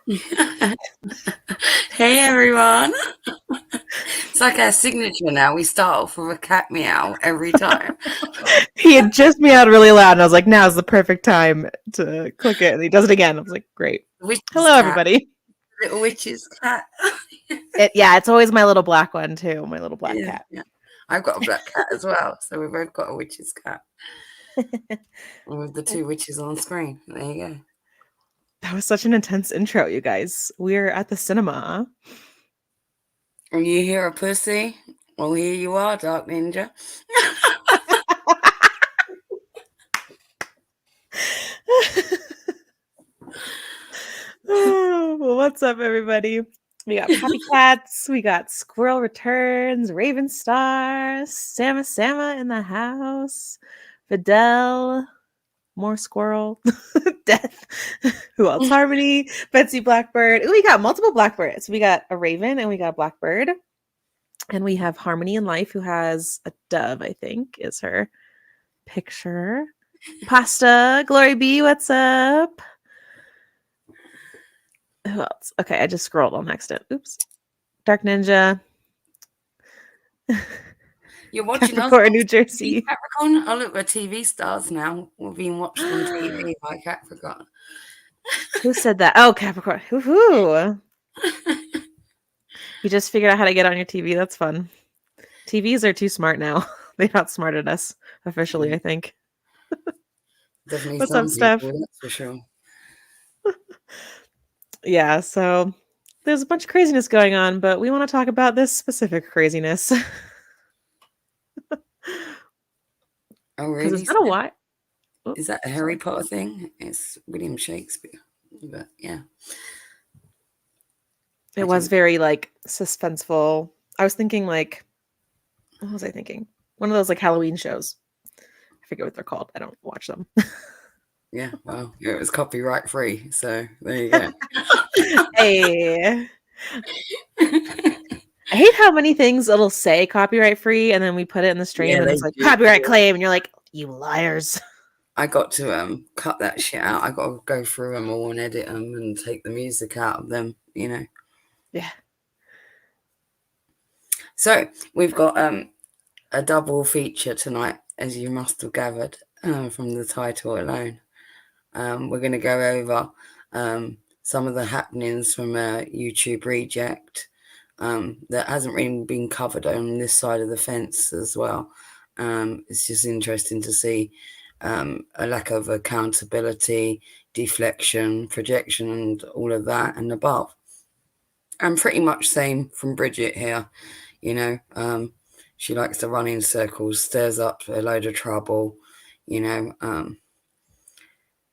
Hey everyone. It's like our signature now. We start off with a cat meow every time. He had just meowed really loud, and I was like, now's the perfect time to click it. And he does it again. I was like, great. The witch's Hello, cat. everybody. Little witch's cat. It's always my little black one, too. My little black cat. Yeah. I've got a black cat as well. So we've both got a witch's cat. With the two witches on screen. There you go. That was such an intense intro, you guys. We're at the cinema. And you hear a pussy? Well, here you are, Dark Ninja. Oh, well, what's up, everybody? We got Poppy Cats, we got Squirrel Returns, Raven Star, Sama in the house, Fidel, more squirrel, Death. Who else? Harmony, Betsy Blackbird. Ooh, we got multiple blackbirds. We got a raven and we got a blackbird. And we have Harmony in Life, who has a dove, I think, is her picture. Pasta, Glory B, what's up? Who else? Okay, I just scrolled on accident. Oops. Dark Ninja. You're watching Capricorn, us. New Jersey. Capricorn? Oh, look, we're TV stars now. We're being watched on TV by Capricorn. Who said that? Oh, Capricorn. Woohoo. You just figured out how to get on your TV. That's fun. TVs are too smart now. They outsmarted us officially, I think. Definitely. What's up, Steph? That's for sure. Yeah, so there's a bunch of craziness going on, but we want to talk about this specific craziness. Oh, really? Is that a what? Is that a Harry Potter thing? It's William Shakespeare. But yeah. It was very like suspenseful. I was thinking like, what was I thinking? One of those like Halloween shows. I forget what they're called. I don't watch them. Yeah, well, it was copyright free, so there you go. Hey. I hate how many things it'll say copyright free, and then we put it in the stream, and it's like copyright claim, and you're like, you liars. I got to cut that shit out. I got to go through them all and edit them and take the music out of them, you know. Yeah. So we've got a double feature tonight, as you must have gathered from the title alone. We're going to go over some of the happenings from YouTube Reject that hasn't really been covered on this side of the fence as well. It's just interesting to see a lack of accountability, deflection, projection, and all of that and above. And pretty much same from Bridget here, you know. She likes to run in circles, stirs up a load of trouble, you know.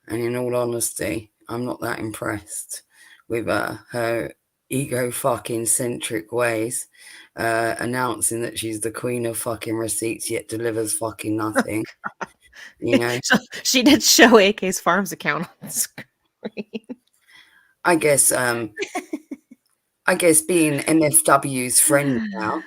And in all honesty, I'm not that impressed with her ego fucking centric ways, announcing that she's the queen of fucking receipts yet delivers fucking nothing. You know, So she did show AK's Farms account on the screen. I guess being MFW's friend now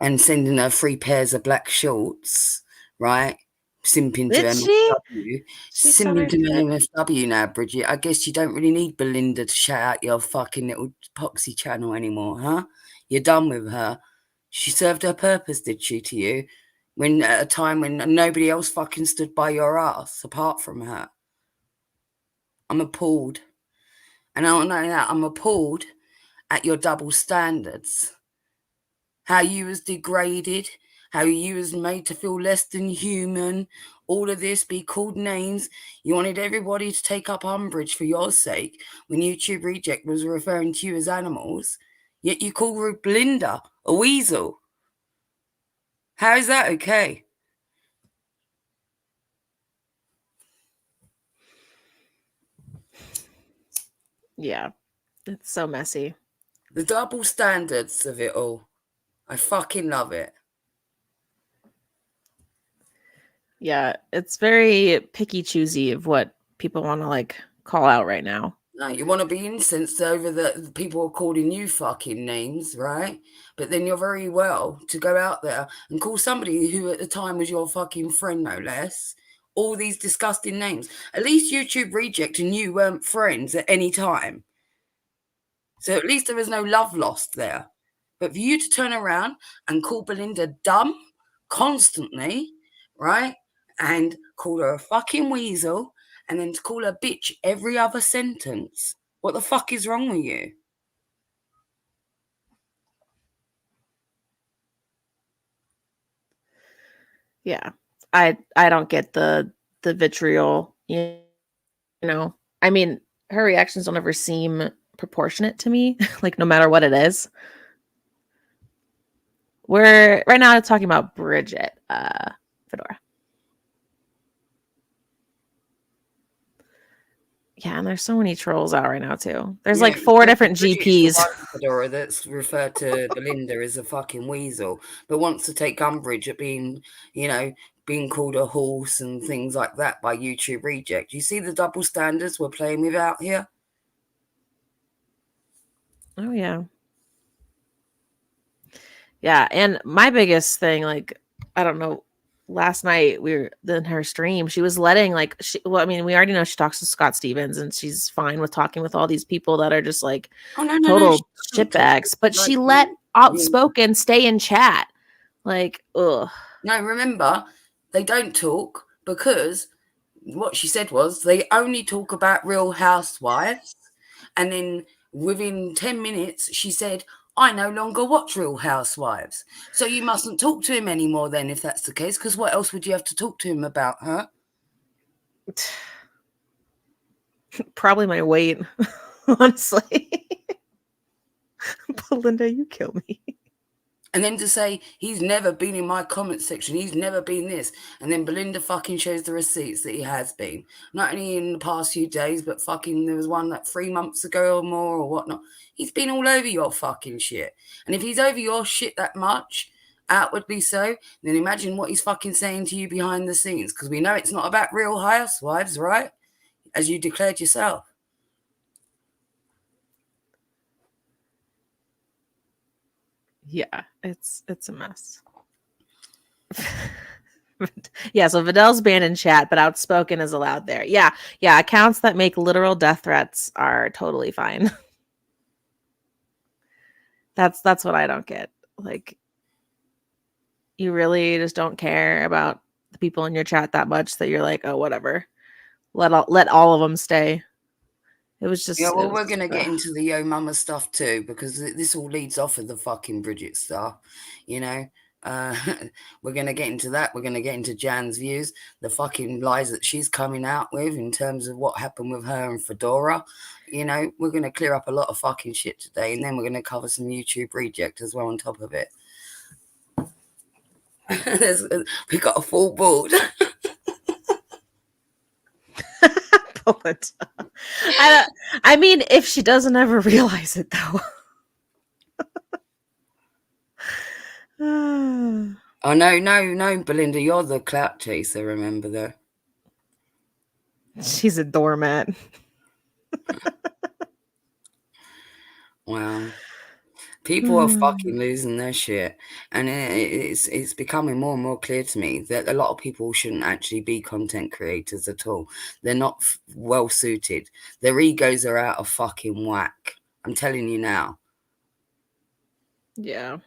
and sending her 3 pairs of black shorts, right? Simping to MFW. Simping to MFW now, Bridget. I guess you don't really need Belinda to shout out your fucking little poxy channel anymore, huh? You're done with her. She served her purpose, did she, to you? When at a time when nobody else fucking stood by your ass apart from her. I'm appalled. And I don't know that. I'm appalled at your double standards. How you was degraded, how you was made to feel less than human, all of this, be called names. You wanted everybody to take up umbrage for your sake when YouTube Reject was referring to you as animals, yet you call Belinda a weasel. How is that okay? Yeah, it's so messy. The double standards of it all. I fucking love it. Yeah, it's very picky choosy of what people want to like call out right now. No, you want to be incensed over the people are calling you fucking names, right? But then you're very well to go out there and call somebody who at the time was your fucking friend, no less, all these disgusting names. At least YouTube Reject and you weren't friends at any time. So at least there is no love lost there. But for you to turn around and call Belinda dumb constantly, right? And call her a fucking weasel, and then to call her bitch every other sentence. What the fuck is wrong with you? Yeah. I don't get the vitriol, you know. I mean, her reactions don't ever seem proportionate to me, like no matter what it is. We're right now talking about Bridget, Fedora. Yeah, and there's so many trolls out right now too. There's like 4 different Bridget's the GPs. one, Fedora, that's referred to Belinda as a fucking weasel, but wants to take umbrage at being, being called a horse and things like that by YouTube Reject. You see the double standards we're playing with out here? Oh yeah. Yeah, and my biggest thing, like, I don't know, last night we were in her stream, she was letting I mean, we already know she talks to Scott Stevens and she's fine with talking with all these people that are just like total shitbags, but she let Outspoken stay in chat. Like, ugh. No, remember, they don't talk because what she said was they only talk about Real Housewives, and then within 10 minutes she said, I no longer watch Real Housewives. So you mustn't talk to him anymore then, if that's the case, because what else would you have to talk to him about, huh? Probably my weight, honestly. Belinda, you kill me. And then to say he's never been in my comment section, he's never been this. And then Belinda fucking shows the receipts that he has been. Not only in the past few days, but fucking there was one like 3 months ago or more or whatnot. He's been all over your fucking shit. And if he's over your shit that much, outwardly so, then imagine what he's fucking saying to you behind the scenes. Because we know it's not about Real Housewives, right? As you declared yourself. Yeah, it's a mess. Yeah, so Vidal's banned in chat, but Outspoken is allowed there. Yeah, accounts that make literal death threats are totally fine. That's what I don't get. Like, you really just don't care about the people in your chat that much that you're like, oh, whatever. Let all of them stay. It was just... Yeah, well, we're going to get into the Yo Mama stuff too, because this all leads off of the fucking Bridget stuff, we're going to get into that. We're going to get into Jan's views, the fucking lies that she's coming out with in terms of what happened with her and Fedora. We're going to clear up a lot of fucking shit today, and then we're going to cover some YouTube Reject as well on top of it. We got a full board. I mean, if she doesn't ever realize it, though. Oh, no, Belinda, you're the clout chaser, remember that? She's a doormat. Wow. People are fucking losing their shit. And it's becoming more and more clear to me that a lot of people shouldn't actually be content creators at all. They're not well suited. Their egos are out of fucking whack. I'm telling you now. Yeah.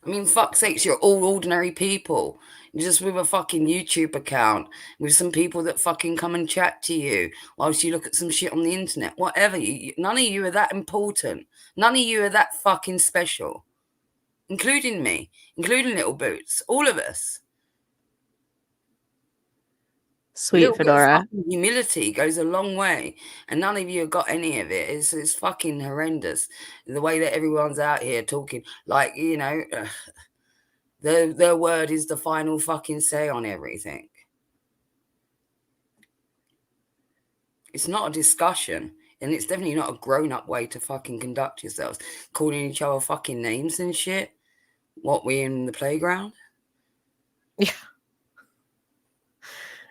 I mean, fuck's sakes, you're all ordinary people. You're just with a fucking YouTube account with some people that fucking come and chat to you whilst you look at some shit on the internet. Whatever. None of you are that important. None of you are that fucking special. Including me. Including Little Boots. All of us. Sweet Fedora. Humility goes a long way, and none of you have got any of it. It's fucking horrendous. The way that everyone's out here talking like, their word is the final fucking say on everything. It's not a discussion, and it's definitely not a grown-up way to fucking conduct yourselves. Calling each other fucking names and shit. What, we in the playground? Yeah.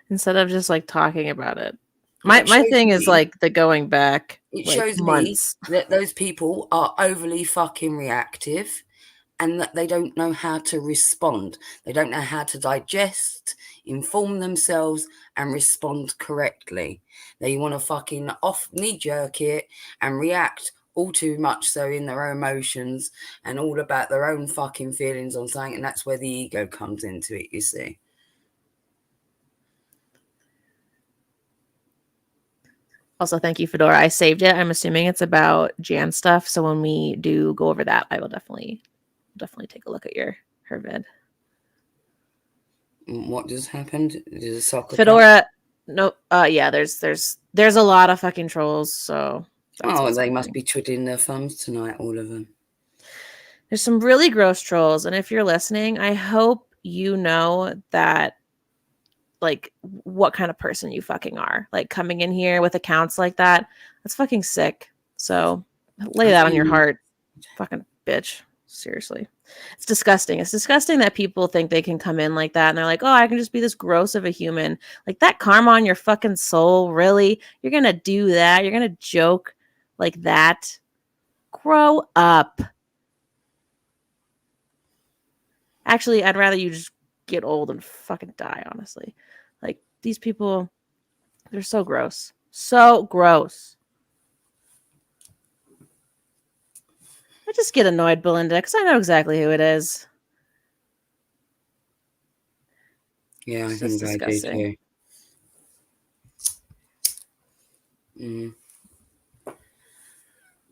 Instead of just like talking about it. My thing is like the going back. It shows months. me that those people are overly fucking reactive, and that they don't know how to respond. They don't know how to digest, inform themselves, and respond correctly. They want to fucking knee-jerk it and react all too much so in their own emotions and all about their own fucking feelings on something, and that's where the ego comes into it, you see. Also, thank you, Fedora. I saved it. I'm assuming it's about Jan stuff. So when we do go over that, I will definitely take a look at her vid. What just happened? Did a soccer Fedora, no, yeah, there's a lot of fucking trolls. So that's they must be twiddling their thumbs tonight, all of them. There's some really gross trolls, and if you're listening, I hope you know that, like, what kind of person you fucking are. Like, coming in here with accounts like that, that's fucking sick. So lay that on your heart, fucking bitch. Seriously. It's disgusting. It's disgusting that people think they can come in like that and they're like, oh, I can just be this gross of a human. Like, that karma on your fucking soul, really? You're gonna do that? You're gonna joke like that? Grow up. Actually, I'd rather you just get old and fucking die, honestly. Like, these people, they're so gross. So gross. I just get annoyed, Belinda, because I know exactly who it is. Yeah, I think I do too.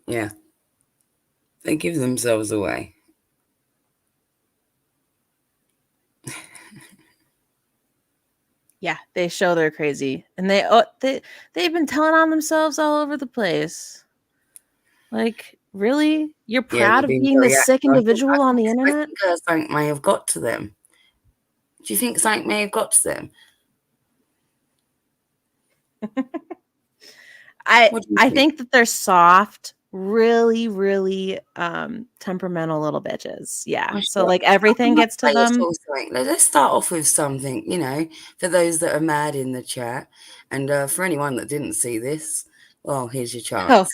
Yeah. They give themselves away. Yeah, they show they're crazy. And they've been telling on themselves all over the place. Like, really? You're proud of being this sick individual on the internet? I think something may have got to them. Do you think something may have got to them? I think that they're soft, really, really temperamental little bitches. Yeah. So like everything gets to them. Let's start off with something, you know, for those that are mad in the chat. And for anyone that didn't see this, well, here's your chance. Oh.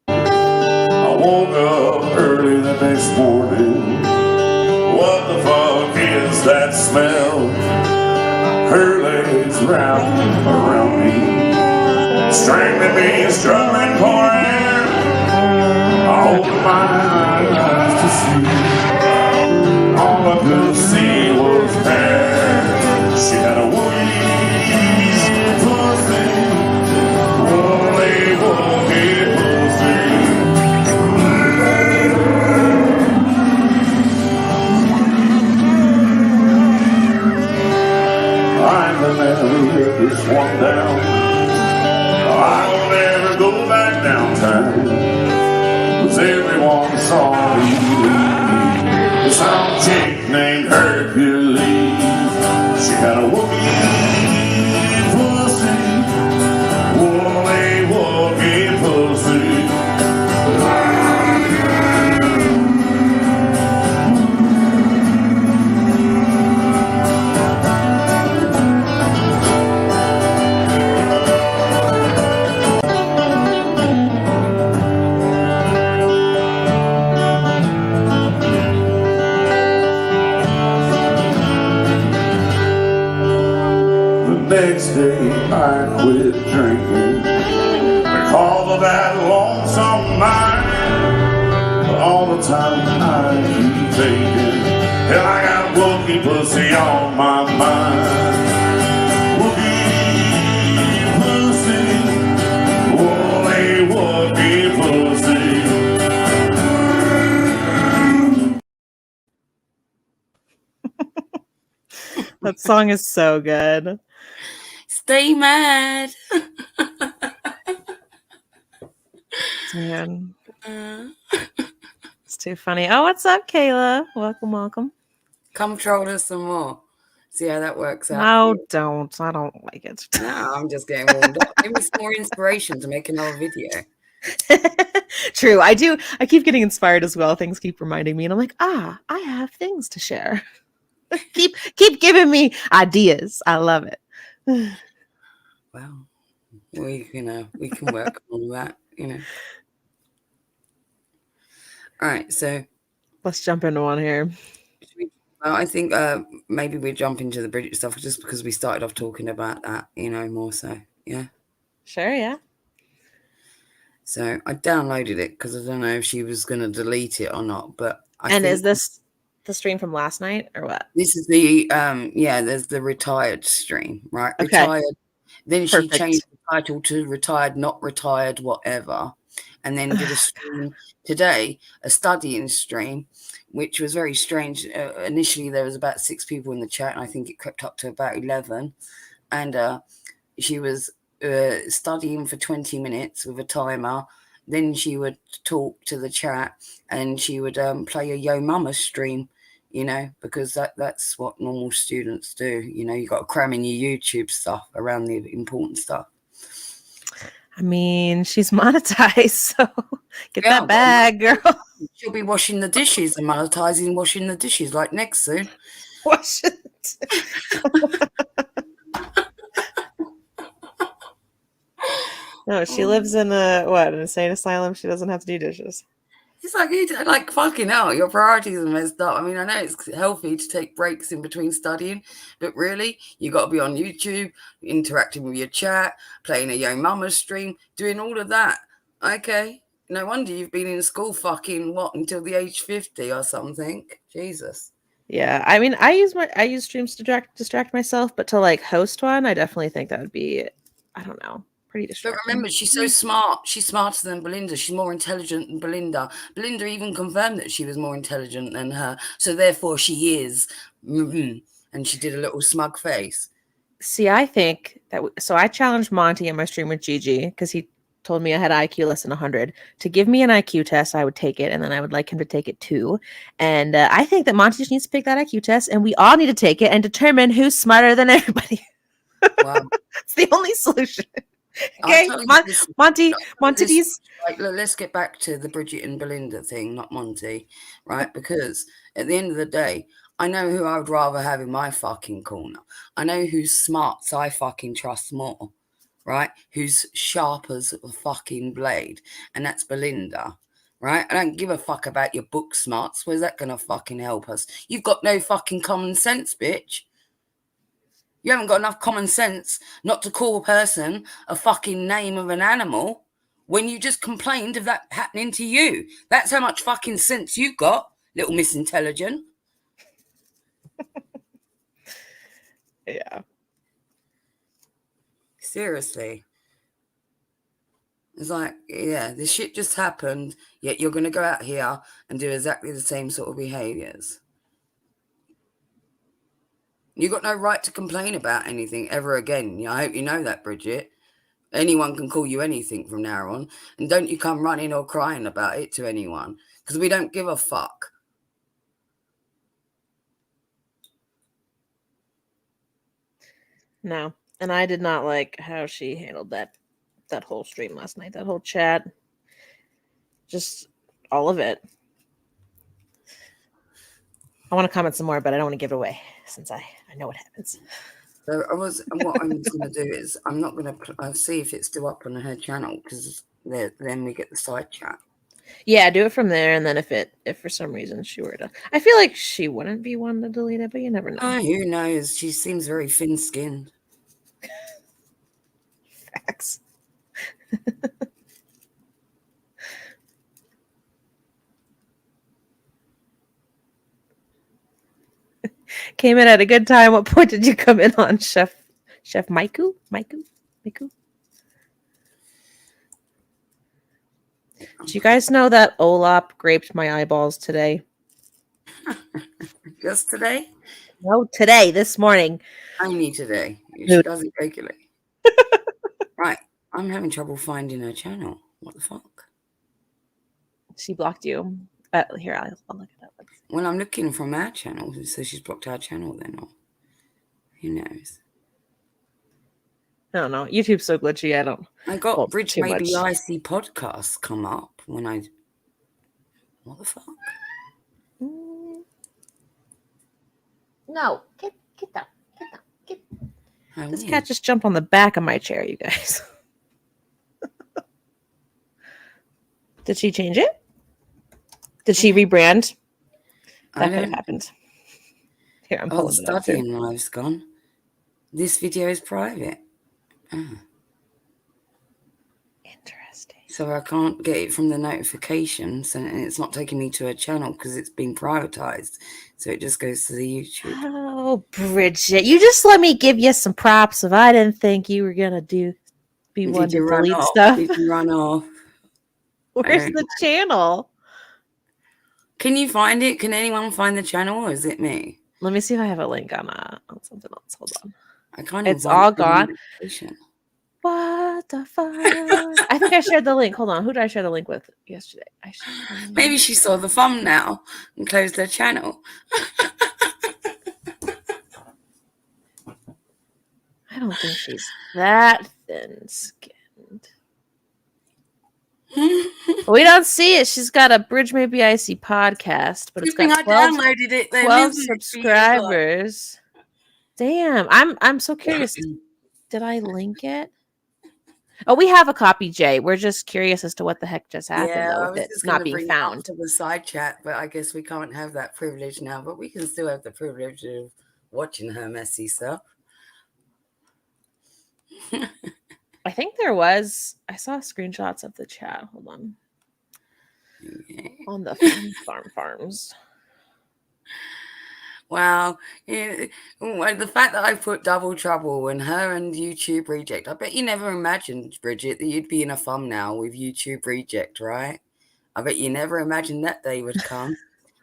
I woke up early the next morning. What the fuck is that smell? Her legs wrapped around me, strangling me, struggling for air. I opened my eyes to see. All I could see was hair. She had a wee pussy, only woogie pussy. I'll never let this one down. I'll never go back downtown, 'cause everyone saw me leave. Some chick named Hercules. She had a woogie pussy, woolly woogie pussy. Next day I quit drinking because of that lonesome night. All the time I keep thinking, hell, I got woogie pussy on my mind. Woogie pussy, woolly woogie pussy. That song is so good. Stay mad. Man. It's too funny. Oh, what's up, Kayla? Welcome, welcome. Come troll us some more. See how that works out. No, don't. I don't like it. No, I'm just getting warmed up. Give me some more inspiration to make another video. True. I do. I keep getting inspired as well. Things keep reminding me, and I'm like, I have things to share. keep giving me ideas. I love it. Well, we can work on that, you know. All right, so Let's jump into one here. Well, I think maybe we jump into the Bridget stuff just because we started off talking about that, more so. Yeah. Sure, yeah. So I downloaded it because I don't know if she was going to delete it or not. But is this the stream from last night or what? This is the there's the retired stream, right? Okay. Retired. Then she Perfect. changed the title to retired, not retired, whatever. And then did a stream today, a studying stream, which was very strange. Initially, there was about 6 people in the chat, and I think it crept up to about 11. And she was studying for 20 minutes with a timer. Then she would talk to the chat, and she would play a Yo Mama stream, because that's what normal students do. You got to cram in your YouTube stuff around the important stuff. I mean, she's monetized, so get that bag, girl. She'll be washing the dishes and monetizing washing the dishes like next soon. Wash it. No, she lives in an insane asylum. She doesn't have to do dishes. It's like fucking hell, your priorities are messed up. I mean, I know it's healthy to take breaks in between studying, but really, you got to be on YouTube, interacting with your chat, playing a Yo Mama stream, doing all of that. Okay, no wonder you've been in school fucking until the age 50 or something. Jesus. Yeah, I mean, I use streams to distract myself, but to like host one, I definitely think that would be, I don't know, pretty distracting. But remember, she's so smart. She's smarter than Belinda. She's more intelligent than Belinda. Belinda even confirmed that she was more intelligent than her. So therefore she is. And she did a little smug face. See, I think that... So I challenged Monty in my stream with Gigi because he told me I had IQ less than 100. To give me an IQ test, I would take it, and then I would like him to take it too. And I think that Monty just needs to pick that IQ test, and we all need to take it and determine who's smarter than everybody. Wow. It's the only solution. Okay, Monty, let's get back to the Bridget and Belinda thing, not Monty, right? Because at the end of the day, I know who I would rather have in my fucking corner. I know whose smarts I fucking trust more, right? Who's sharp as a fucking blade, and that's Belinda, right? I don't give a fuck about your book smarts. Where's that gonna fucking help us? You've got no fucking common sense, bitch. You haven't got enough common sense not to call a person a fucking name of an animal when you just complained of that happening to you. That's how much fucking sense you've got, little Miss Intelligent. Yeah. Seriously. It's like, yeah, this shit just happened, yet you're going to go out here and do exactly the same sort of behaviours. You got no right to complain about anything ever again. I hope you know that, Bridget. Anyone can call you anything from now on. And don't you come running or crying about it to anyone, because we don't give a fuck. No. And I did not like how she handled that whole stream last night, that whole chat. Just all of it. I want to comment some more, but I don't want to give it away since I know what happens. So what I'm going to do is I'm not going to see if it's still up on her channel, because then we get the side chat. Yeah, do it from there, and then if for some reason she were to, I feel like she wouldn't be one to delete it, but you never know. Oh, who knows? She seems very thin-skinned. Facts. Came in at a good time. What point did you come in on, Chef Maiku? Do you guys know that Olap graped my eyeballs today? Just today? No, today, this morning. Only today. She does it regularly. Right. I'm having trouble finding her channel. What the fuck? She blocked you. Here, I'll look it up. Well, I'm looking from our channel, so she's blocked our channel then, or who knows? I don't know. YouTube's so glitchy. I got Bridge Maybe I See podcasts come up when I... What the fuck? No. Get down. This Weird. cat just jumped on the back of my chair, you guys. Did she change it? Did she rebrand? That could have happened. Here, I'm pulling the it up. studying live's gone. This video is private. Interesting. So I can't get it from the notifications, and it's not taking me to a channel because it's been privatized. So it just goes to the YouTube. Oh, Bridget, you just let me give you some props if I didn't think you were gonna be one to delete stuff. Did you run off? Where's the channel? Can you find it? Can anyone find the channel, or is it me? Let me see if I have a link on something else. Hold on. I can't. It's all gone. What the fuck? I think I shared the link. Hold on. Who did I share the link with yesterday? Maybe she saw the thumbnail and closed her channel. I don't think she's that thin-skinned. We don't see it. She's got a Bridge Maybe Icy podcast, but it's got 12, downloaded it then, 12 subscribers. Damn. I'm so curious. Did I link it? Oh, we have a copy, Jay. We're just curious as to what the heck just happened, though, with it not being found. To the side chat, but I guess we can't have that privilege now. But we can still have the privilege of watching her messy stuff. I think there was. I saw screenshots of the chat. Hold on. Okay. On the farms. Wow. Yeah, the fact that I put Double Trouble and her and YouTube Reject, I bet you never imagined, Bridget, that you'd be in a thumbnail with YouTube Reject, right? I bet you never imagined that day would come.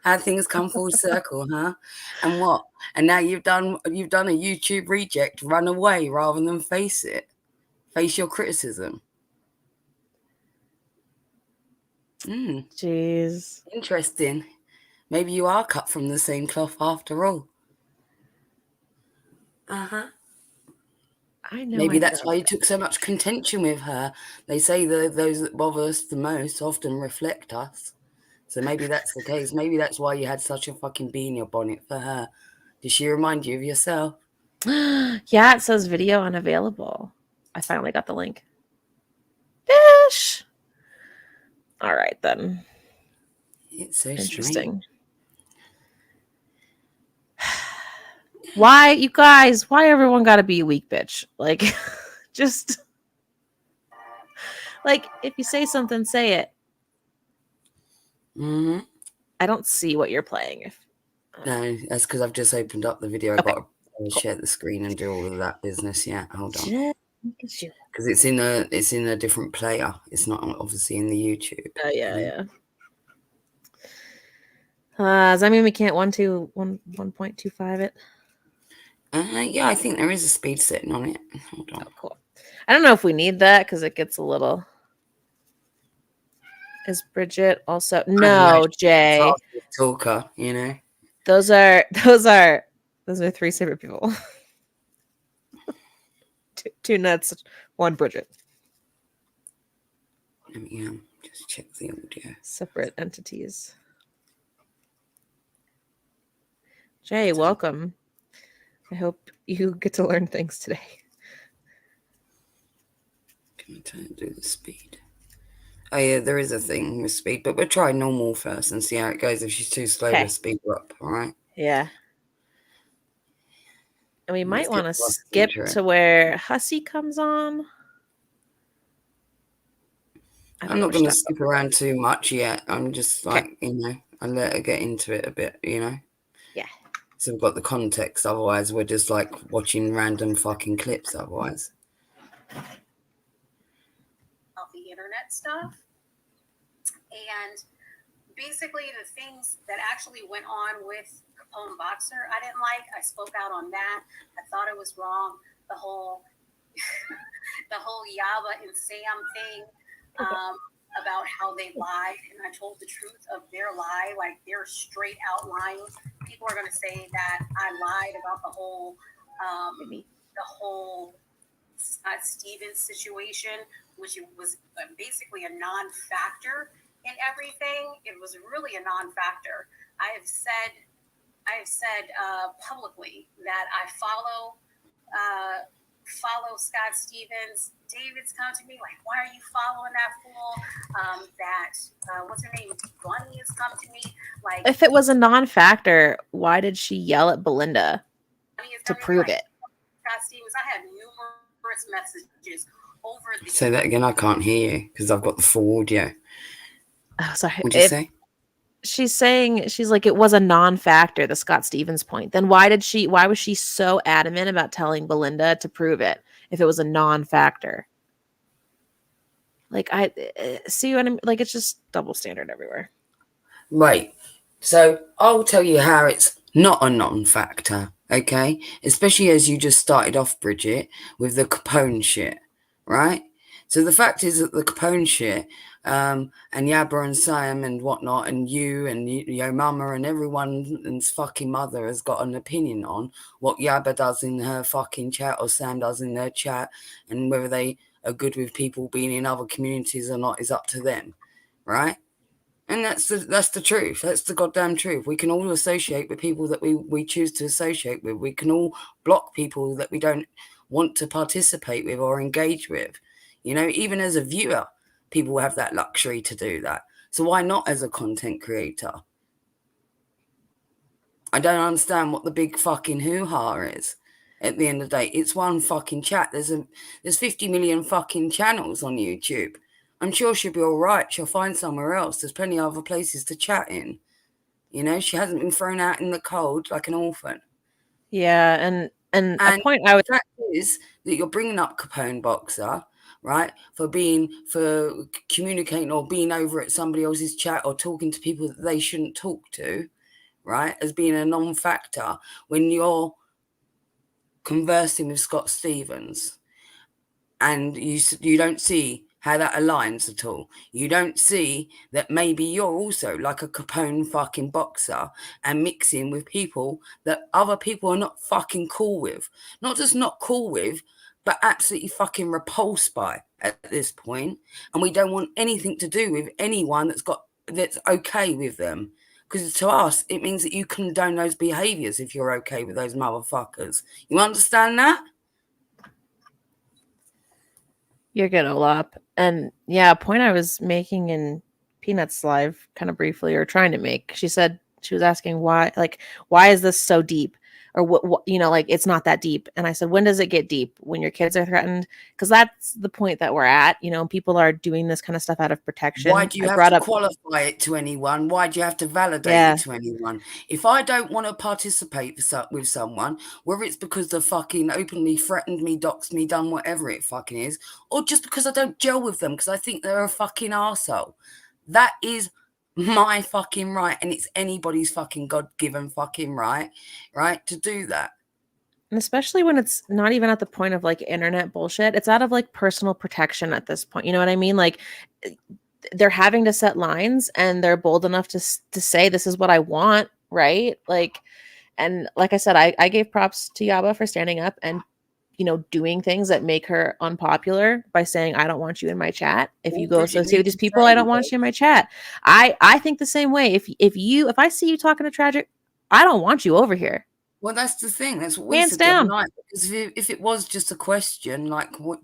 How things come full circle, huh? And what? And now you've done a YouTube Reject, run away rather than face it. Face your criticism. Jeez. Interesting. Maybe you are cut from the same cloth after all. I know. Maybe that's why you took so much contention with her. They say that those that bother us the most often reflect us. So maybe that's the case. Maybe that's why you had such a fucking bee in your bonnet for her. Did she remind you of yourself? Yeah, it says video unavailable. I finally got the link. Dish. All right, then. It's so interesting. Strange. Why, you guys, why everyone gotta be a weak bitch? Like, just, like, if you say something, say it. Mm-hmm. I don't see what you're playing. No, that's because I've just opened up the video. I've got to share the screen and do all of that business. Yeah, hold on. Because it's in a different player. It's not obviously in the YouTube. Yeah. Does that mean we can't 1.25 it? Yeah, I think there is a speed setting on it. Hold on. Oh, cool. I don't know if we need that because it gets a little. Is Bridget also? No, Jay. Talker, you know. Those are 3 separate people. two nuts, one Bridget. Let me just check the audio. Separate entities. Jay, welcome. I hope you get to learn things today. Can I try and do the speed? Oh yeah, there is a thing with speed, but we'll try normal first and see how it goes. If she's too slow, we'll speed her up, all right? Yeah. And we might want to skip to where Hussy comes on. I'm not going to skip around too much yet. I'm just like, I let her get into it a bit, Yeah. So we've got the context. Otherwise, we're just like watching random fucking clips. Otherwise. Of the internet stuff. And basically the things that actually went on with Capone Boxer, I didn't like. I spoke out on that. I thought it was wrong. The whole Yaba and Sam thing. About how they lied, and I told the truth of their lie, like they're straight out lying. People are going to say that I lied about the whole Stevens situation, which was basically a non-factor in everything. It was really a non-factor. I have said publicly that I follow follow Scott Stevens. David's come to me like, why are you following that fool? What's her name? Bunny has come to me like, if it was a non-factor, why did she yell at Belinda to prove it? Scott Stevens, I had numerous messages over the. Say that again. I can't hear you because I've got the full audio. Oh, sorry. What'd you say? She's saying, she's like, it was a non-factor, the Scott Stevens point. Then why was she so adamant about telling Belinda to prove it if it was a non-factor? Like, I see what I'm like, it's just double standard everywhere. Right. So I'll tell you how it's not a non-factor, okay? Especially as you just started off, Bridget, with the Capone shit, right? So the fact is that the Capone shit, and Yabba and Sam and whatnot, and you and your mama and everyone's fucking mother has got an opinion on what Yabba does in her fucking chat or Sam does in their chat, and whether they are good with people being in other communities or not is up to them, right? And that's the truth. That's the goddamn truth. We can all associate with people that we choose to associate with. We can all block people that we don't want to participate with or engage with. You know, even as a viewer, people have that luxury to do that. So why not as a content creator? I don't understand what the big fucking hoo-ha is. At the end of the day, it's one fucking chat. There's 50 million fucking channels on YouTube. I'm sure she'll be all right. She'll find somewhere else. There's plenty of other places to chat in. You know, she hasn't been thrown out in the cold like an orphan. Yeah, and a point I would. The fact is that you're bringing up Capone Boxer, right, for communicating or being over at somebody else's chat or talking to people that they shouldn't talk to, right, as being a non-factor when you're conversing with Scott Stevens, and you don't see how that aligns at all. You don't see that maybe you're also like a Capone fucking boxer and mixing with people that other people are not fucking cool with. Not just not cool with, but absolutely fucking repulsed by at this point. And we don't want anything to do with anyone that's okay with them. Because to us, it means that you condone those behaviors if you're okay with those motherfuckers. You understand that? You're good, Olap. And yeah, a point I was making in Peanuts Live kind of briefly, or trying to make, she said, she was asking why is this so deep? Or what, like, it's not that deep. And I said, when does it get deep? When your kids are threatened? Because that's the point that we're at. People are doing this kind of stuff out of protection. Why do you have to qualify it to anyone? Why do you have to validate it to anyone? If I don't want to participate with someone, whether it's because they fucking openly threatened me, doxed me, done whatever it fucking is, or just because I don't gel with them because I think they're a fucking arsehole, that is my fucking right, and it's anybody's fucking God-given fucking right to do that. And especially when it's not even at the point of like internet bullshit, it's out of like personal protection at this point. You know what I mean? Like, they're having to set lines, and they're bold enough to say, this is what I want, right? Like, and like I said, I gave props to Yaba for standing up and doing things that make her unpopular by saying, I don't want you in my chat. If you go associate with these people, I don't want you in my chat. I think the same way. If I see you talking to Tragic, I don't want you over here. Well, that's the thing. That's what we Hands said down. the other night. Because if it was just a question, like what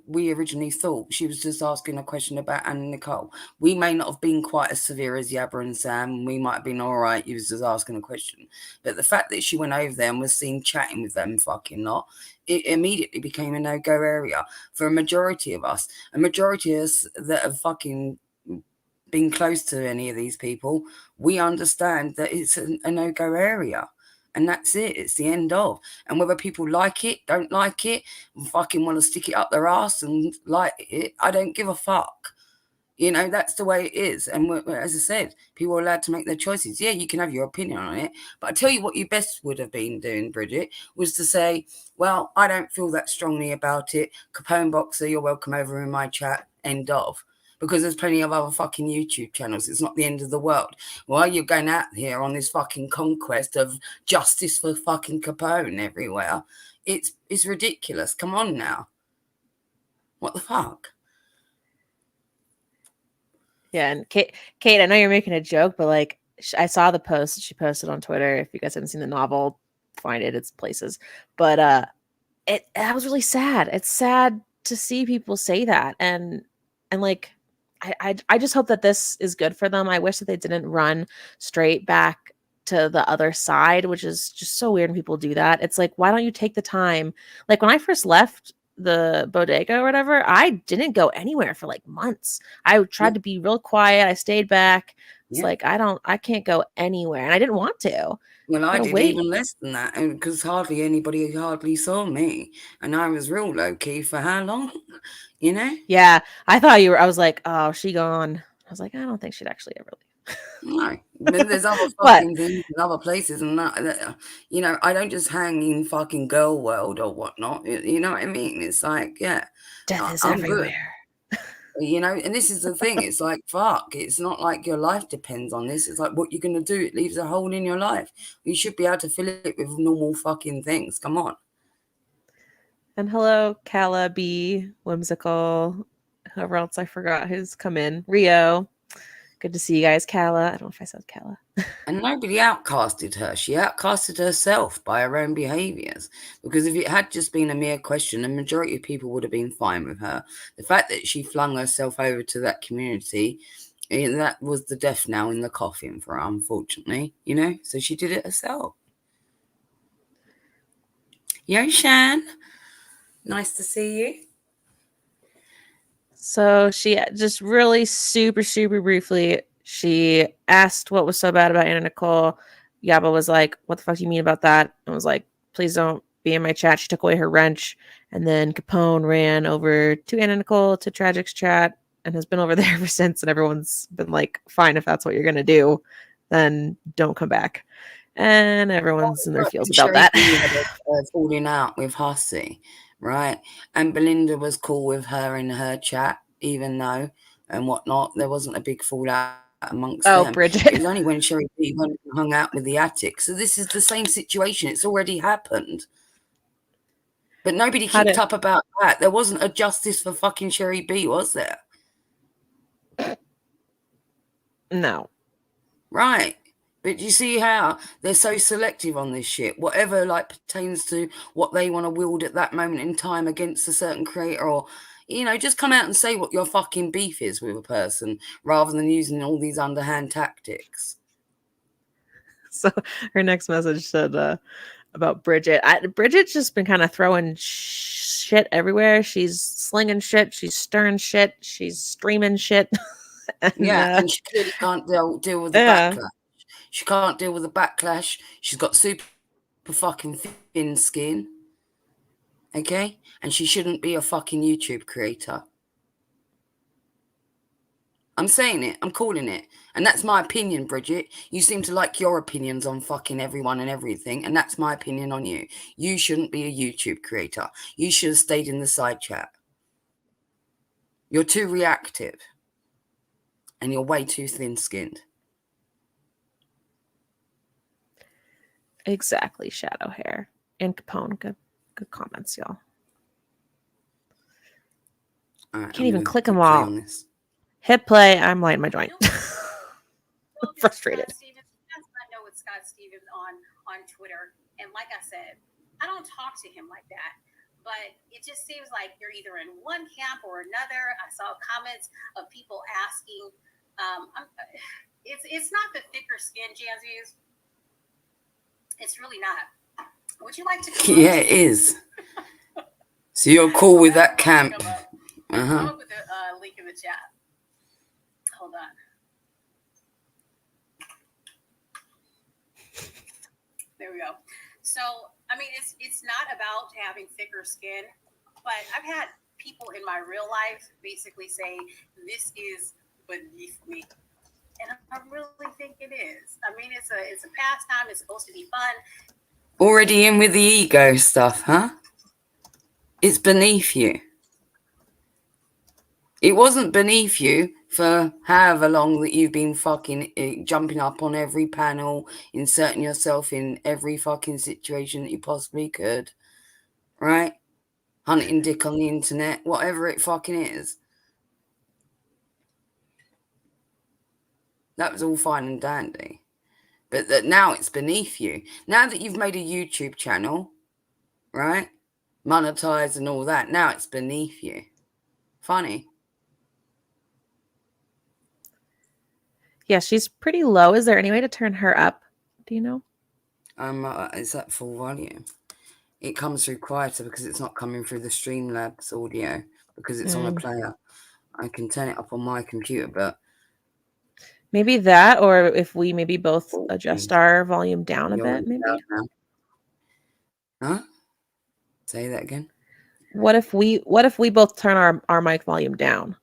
we originally thought, she was just asking a question about Anna Nicole. We may not have been quite as severe as Yabba and Sam. We might have been all right. You was just asking a question. But the fact that she went over there and was seen chatting with them fucking lot, it immediately became a no-go area for a majority of us. A majority of us that have fucking been close to any of these people, we understand that it's a no-go area. And that's it. It's the end of. And whether people like it, don't like it, fucking want to stick it up their ass and like it, I don't give a fuck. That's the way it is. And as I said, people are allowed to make their choices. Yeah, you can have your opinion on it. But I tell you what you best would have been doing, Bridget, was to say, well, I don't feel that strongly about it. Capone Boxer, you're welcome over in my chat. End of. Because there's plenty of other fucking YouTube channels. It's not the end of the world. Why are you going out here on this fucking conquest of justice for fucking Capone everywhere? It's ridiculous. Come on now. What the fuck? Yeah, and Kate, I know you're making a joke, but like, I saw the post that she posted on Twitter. If you guys haven't seen the novel, find it. It's places. But that was really sad. It's sad to see people say that, and like I just hope that this is good for them. I wish that they didn't run straight back to the other side, which is just so weird when people do that. It's like, why don't you take the time? Like when I first left the bodega or whatever, I didn't go anywhere for like months. I tried to be real quiet. I stayed back. It's like I can't go anywhere, and I didn't want to. Well, I did even less than that, and because hardly anybody saw me, and I was real low key for how long, you know? Yeah, I thought you were. I was like, oh, she gone. I was like, I don't think she'd actually ever leave. No, but there's other fucking things in other places, and that, you know, I don't just hang in fucking girl world or whatnot. You know what I mean? It's like, yeah, death is I'm everywhere. good. You know, and this is the thing. It's like, fuck. It's not like your life depends on this. It's like what you're gonna do. It leaves a hole in your life. You should be able to fill it with normal fucking things. Come on. And hello, Calla B, Whimsical, whoever else I forgot who's come in. Rio. Good to see you guys, Calla. I don't know if I said Calla. And nobody outcasted her. She outcasted herself by her own behaviours. Because if it had just been a mere question, the majority of people would have been fine with her. The fact that she flung herself over to that community, that was the death knell in the coffin for her, unfortunately. You know? So she did it herself. Yo, Shan. Nice to see you. So she just really super briefly, she asked what was so bad about Anna Nicole. Yaba was like, what the fuck do you mean about that? And was like, please don't be in my chat. She took away her wrench. And then Capone ran over to Anna Nicole to Tragic's chat and has been over there ever since. And everyone's been like, fine, if that's what you're going to do, then don't come back. And everyone's in their feels about that. Falling out with Hussy, right? And Belinda was cool with her in her chat, even though and whatnot, there wasn't a big fallout amongst them. Bridget. It was only when Sherry B went and hung out with the attic. So this is the same situation. It's already happened. But nobody kicked up about that. There wasn't a justice for fucking Sherry B, was there? No. Right. But you see how they're so selective on this shit. Whatever like pertains to what they want to wield at that moment in time against a certain creator, or, you know, just come out and say what your fucking beef is with a person rather than using all these underhand tactics. So her next message said about Bridget. Bridget's just been kind of throwing shit everywhere. She's slinging shit. She's stirring shit. She's streaming shit. And she clearly can't deal with the backlash. She can't deal with the backlash. She's got super fucking thin skin. Okay? And she shouldn't be a fucking YouTube creator. I'm saying it. I'm calling it. And that's my opinion, Bridget. You seem to like your opinions on fucking everyone and everything. And that's my opinion on you. You shouldn't be a YouTube creator. You should have stayed in the side chat. You're too reactive. And you're way too thin-skinned. Exactly, Shadow Hair and Capone. Good comments, y'all. Right, can't even click them all. Hit play. I'm lighting my joint. Frustrated. I know it's Scott Stevens on Twitter, and like I said, I don't talk to him like that. But it just seems like you're either in one camp or another. I saw comments of people asking. It's not the thicker skin, Jansies. It's really not. Would you like to? Yeah, it is. So you're cool with that camp? Come up with a link in the chat. Hold on. There we go. So, I mean, it's not about having thicker skin, but I've had people in my real life basically say this is beneath me. And I really think it is. I mean, it's a pastime. It's supposed to be fun. Already in with the ego stuff, huh? It's beneath you. It wasn't beneath you for however long that you've been fucking jumping up on every panel, inserting yourself in every fucking situation that you possibly could, right? Hunting dick on the internet, whatever it fucking is. That was all fine and dandy. But now it's beneath you. Now that you've made a YouTube channel, right? monetize and all that. Now it's beneath you. Funny. Yeah, she's pretty low. Is there any way to turn her up? Do you know? It's at full volume. It comes through quieter because it's not coming through the Streamlabs audio because it's on a player. I can turn it up on my computer, but maybe that, or if we maybe both adjust our volume down a bit, maybe. Huh? Say that again. What if we both turn our mic volume down?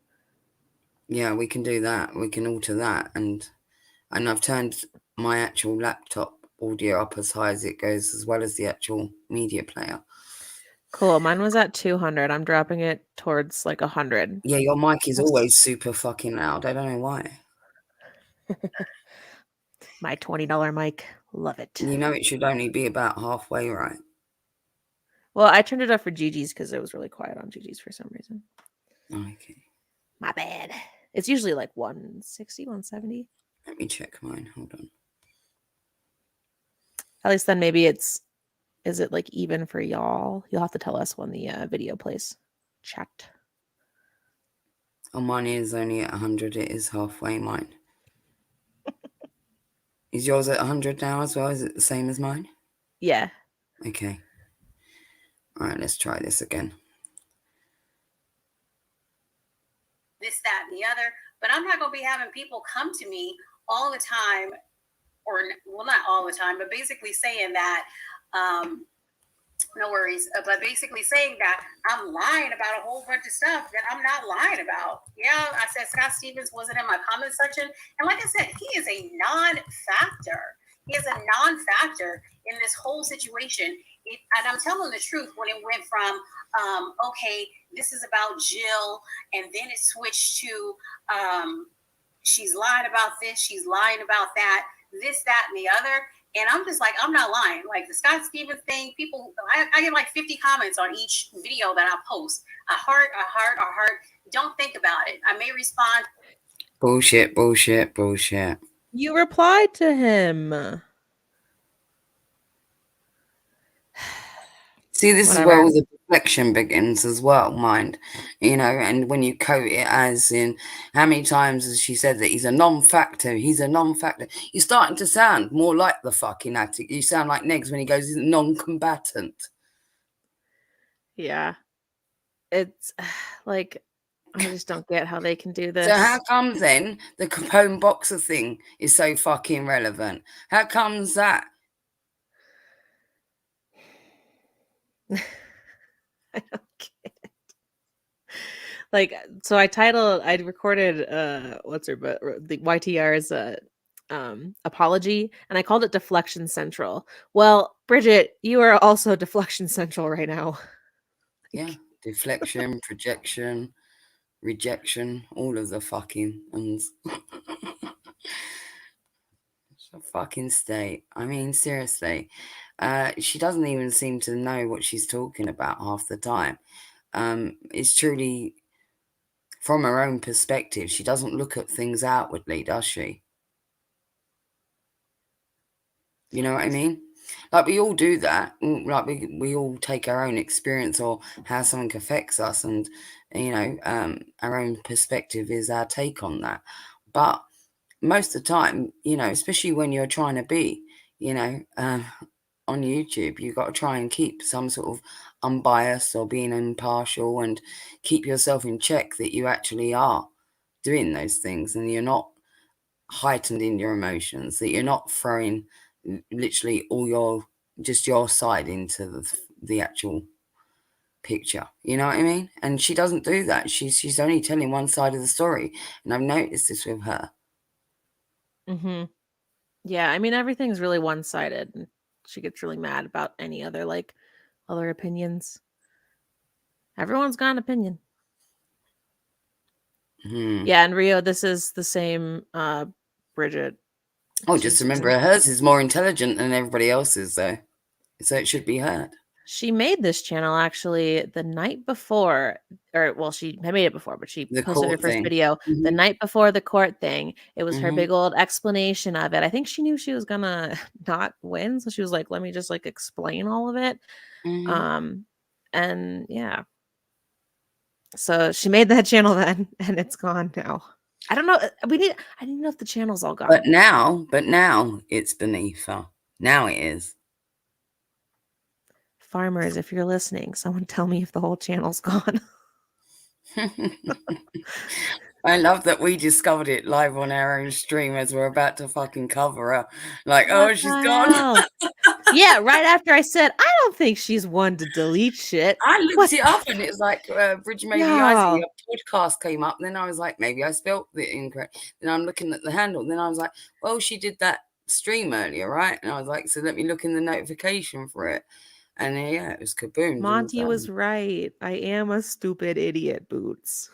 Yeah, we can do that. We can alter that, and I've turned my actual laptop audio up as high as it goes, as well as the actual media player. Cool. Mine was at 200. I'm dropping it towards like 100. Yeah, your mic is always super fucking loud. I don't know why. My $20 mic. Love it. You know, it should only be about halfway, right? Well, I turned it up for Gigi's because it was really quiet on Gigi's for some reason. Okay. My bad. It's usually like 160, 170. Let me check mine. Hold on. At least then maybe is it like even for y'all? You'll have to tell us when the video plays. Chat. Oh, mine is only at 100. It is halfway, mine. Is yours at 100 now as well? Is it the same as mine? Yeah. Okay. All right, let's try this again. This, that, and the other. But I'm not going to be having people come to me all the time, or, well, not all the time, but basically saying that, no worries, but basically saying that I'm lying about a whole bunch of stuff that I'm not lying about. Yeah, I said Scott Stevens wasn't in my comment section. And like I said, he is a non-factor. He is a non-factor in this whole situation. And I'm telling the truth when it went from, okay, this is about Jill, and then it switched to she's lying about this, she's lying about that, this, that, and the other. And I'm just like, I'm not lying. Like the Scott Stevens thing, people, I get like 50 comments on each video that I post. A heart, a heart, a heart. Don't think about it. I may respond. Bullshit, bullshit, bullshit. You replied to him. See, this Whatever. is where all the deflection begins as well, mind. You know, and when you quote it as in, how many times has she said that he's a non-factor, he's a non-factor. You're starting to sound more like the fucking addict. You sound like Negs when he goes, he's a non-combatant. Yeah. It's like, I just don't get how they can do this. So how comes then the Capone boxer thing is so fucking relevant? How comes that? I don't get it. Like, so I recorded the YTR's apology, and I called it Deflection Central. Well, Bridget, you are also Deflection Central right now. Yeah, deflection, projection, rejection, all of the fucking ones. It's a fucking state. I mean, seriously. She doesn't even seem to know what she's talking about half the time. It's truly from her own perspective. She doesn't look at things outwardly, does she? You know what I mean? Like we all do that. Like we all take our own experience or how something affects us, and you know, our own perspective is our take on that. But most of the time, you know, especially when you're trying to be, you know, on YouTube, you've got to try and keep some sort of unbiased or being impartial and keep yourself in check that you actually are doing those things and you're not heightened in your emotions, that you're not throwing literally all your side into the actual picture. You know what I mean? And she doesn't do that. She's only telling one side of the story. And I've noticed this with her. Mm-hmm. Yeah, I mean, everything's really one-sided, and she gets really mad about any other other opinions. Everyone's got an opinion. Yeah, and Rio, this is the same Bridget. Oh, just remember, hers is more intelligent than everybody else's, though. So it should be heard. She made this channel actually the night before, or well, she had made it before, but she posted her first video the night before the court thing. It was her big old explanation of it. I think she knew she was gonna not win, so she was like, "Let me just explain all of it." And yeah. So she made that channel then, and it's gone now. I don't know. I didn't know if the channel's all gone. But now it's beneath her. Now it is. Farmers, if you're listening, someone tell me if the whole channel's gone. I love that we discovered it live on our own stream as we're about to fucking cover her. Like, What oh, she's the gone. hell? Yeah, right after I said, I don't think she's one to delete shit. I looked it up and it's like Bridget Maybe Y'all. a podcast came up. Then I was like, maybe I spelt it incorrect. Then I'm looking at the handle. Then I was like, well, she did that stream earlier, right? And I was like, so let me look in the notification for it. And yeah, it was kaboom. Monty was right. I am a stupid idiot, Boots.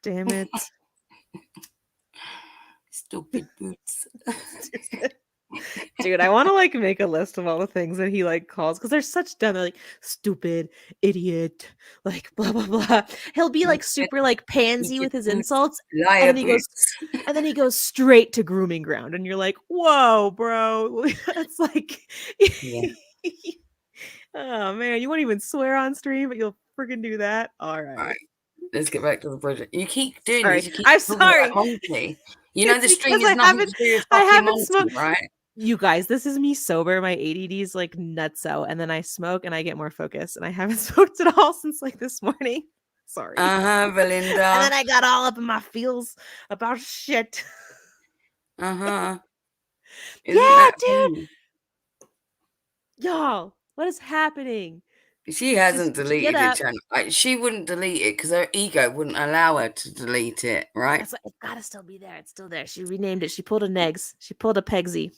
Damn it. Stupid Boots. Dude, I want to like make a list of all the things that he like calls, because they're such dumb. They're like stupid, idiot, like blah blah blah. He'll be like super like pansy with his insults, Liar and then he goes straight to grooming ground, and you're like, whoa, bro. It's like, Yeah. oh man, you won't even swear on stream, but you'll freaking do that. All right. Let's get back to the project. You keep doing Sorry. this. You keep I'm talking sorry. about Monty. You know the stream because is nothing to do with fucking Monty, right? You guys, this is me sober. My ADD's like nuts out, and then I smoke and I get more focused, and I haven't smoked at all since like this morning. Sorry. Belinda. And then I got all up in my feels about shit. Yeah, dude. Y'all, what is happening? She hasn't deleted the channel. She wouldn't delete it because her ego wouldn't allow her to delete it, right? That's it's gotta still be there. It's still there. She renamed it. She pulled a Negs. She pulled a Pegsy.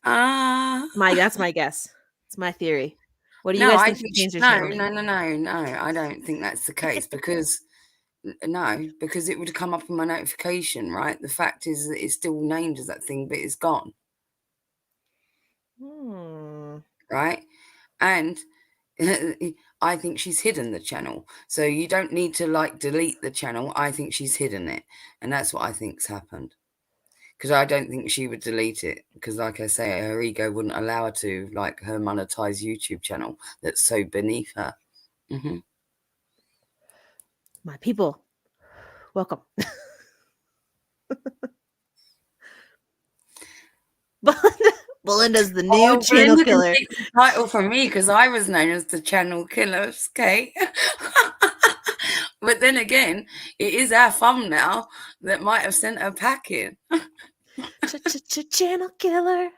That's my guess. It's my theory. What do you guys think? No. I don't think that's the case because it would come up in my notification, right? The fact is that it's still named as that thing, but it's gone. Right? And I think she's hidden the channel. So you don't need to like delete the channel. I think she's hidden it. And that's what I think's happened. Because I don't think she would delete it. Because like I say, her ego wouldn't allow her to, like her monetized YouTube channel that's so beneath her. Mm-hmm. My people, welcome. Belinda's the new channel killer. Take the title from me because I was known as the channel killer, okay? But then again, it is our thumbnail that might have sent her packing. Channel killer.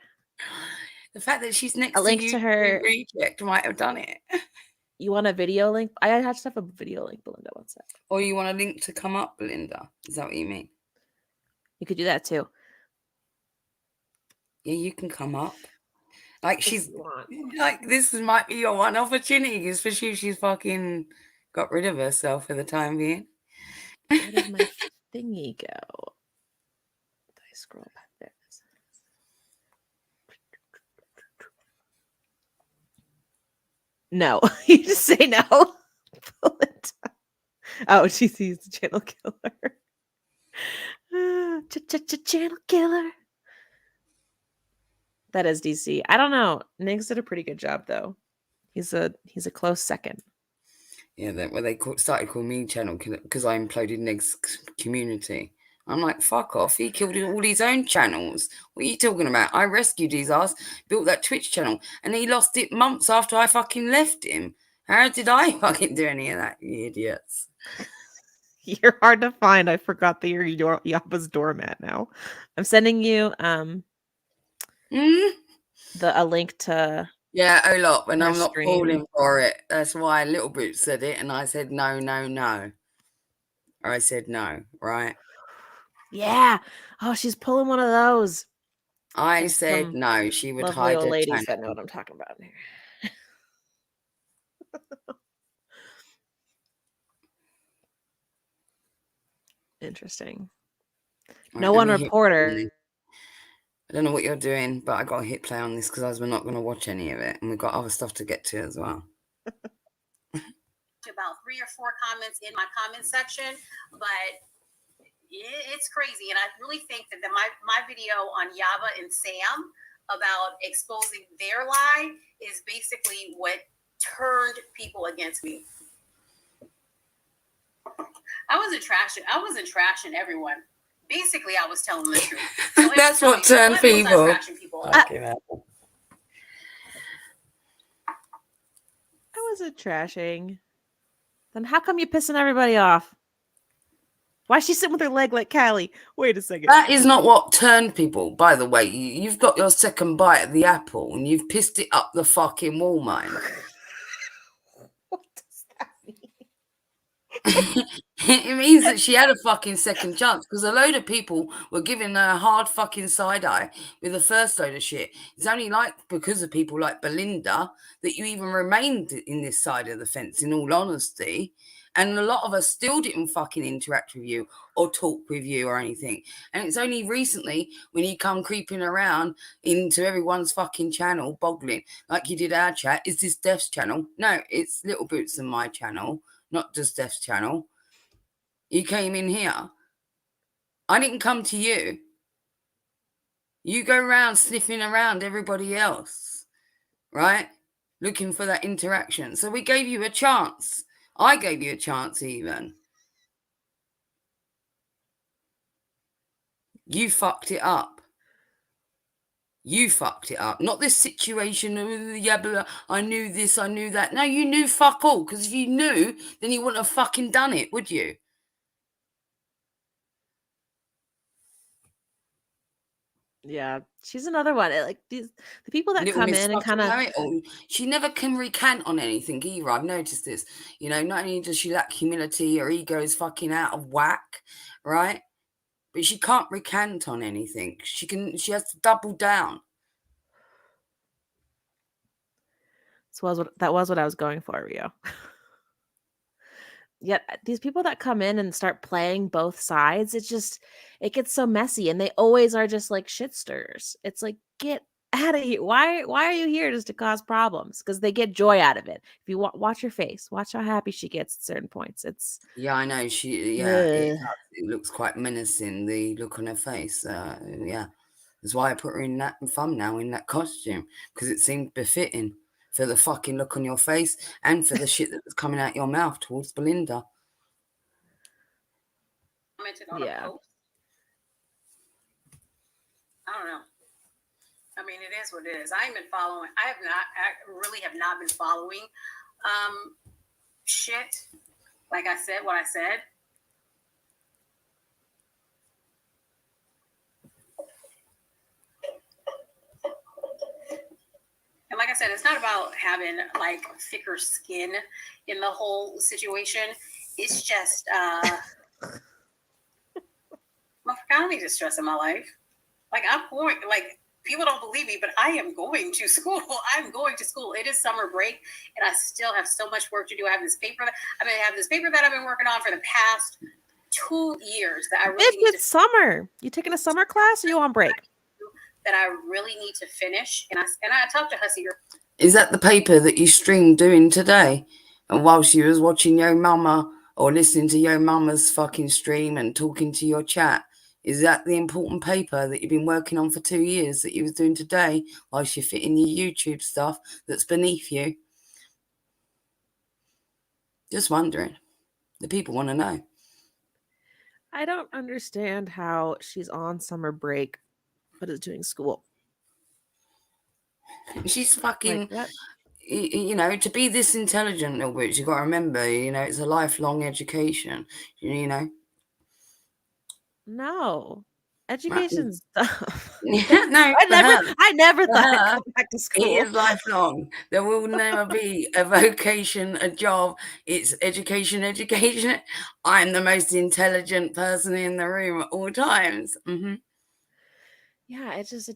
The fact that she's next a link to her reject might have done it. You want a video link? I just have a video link, Belinda. What's that? Or you want a link to come up, Belinda? Is that what you mean? You could do that too. Yeah, you can come up. Like she's like this might be your one opportunity, especially if she's fucking got rid of herself for the time being. Where did my thingy go? Did I scroll back there? No, you just say no. Oh, she sees the channel killer. Channel killer. That is DC. I don't know. Niggs did a pretty good job though. He's a close second. Yeah, they started calling me channel killer because I imploded Niggs' community. I'm like, fuck off. He killed all his own channels. What are you talking about? I rescued his ass, built that Twitch channel, and he lost it months after I fucking left him. How did I fucking do any of that, you idiots? You're hard to find. I forgot that you're Yappa's doormat now. I'm sending you a link to... Yeah, a lot, when I'm not falling for it. That's why Little Boots said it, and I said no. Or I said no, right? Yeah. Oh, she's pulling one of those. I said no. She would hide her ladies channel. that know what I'm talking about here. Interesting. No one reporter. I don't know what you're doing, but I got to hit play on this because we're not going to watch any of it, and we've got other stuff to get to as well. About 3 or 4 comments in my comment section, but it's crazy, and I really think that my video on Yaba and Sam about exposing their lie is basically what turned people against me. I wasn't trashing everyone. Basically, I was telling the truth. So That's what turned people. People up. I wasn't trashing. Then how come you're pissing everybody off? Why is she sitting with her leg like Callie? Wait a second. That is not what turned people, by the way. You've got your second bite of the apple and you've pissed it up the fucking wall, mine. What does that mean? It means that she had a fucking second chance because a load of people were giving her a hard fucking side eye with the first load of shit. It's only like because of people like Belinda that you even remained in this side of the fence, in all honesty. And a lot of us still didn't fucking interact with you or talk with you or anything. And it's only recently when you come creeping around into everyone's fucking channel, boggling, like you did our chat. Is this Def's channel? No, it's Little Boots and my channel, not just Def's channel. You came in here. I didn't come to you. You go around sniffing around everybody else, right? Looking for that interaction. So we gave you a chance. I gave you a chance even. You fucked it up. You fucked it up. Not this situation. Yeah, but I knew this, I knew that. No, you knew fuck all. Because if you knew, then you wouldn't have fucking done it, would you? Yeah, she's another one. Like the people that Little come Miss in and fucking kind of, know-it-all. She never can recant on anything either. I've noticed this. You know, not only does she lack humility, her ego is fucking out of whack, right? But she can't recant on anything. She has to double down. that was what I was going for, Rio. Yet these people that come in and start playing both sides, it gets so messy, and they always are just like shit stirrers. It's like, get out of here. Why are you here just to cause problems? Because they get joy out of it. If you watch her face, watch how happy she gets at certain points. Yeah, I know. It looks quite menacing, the look on her face. Yeah, that's why I put her in that thumbnail in that costume, because it seemed befitting for the fucking look on your face and for the shit that was coming out your mouth towards Belinda. Yeah. I don't know. I mean, it is what it is. I really have not been following shit. Like I said, what I said. And like I said, it's not about having like thicker skin in the whole situation. It's just, I don't need to stress in my life. Like people don't believe me, but I am going to school. I'm going to school. It is summer break, and I still have so much work to do. I have this paper that I've been working on for the past 2 years that I really It's summer. You taking a summer class, or you on break? That I really need to finish. And I talked to Hussy. Is that the paper that you streamed doing today? And while she was watching Yo Mama or listening to Yo Mama's fucking stream and talking to your chat? Is that the important paper that you've been working on for 2 years that you was doing today while you're fitting your YouTube stuff that's beneath you? Just wondering. The people want to know. I don't understand how she's on summer break but is doing school. She's fucking, like you know, to be this intelligent, which you got to remember, you know, it's a lifelong education, you know. No, education stuff. Yeah, no, I never thought I'd come back to school. It is lifelong. There will never be a vocation, a job. It's education. I'm the most intelligent person in the room at all times. Mm-hmm. Yeah, it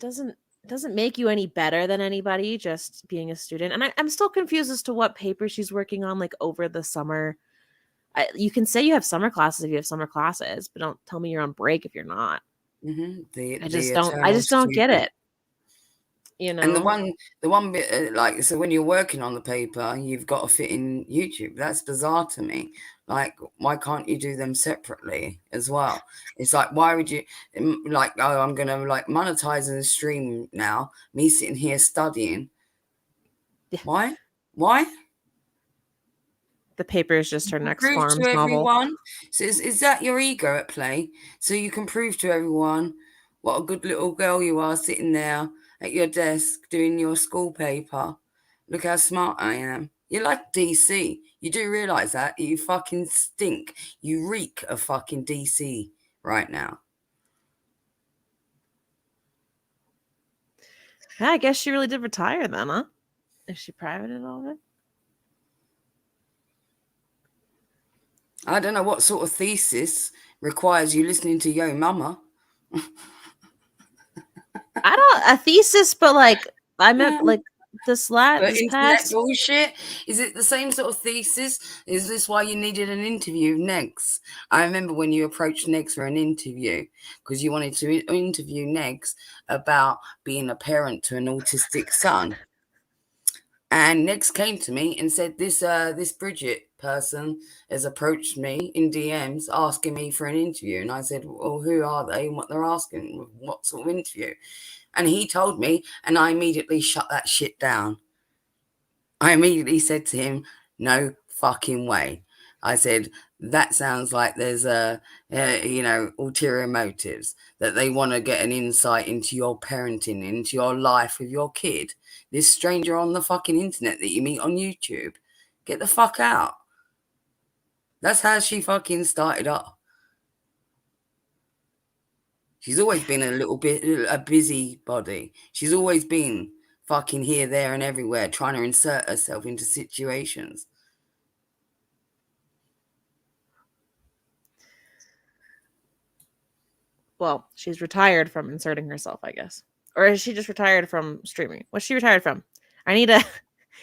doesn't make you any better than anybody just being a student. And I'm still confused as to what paper she's working on, like over the summer. You can say you have summer classes if you have summer classes, but don't tell me you're on break if you're not. Mm-hmm. I just don't get it. You know. And the one bit, like, so when you're working on the paper, you've got to fit in YouTube. That's bizarre to me. Like, why can't you do them separately as well? It's like, why would you, like, oh, I'm going to, like, monetize in the stream now, me sitting here studying. Yeah. Why? The paper is just her next Prove Farms to novel. everyone. So is that your ego at play? So you can prove to everyone what a good little girl you are sitting there at your desk doing your school paper. Look how smart I am. You're like DC. You do realise that? You fucking stink. You reek of fucking DC right now. Yeah, I guess she really did retire then, huh? Is she privated all of it? I don't know what sort of thesis requires you listening to Yo Mama. I don't a thesis, but like I meant like this But this internet past. bullshit? Is it the same sort of thesis? Is this why you needed an interview, Negs? I remember when you approached Negs for an interview because you wanted to interview Negs about being a parent to an autistic son. And Negs came to me and said, this Bridget person has approached me in DMs asking me for an interview. And I said, well, who are they and what they're asking? What sort of interview? And he told me, and I immediately shut that shit down. I immediately said to him, no fucking way. I said, that sounds like there's ulterior motives, that they want to get an insight into your parenting, into your life with your kid. This stranger on the fucking internet that you meet on YouTube. Get the fuck out. That's how she fucking started up. She's always been a little bit a busybody. She's always been fucking here, there, and everywhere, trying to insert herself into situations. Well, she's retired from inserting herself, I guess. Or is she just retired from streaming? What's she retired from? I need a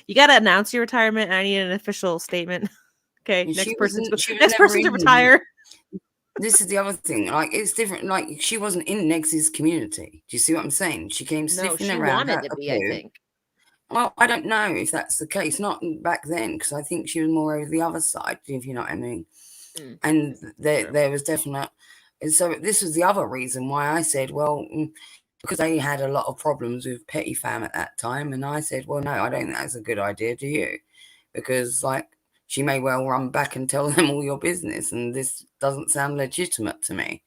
you gotta announce your retirement and I need an official statement. Okay, next person to retire. This is the other thing. Like, it's different. Like, she wasn't in Negs's community. Do you see what I'm saying? She came sniffing around. Wanted to be, I think. Well, I don't know if that's the case. Not back then, because I think she was more over the other side, if you know what I mean. And there was definite. And so this was the other reason why I said, well, because they had a lot of problems with Petty Fam at that time. And I said, well, no, I don't think that's a good idea, do you? Because, like, she may well run back and tell them all your business, and this doesn't sound legitimate to me.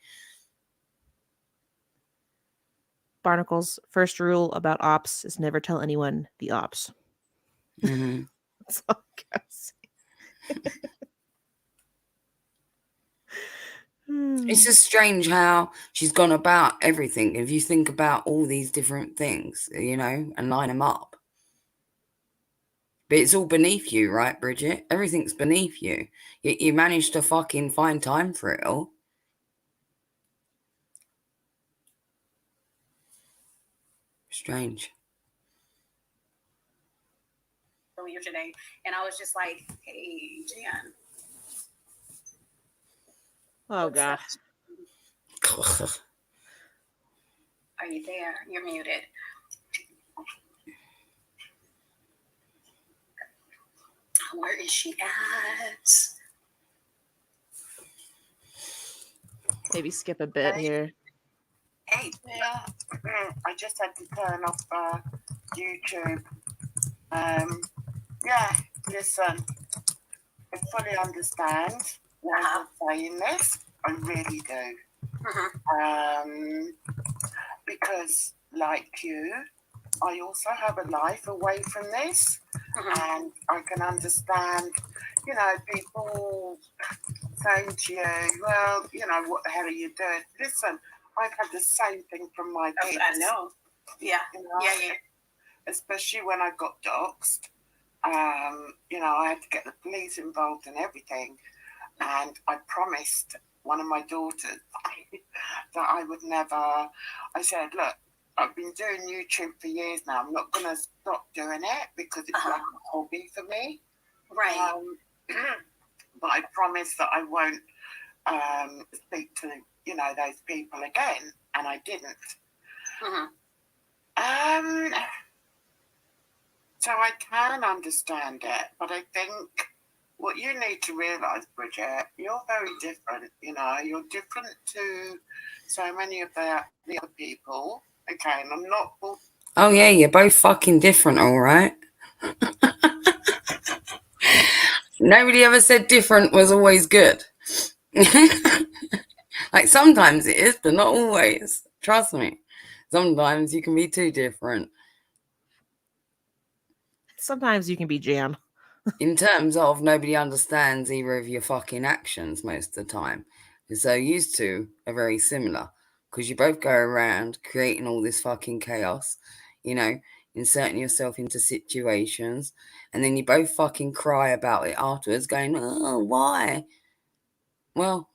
Barnacle's first rule about ops is never tell anyone the ops. Mm-hmm. That's all I gotta say. It's just strange how she's gone about everything. If you think about all these different things, and line them up. But it's all beneath you, right, Bridget? Everything's beneath you. Yet you managed to fucking find time for it all. Strange. Earlier today, and I was just like, hey, Jan. Oh, God. Are you there? You're muted. Where is she at? Maybe skip a bit here. Hey, yeah. I just had to turn off YouTube. Yeah, listen, I fully understand why you're saying this. I really do. Because, like you, I also have a life away from this, and I can understand, people saying to you, well, what the hell are you doing? Listen, I've had the same thing from my kids. I know. Yeah. Yeah. Especially when I got doxxed. I had to get the police involved in everything. And I promised one of my daughters that I would never. I said, look, I've been doing YouTube for years now. I'm not going to stop doing it because it's like a hobby for me. Right. But I promised that I won't speak to, those people again. And I didn't. So I can understand it. But I think what you need to realise, Bridget, you're very different. You're different to so many of the other people. Okay, and I'm not. Oh yeah, you're both fucking different, all right. Nobody ever said different was always good. Like sometimes it is, but not always. Trust me. Sometimes you can be too different. Sometimes you can be Jan. In terms of nobody understands either of your fucking actions most of the time. So used to are very similar because you both go around creating all this fucking chaos, you know, inserting yourself into situations, and then you both fucking cry about it afterwards, going, "Oh, why?" Well,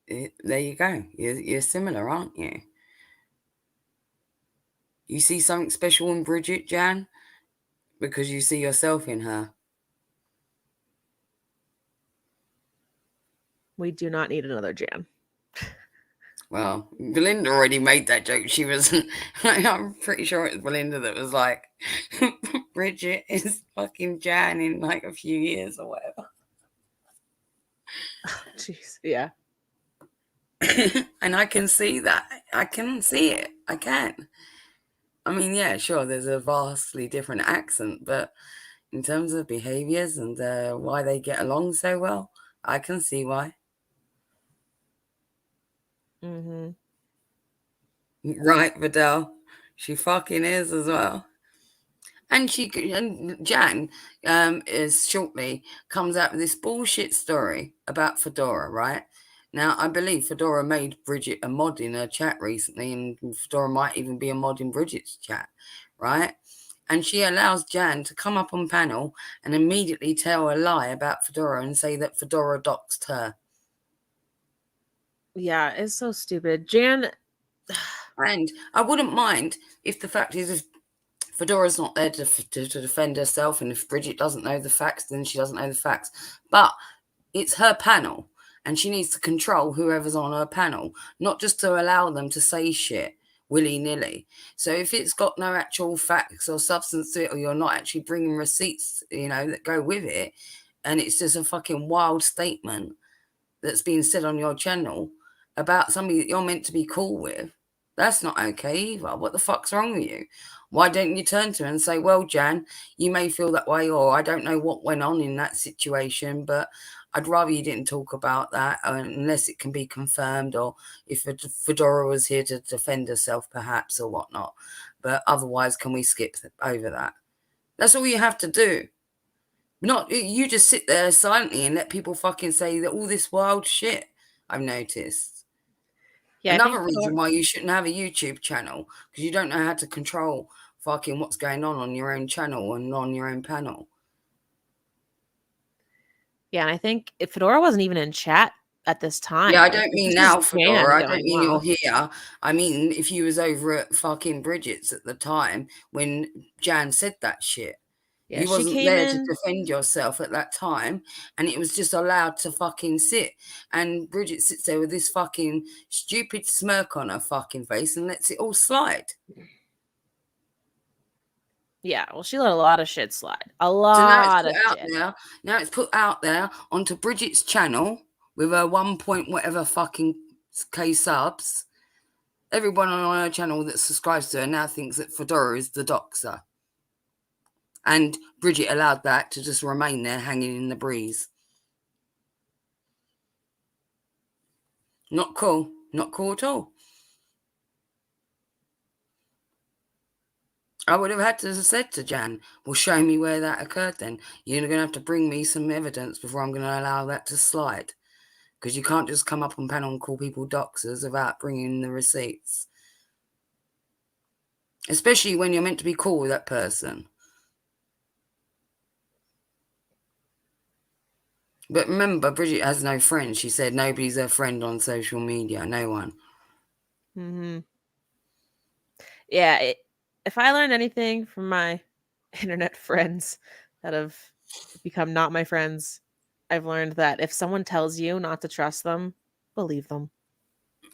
there you go. You're similar, aren't you? You see something special in Bridget, Jan, because you see yourself in her. We do not need another Jan. Well, Belinda already made that joke. She was, I'm pretty sure it was Belinda that was like, Bridget is fucking Jan in like a few years or whatever. Jeez, yeah. And I can see that. I can see it. I can. I mean, yeah, sure, there's a vastly different accent, but in terms of behaviors and why they get along so well, I can see why. Mm-hmm. Right, Vidal. She fucking is as well. And Jan is shortly comes out with this bullshit story about Fedora, right? Now, I believe Fedora made Bridget a mod in her chat recently, and Fedora might even be a mod in Bridget's chat, right? And she allows Jan to come up on panel and immediately tell a lie about Fedora and say that Fedora doxed her. Yeah, it's so stupid. Jan. And I wouldn't mind if the fact is, if Fedora's not there to defend herself, and if Bridget doesn't know the facts, then she doesn't know the facts. But it's her panel, and she needs to control whoever's on her panel, not just to allow them to say shit willy-nilly. So if it's got no actual facts or substance to it, or you're not actually bringing receipts, that go with it, and it's just a fucking wild statement that's being said on your channel about somebody that you're meant to be cool with, that's not okay either. What the fuck's wrong with you? Why don't you turn to her and say, well, Jan, you may feel that way, or I don't know what went on in that situation, but I'd rather you didn't talk about that unless it can be confirmed, or if Fedora was here to defend herself perhaps or whatnot. But otherwise, can we skip over that? That's all you have to do. Not you just sit there silently and let people fucking say that all this wild shit. I've noticed. Yeah, Another reason why you shouldn't have a YouTube channel, because you don't know how to control fucking what's going on your own channel and on your own panel. Yeah, and I think if Fedora wasn't even in chat at this time. Yeah, I don't mean now, Fedora. I don't mean off. you're here. I mean if you was over at fucking Bridget's at the time when Jan said that shit. Yeah, You wasn't there to defend yourself at that time, and it was just allowed to fucking sit. And Bridget sits there with this fucking stupid smirk on her fucking face and lets it all slide. Yeah, well, she let a lot of shit slide. A lot of shit. Now it's put out there onto Bridget's channel with her 1 point whatever fucking K subs. Everyone on her channel that subscribes to her now thinks that Fedora is the doxer. And Bridget allowed that to just remain there hanging in the breeze. Not cool. Not cool at all. I would have had to have said to Jan, well, show me where that occurred then. You're going to have to bring me some evidence before I'm going to allow that to slide. Because you can't just come up on panel and call people doxers without bringing the receipts. Especially when you're meant to be cool with that person. But remember, Bridget has no friends. She said nobody's her friend on social media. No one. Mm-hmm. Yeah, if I learned anything from my internet friends that have become not my friends, I've learned that if someone tells you not to trust them, believe them.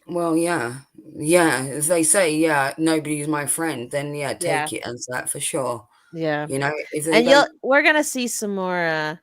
Well, yeah. Yeah, if they say, yeah, nobody's my friend, then take it as that for sure. Yeah. If they we're going to see some more,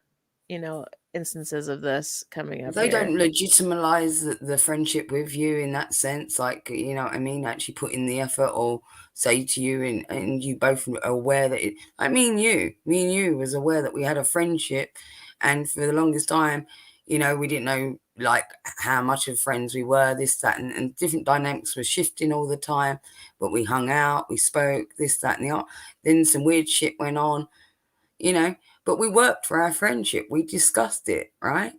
instances of this coming up. They don't legitimize the friendship with you in that sense, like, you know what I mean, actually put in the effort or say to you and you both are aware that me and you was aware that we had a friendship And for the longest time, you know, we didn't know like how much of friends we were, this, that, and different dynamics were shifting all the time. But we hung out, we spoke, this, that, and the other. Then some weird shit went on, you know, but we worked for our friendship. We discussed it, right?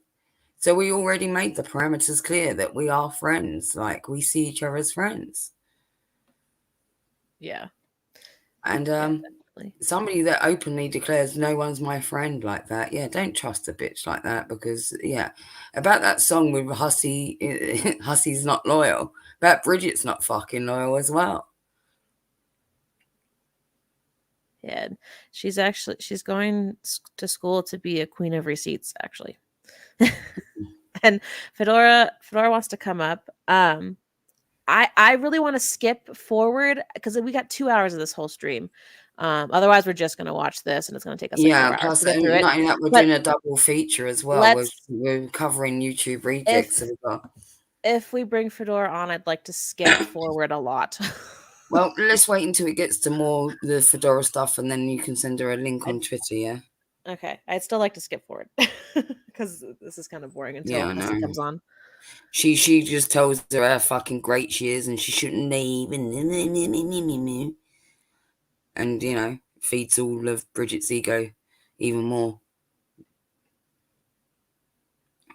So we already made the parameters clear that we are friends. Like, we see each other as friends. Yeah. And Definitely. somebody that openly declares no one's my friend like that, yeah, don't trust a bitch like that. Because, yeah, about that song with Hussy, Hussy's not loyal. About Bridget's not fucking loyal as well. Yeah. She's going to school to be a queen of receipts, actually. And Fedora wants to come up. I really want to skip forward because we got 2 hours of this whole stream. Otherwise, we're just going to watch this, and it's going to take us like 4 hours Plus, to get through it. not only that, we're But doing a double feature as well. let's, We're covering YouTube rejects as well. if we bring Fedora on, I'd like to skip forward a lot. Well, let's wait until it gets to more the Fedora stuff, and then you can send her a link on Twitter, yeah? Okay. I'd still like to skip forward because this is kind of boring until Yeah, I Hussy know. comes on. She just tells her how fucking great she is, and she shouldn't leave, and you know, feeds all of Bridget's ego even more.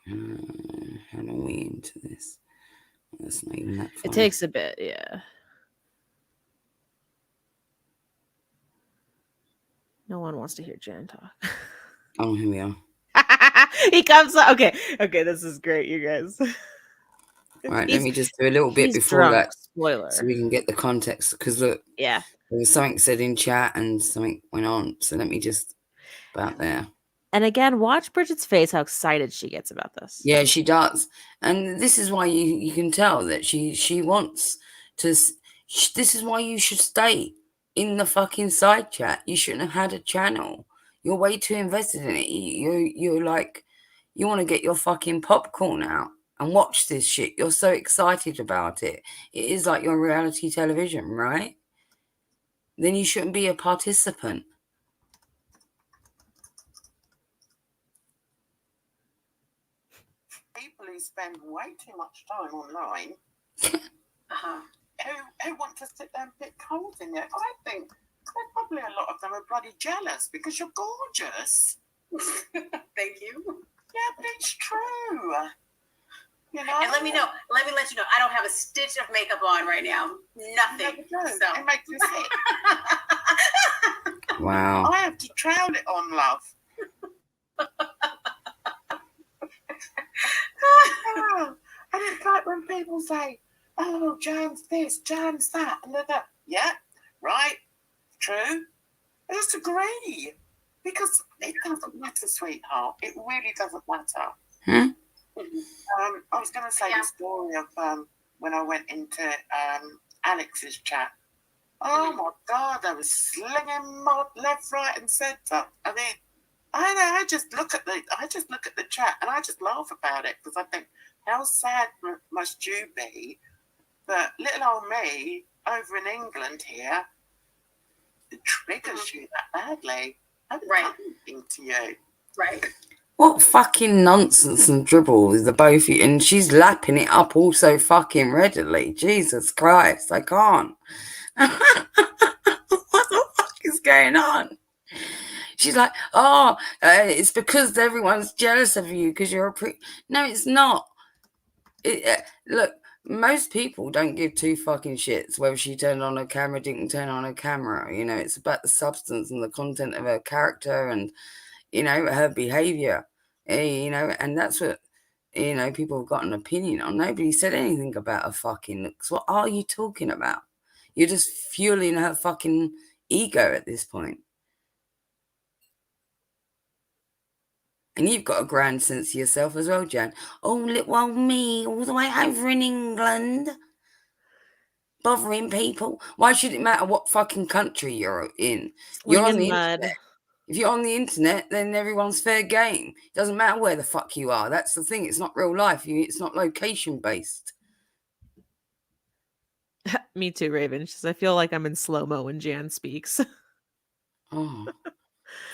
How are we into this? That's not even that far. It takes a bit, yeah. No one wants to hear Jan talk. Oh, here we are. He comes up. Okay, this is great, you guys. Right, let me just do a little bit before drunk, that, spoiler, so we can get the context. Because look, yeah, there was something said in chat and something went on. So let me just about there. And again, watch Bridget's face, how excited she gets about this. Yeah, she does. And this is why you can tell that she wants to. This is why you should stay in the fucking side chat. You shouldn't have had a channel. You're way too invested in it. You're like, you want to get your fucking popcorn out and watch this shit. You're so excited about it. It is like your reality television, right? Then you shouldn't be a participant. People who spend way too much time online, who want to sit there and pick holes in it. I think probably a lot of them are bloody jealous because you're gorgeous. Thank you. Yeah, but it's true. You know? And let me let you know, I don't have a stitch of makeup on right now. Nothing. So. It makes me sick. Wow. I have to drown it on, love. And it's like when people say, oh, Jan's this, Jan's that, and that. Yeah, right, true. I just agree. Because it doesn't matter, sweetheart. It really doesn't matter. I was going to say the story of when I went into Alex's chat. Oh my God, I was slinging mud left, right, and centre. I mean, I just look at the chat and I just laugh about it because I think, how sad must you be that little old me over in England here triggers you that badly? I haven't done anything to you. Right. What fucking nonsense and dribble is the both of you? And she's lapping it up all so fucking readily. Jesus Christ, I can't. What the fuck is going on? She's like, oh, it's because everyone's jealous of you because you're a No, it's not. Look, most people don't give two fucking shits whether she turned on her camera, didn't turn on her camera. You know, it's about the substance and the content of her character and, you know, her behavior. You know, and that's what, you know, people have got an opinion on. Nobody said anything about her fucking looks. What are you talking about? You're just fueling her fucking ego at this point. And you've got a grand sense of yourself as well, Jan. Oh, little old me, all the way over in England. Bothering people. Why should it matter what fucking country you're in? You're on the internet. If you're on the internet, then everyone's fair game. It doesn't matter where the fuck you are. That's the thing. It's not real life. It's not location based. Me too, Raven. I feel like I'm in slow-mo when Jan speaks. Oh,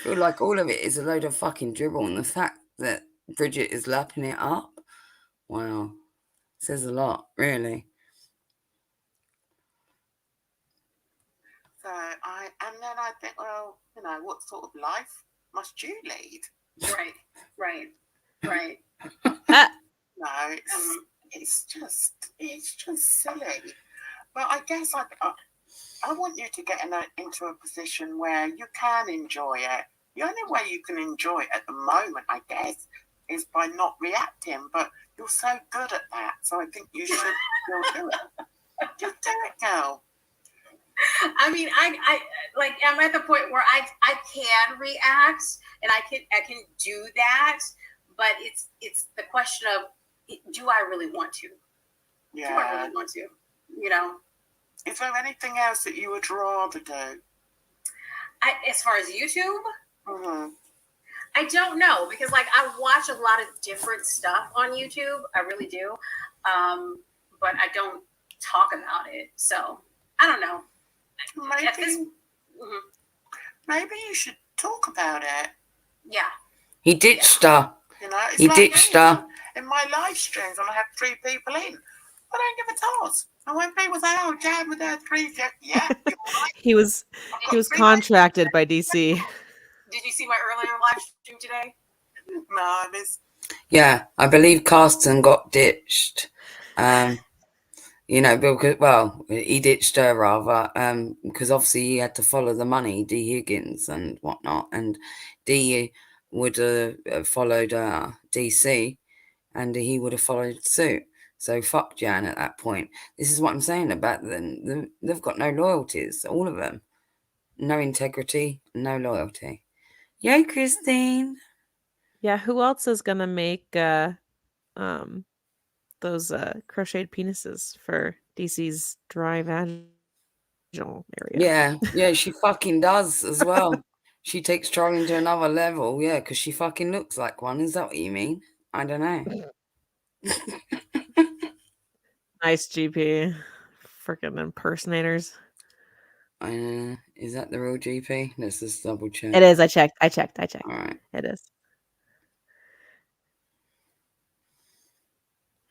feel like all of it is a load of fucking dribble, and the fact that Bridget is lapping it up, wow, says a lot, really. So and then I think, well, what sort of life must you lead? Right. No, it's just silly. But I guess I want you to get into a position where you can enjoy it. The only way you can enjoy it at the moment, I guess, is by not reacting. But you're so good at that, so I think you should still do it. Just do it, girl. I mean, I'm at the point where I can react and I can do that, but it's the question of, do I really want to? Yeah. Do I really want to? Is there anything else that you would rather do? As far as YouTube, Mm-hmm. I don't know, because I watch a lot of different stuff on YouTube. I really do, but I don't talk about it. So I don't know. Maybe you should talk about it. Yeah. He ditched her. It's He like ditched me. her. In my live streams, when I have 3 people in, I don't give a toss. And when people say, "Oh, Jan, with her 3," yeah, you're right. He was contracted by DC. Did you see my earlier live stream today? No, I missed. Yeah, I believe Carsten got ditched. Because he ditched her rather, because obviously he had to follow the money, D Higgins and whatnot, and D would have followed DC, and he would have followed suit. So fuck Jan at that point. This is what I'm saying about them. They've got no loyalties, all of them. No integrity, no loyalty. Yay, Christine. Yeah, who else is gonna make those crocheted penises for DC's dry vaginal area? Yeah, she fucking does as well. She takes trolling to another level, yeah, because she fucking looks like one. Is that what you mean? I don't know. Nice, GP. Freaking impersonators. Is that the real GP? Let's just double check. It is. I checked. All right. It is.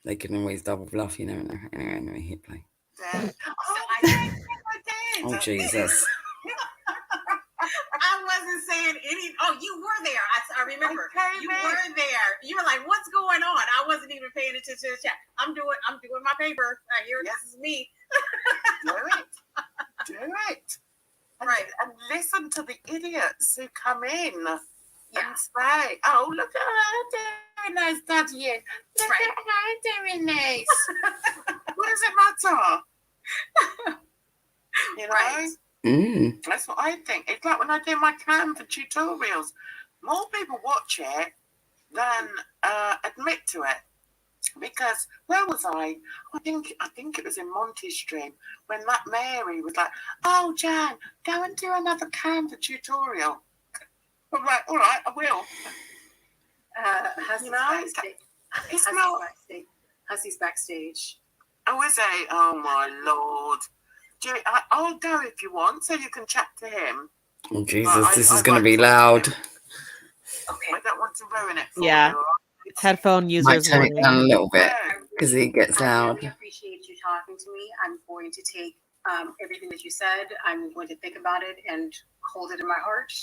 They can always double bluff, you never know. Anyway, hit play. I did. Oh, Jesus. I wasn't saying any. Oh, you were there. I remember. You were there. You were like, "What's going on?" I wasn't even paying attention to the chat. I'm doing my paper. Here, this is me. Do it. Right. And listen to the idiots who come in and say, "Oh, look at her doing this, Daddy. Look at her doing this." What does it matter? Right. That's what I think. It's like when I do my Canva tutorials. More people watch it than admit to it. Because where was I? I think it was in Monty's stream when that Mary was like, "Oh, Jan, go and do another Canva tutorial." I'm like, "All right, I will." Hussy's backstage. Oh, is he? Oh my Lord! I'll go if you want, so you can chat to him. Oh Jesus, this is going to be loud. Okay, I don't want to ruin it for you. Headphone users might turn it down a little bit because it gets loud. I really appreciate you talking to me. I'm going to take everything that you said. I'm going to think about it and hold it in my heart.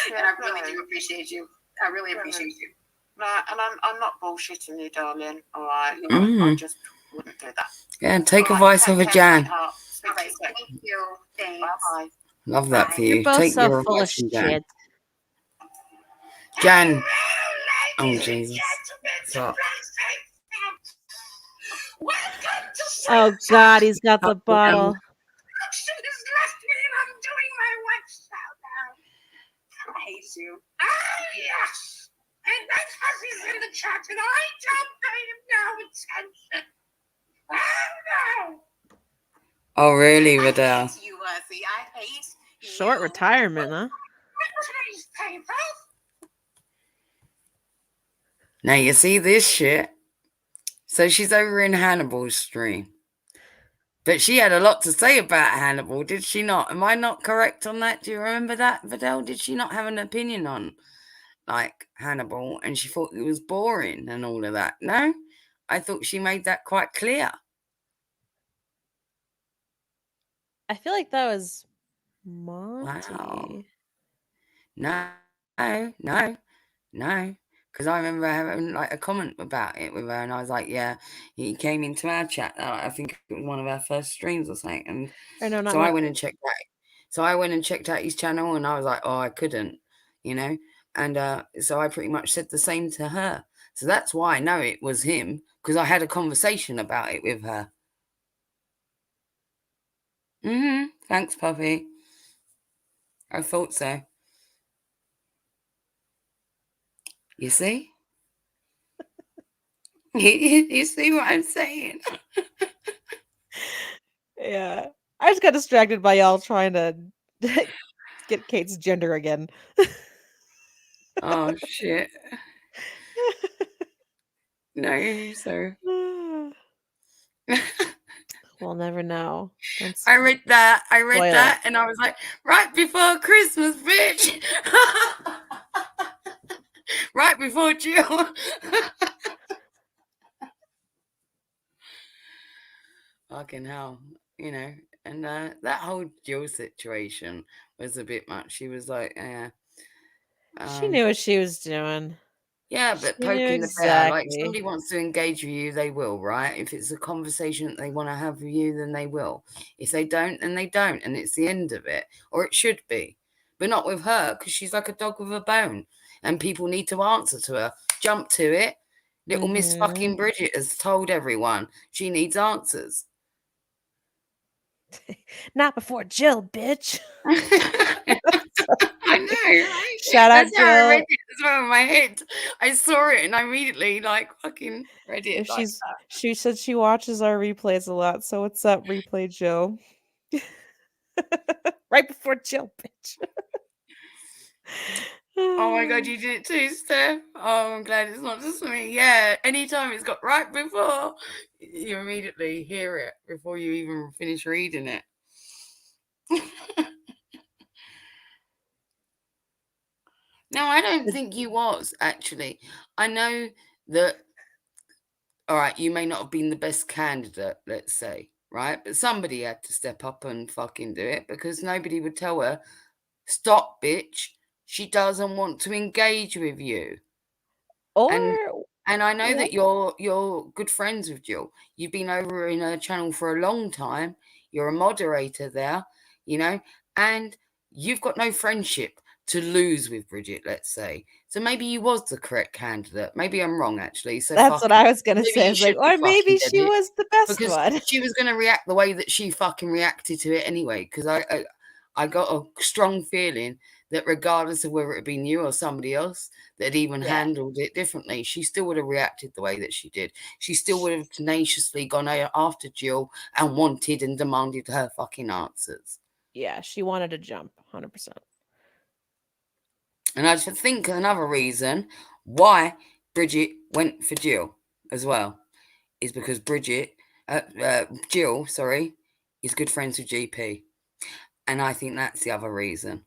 And I really do appreciate you. I really appreciate you. No, and I'm not bullshitting you, darling. All right, I just wouldn't do that. Yeah, take advice of a Jan. Okay, thank you. Thanks. Bye. Love that for you. You're both Take so your full of advice from Jan. shit. Jan. Oh Jesus. Stop. Oh God, he's got the bottle. I hate you. Yes. And that Hussy's in the chat, and I don't pay him no attention. Oh no. Oh really, Vidal? I hate you, Hussy. I hate you. Short retirement, huh? Now you see this shit. So she's over in Hannibal's stream. But she had a lot to say about Hannibal, did she not? Am I not correct on that? Do you remember that, Vidal? Did she not have an opinion on, like, Hannibal, and she thought it was boring and all of that? No? I thought she made that quite clear. I feel like that was Wow. Monty. No, no. Because I remember having like a comment about it with her, and I was like, "Yeah, he came into our chat. I think it was one of our first streams or something." And Or no, not so I one. went and checked out. So I went and checked out his channel, and I was like, "Oh, I couldn't," you know. And so I pretty much said the same to her. So that's why I know it was him, because I had a conversation about it with her. Thanks, puppy. I thought so. You see? You see what I'm saying? Yeah. I just got distracted by y'all trying to get Kate's gender again. Oh shit! No, sir. We'll never know. Don't I read that, spoil it. and I was like, right before Christmas, bitch. Right before Jill. Fucking hell, you know. And that whole Jill situation was a bit much. She was like, She knew what she was doing. yeah, She but knew poking the bear, like exactly. somebody wants to engage with you, they will, right? If it's a conversation that they want to have with you, then they will. If they don't, then they don't, and it's the end of it, or it should be, but not with her, because she's like a dog with a bone, and people need to answer to her. Jump to it. Little Miss fucking Bridget has told everyone she needs answers. Not before Jill, bitch. I know, right? Shout out That's how I read Jill. it as well in my head. I saw it and I immediately like fucking read it If like she said she watches our replays a lot, so what's up, replay Jill? Right before Jill, bitch. oh my god, you did it too, Steph. Oh, I'm glad it's not just me. Yeah, anytime it's got right before, you immediately hear it before you even finish reading it. No, I don't think you was, actually. I know that, all right, you may not have been the best candidate, let's say, right? But somebody had to step up and fucking do it, because nobody would tell her, stop, bitch. She doesn't want to engage with you. And I know that you're good friends with Jill. You've been over in her channel for a long time. You're a moderator there, you know, and you've got no friendship to lose with Bridget, let's say. So maybe you was the correct candidate. Maybe I'm wrong, actually. So that's what I was gonna say. I was like, or maybe she was the best because one. she was going to react the way that she fucking reacted to it anyway. Because I got a strong feeling that regardless of whether it had been you or somebody else that even handled it differently, she still would have reacted the way that she did. She still would have tenaciously gone after Jill and wanted and demanded her fucking answers. Yeah, she wanted to jump 100%. And I just think another reason why Bridget went for Jill as well is because Jill, is good friends with GP. And I think that's the other reason.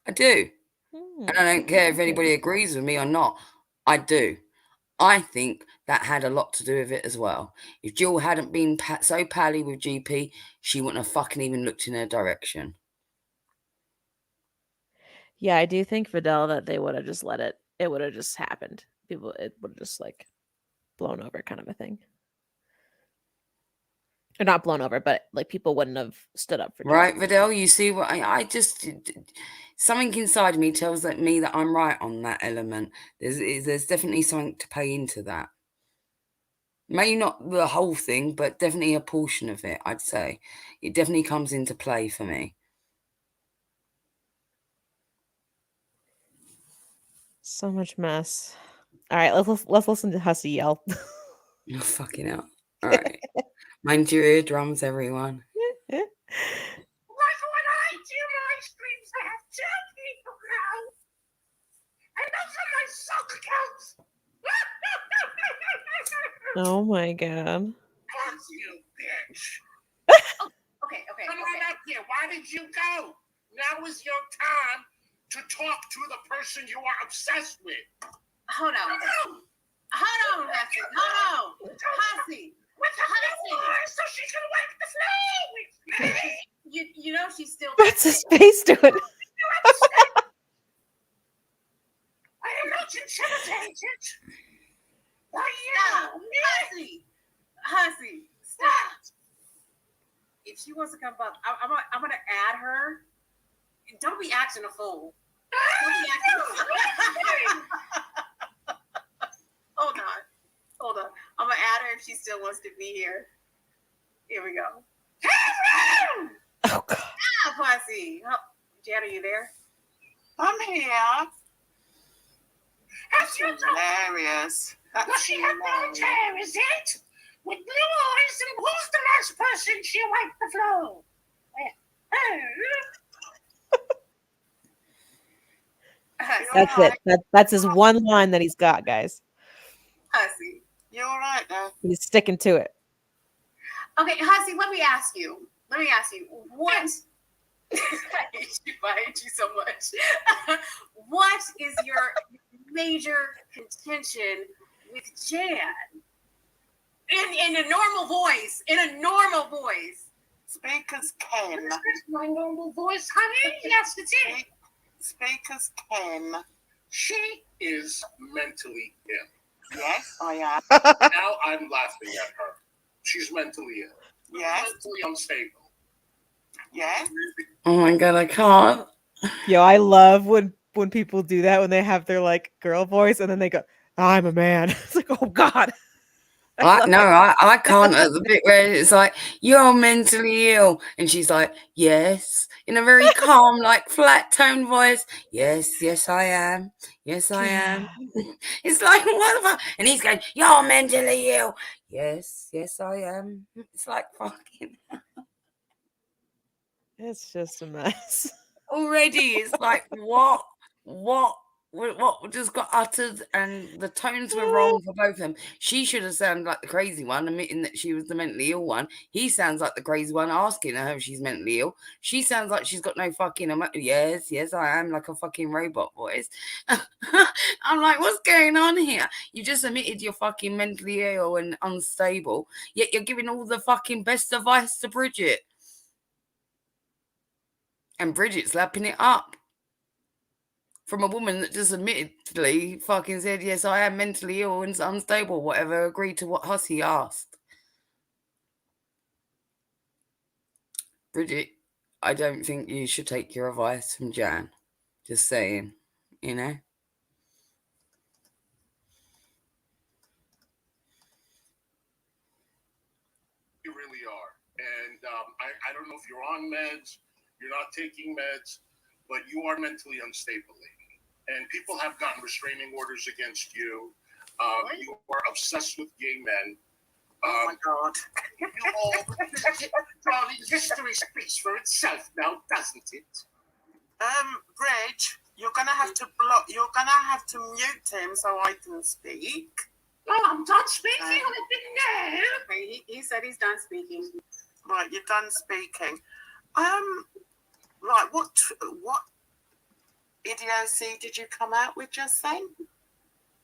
I do. And I don't care if anybody agrees with me or not. I do. I think that had a lot to do with it as well. If Jill hadn't been so pally with GP, she wouldn't have fucking even looked in her direction. Yeah, I do think, Fidel, that they would have just let it. It would have just happened. It would have just like blown over, kind of a thing. Or not blown over, but like people wouldn't have stood up for Jill. Right, Vidal? You see what I just... Something inside me tells me that I'm right on that element. There's definitely something to pay into that. Maybe not the whole thing, but definitely a portion of it, I'd say. It definitely comes into play for me. So much mess. All right, let's listen to Hussy yell. Oh, fucking hell. All right. Mind your eardrums, everyone. Why when I do my streams, I have 10 people now. And those are my soccer accounts. Oh my god. Fuck you, did you go? Now is your time to talk to the person you are obsessed with. Hold on. Hold on, Hussy. Hold on. Hussy. With the floor so she can wipe the floor with me. You know she's still. What's his face doing? I am not intimidated. Why Stop. Hussy. Stop. If she wants to come up, I'm gonna add her. Don't be acting a fool. Hold on. I'm gonna add her if she still wants to be here. Here we go. Oh God. Stop, Hussy. Jan, are you there? I'm here. That's Hilarious. Does she have blonde hair, is it? With blue eyes, and who's the last person she wiped the floor? That's it. That's his one line that he's got, guys. Hussy. You all right there? He's sticking to it. Okay, Hussy, let me ask you. What? I hate you so much. What is your major contention with Jan? In a normal voice. Speak as Ken. Is this my normal voice, honey? Yes, it is. Speak as Ken. She is mentally ill. Yes, I am. Now I'm laughing at her. She's mentally ill. Yes. Mentally unstable. Yes. Oh my God, I can't. Yo, I love when people do that, when they have their like girl voice and then they go, I'm a man. It's like, oh God. I can't at the bit where it's like, you're mentally ill. And she's like, yes. In a very calm, like flat tone voice. Yes, I am. Yes, I am. It's like, what the fuck? And he's going, you're mentally ill. Yes, I am. It's like, fucking. It's just a mess. Already, it's like, what just got uttered, and the tones were wrong for both of them. She should have sounded like the crazy one, admitting that she was the mentally ill one. He sounds like the crazy one, asking her if she's mentally ill. She sounds like she's got no fucking yes, I am, like a fucking robot voice. I'm like, what's going on here? You just admitted you're fucking mentally ill and unstable, yet you're giving all the fucking best advice to Bridget. And Bridget's lapping it up. From a woman that just admittedly fucking said, yes, I am mentally ill and unstable, whatever, agreed to what Hussy asked. Bridget, I don't think you should take your advice from Jan. Just saying, you know? You really are. And I don't know if you're on meds, you're not taking meds, but you are mentally unstable, lady. And people have gotten restraining orders against you. You are obsessed with gay men. Oh my God. Darling, history speaks for itself now, doesn't it? Bridge, you're gonna have to mute him so I can speak. Oh, I'm done speaking. I didn't know. He said he's done speaking. Right, you're done speaking. Right, what idiocy did you come out with just then?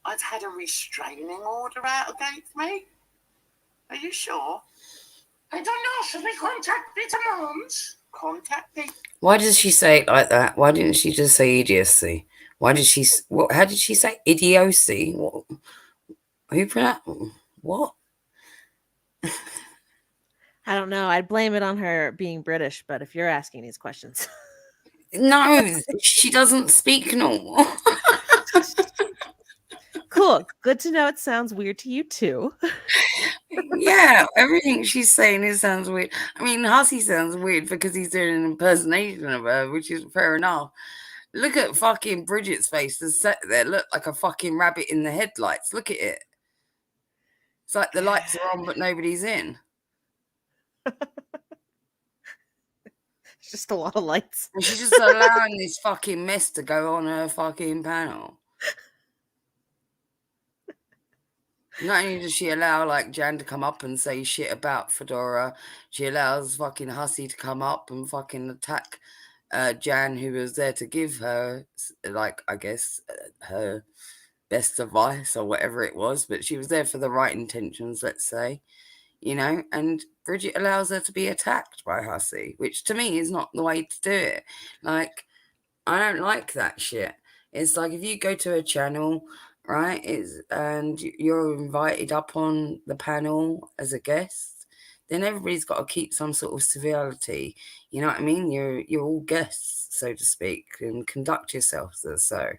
I've had a restraining order out against me. Are you sure? I don't know. Should we contact Peter Moms? Contact me. Why does she say it like that? Why didn't she just say idiocy? Why did she? What? How did she say idiocy? What? Who pronounced? What? I don't know. I'd blame it on her being British, but if you're asking these questions. No, she doesn't speak normal. Cool. Good to know it sounds weird to you too. Yeah, everything she's saying sounds weird. I mean, Hussy sounds weird because he's doing an impersonation of her, which is fair enough. Look at fucking Bridget's face. That's set there. Look like a fucking rabbit in the headlights. Look at it. It's like the lights are on, but nobody's in. It's just a lot of lights. And she's just allowing this fucking mess to go on her fucking panel. Not only does she allow like Jan to come up and say shit about Fedora, she allows fucking Hussy to come up and fucking attack Jan, who was there to give her, like, I guess, her best advice or whatever it was, but she was there for the right intentions, let's say, you know, and Bridget allows her to be attacked by Hussy, which to me is not the way to do it. Like, I don't like that shit. It's like if you go to a channel, right, and you're invited up on the panel as a guest, then everybody's got to keep some sort of civility. You know what I mean? You're all guests, so to speak, and conduct yourselves as so.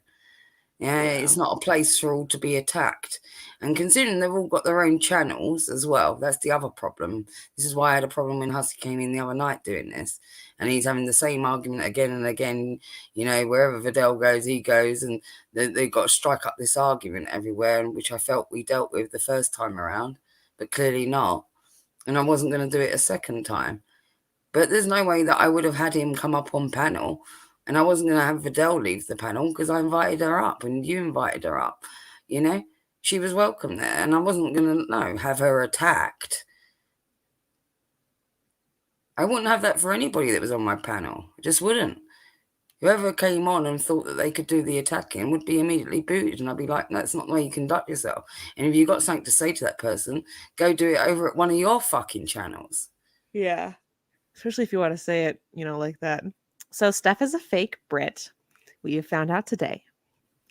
Yeah, it's not a place for all to be attacked. And considering they've all got their own channels as well, that's the other problem. This is why I had a problem when Hussy came in the other night doing this. And he's having the same argument again and again. You know, wherever Vidal goes, he goes. And they've got to strike up this argument everywhere, which I felt we dealt with the first time around, but clearly not. And I wasn't going to do it a second time. But there's no way that I would have had him come up on panel. And I wasn't going to have Vidal leave the panel because I invited her up and you invited her up. You know, she was welcome there. And I wasn't going to, have her attacked. I wouldn't have that for anybody that was on my panel. I just wouldn't. Whoever came on and thought that they could do the attacking would be immediately booted. And I'd be like, that's not the way you conduct yourself. And if you've got something to say to that person, go do it over at one of your fucking channels. Yeah. Especially if you want to say it, like that. So Steph is a fake Brit. We have found out today.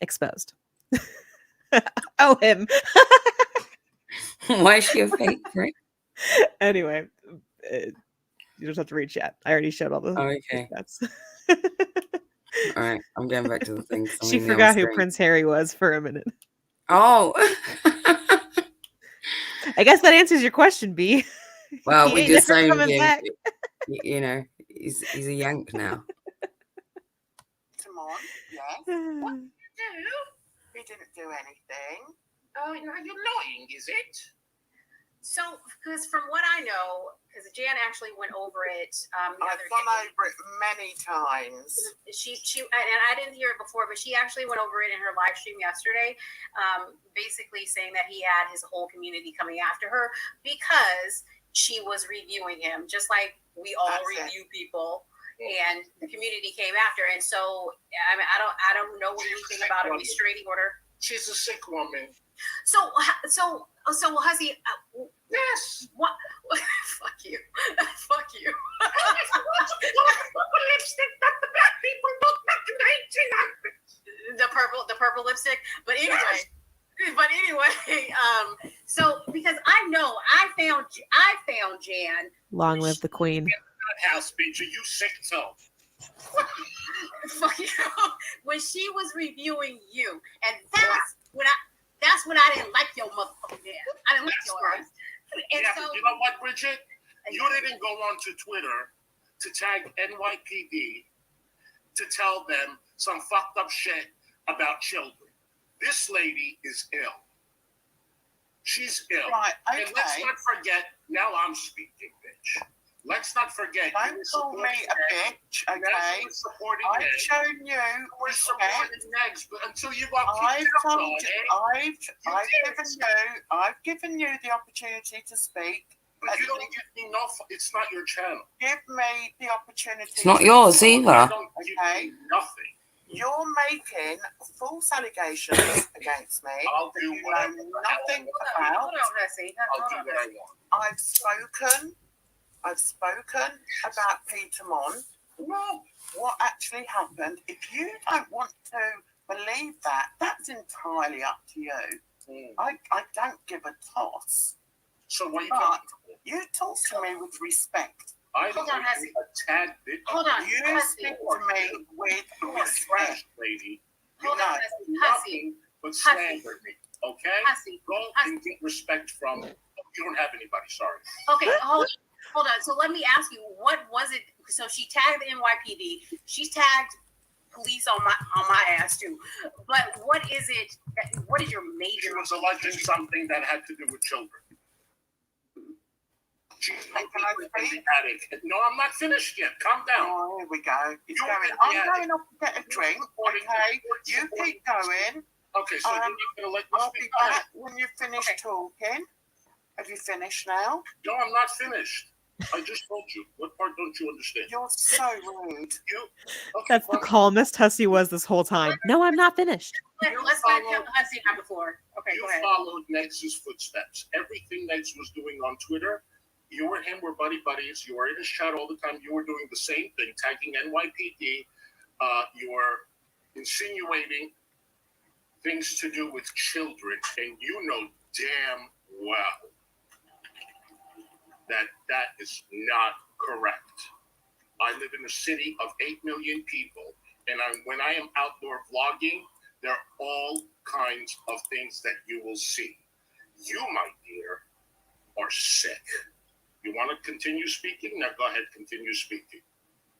Exposed. Oh, him. Why is she a fake Brit? Anyway, you don't have to read chat. I already showed all the stats. All right, I'm going back to the thing. She forgot who Prince Harry was for a minute. Oh. I guess that answers your question, B. Well, we just saying him, he's a Yank now. Come on, yes. What did you do? We didn't do anything. Oh, you're lying, is it? So, because from what I know, because Jan actually went over it. I've gone over it many times. She, and I didn't hear it before, but she actually went over it in her live stream yesterday, basically saying that he had his whole community coming after her because she was reviewing him, just like we all review people. And the community came after, and so I mean, I don't know anything about a restraining order. She's a sick woman. So Hussy, yes. What? Fuck you. Fuck you. Lipstick that the black people look back in 1800. The purple lipstick. But anyway, so because I know I found Jan. Long live the queen. House, Bridget, you sick too. Fuck you. When she was reviewing you, and that's when I didn't like your motherfucking ass. I didn't like your ass. And yeah, so, you know what, Bridget? You didn't go onto Twitter to tag NYPD to tell them some fucked up shit about children. This lady is ill. She's ill. Right, okay. And let's not forget, now I'm speaking, bitch. Let's not forget. Don't call me a bitch, okay? I've shown you respect. But until you got I've given you the opportunity to speak. But you don't give me enough. It's not your channel. Give me the opportunity. It's not yours either. Okay. Nothing. You're making false allegations against me. I'll do what I want. Nothing about. I'll do what I want. I've spoken about Peter Mon. No. What actually happened? If you don't want to believe that, that's entirely up to you. I don't give a toss. So what you talk to me with respect. I don't a tad bit. Hold on. You speak to me with respect, lady. Hold on, nothing but slander me. Okay? Go and get respect from. You don't have anybody. Sorry. Okay. Hold on. So let me ask you, what was it? So she tagged the NYPD. She tagged police on my ass too. But what is it? What is your major? She was alleging something that had to do with children. She's no, I'm not finished yet. Calm down. Oh, here we go. I'm going off to get a drink. Okay, you keep going. Okay, so you're not going to let me I'll speak? be back when you finish talking. Have you finished now? No, I'm not finished. I just told you. What part don't you understand? You're so rude. That's the calmest Hussy was this whole time. No, I'm not finished. Let's let Hussy have the floor. Okay, You go ahead. followed Negs's footsteps. Everything Negs was doing on Twitter, you and him were buddies. You were in his chat all the time. You were doing the same thing, tagging NYPD. You were insinuating things to do with children, and you know damn well that is not correct. I live in a city of 8 million people, and when I am outdoor vlogging, there are all kinds of things that you will see. You, my dear, are sick. You want to continue speaking? Now go ahead, continue speaking.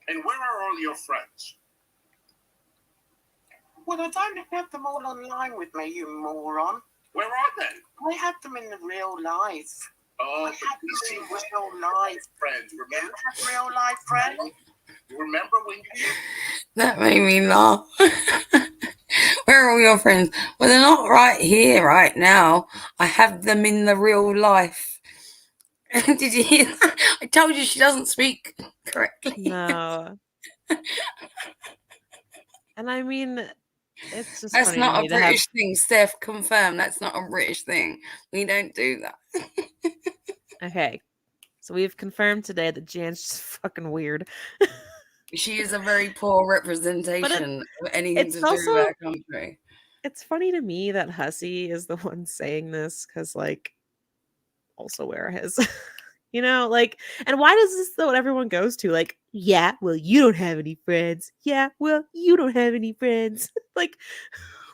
And where are all your friends? Well, I don't have them all online with me, you moron. Where are they? I have them in the real life. Oh, I have them in real life. friends. You Remember? have real life friends? You remember when you... That made me laugh. Where are all your friends? Well, they're not right here, right now. I have them in the real life. Did you hear that? I told you she doesn't speak correctly. No. And I mean, it's just That's funny not to a me to have. British thing, Steph. Confirm that's not a British thing. We don't do that. Okay, so we've confirmed today that Jan's just fucking weird. She is a very poor representation of anything it's to do also- with our country. It's funny to me that Hussy is the one saying this because, like, also where his, you know, like, and why does this what everyone goes to? Like, yeah, well, you don't have any friends. Yeah, well, you don't have any friends. Like,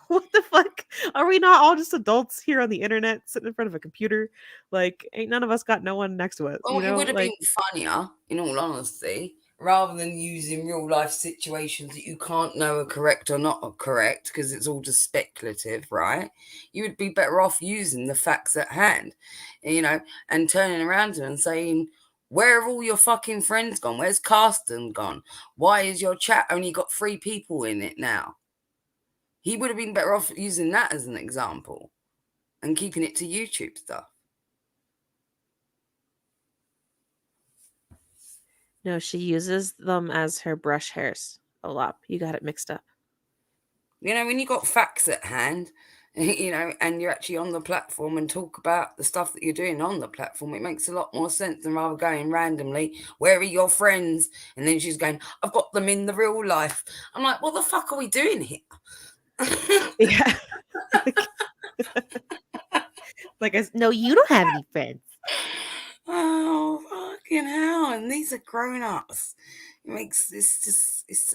what the fuck? Are we not all just adults here on the internet sitting in front of a computer? Like, ain't none of us got no one next to us. Well, You know, it would have like, been funnier, in all honesty, rather than using real life situations that you can't know are correct or not correct because it's all just speculative, right? You would be better off using the facts at hand, you know, and turning around to them and saying, where have all your fucking friends gone? Where's Carsten gone? Why is your chat only got 3 people in it now? He would have been better off using that as an example and keeping it to YouTube stuff. no, she uses them as her brush hairs a lot. You got it mixed up. You know, when you got facts at hand, you know, and you're actually on the platform and talk about the stuff that you're doing on the platform, it makes a lot more sense than rather going randomly, where are your friends? And then she's going, I've got them in the real life. I'm like, what the fuck are we doing here? Yeah. Like, no, you don't have any friends. Oh, fucking hell. And these are grown-ups. It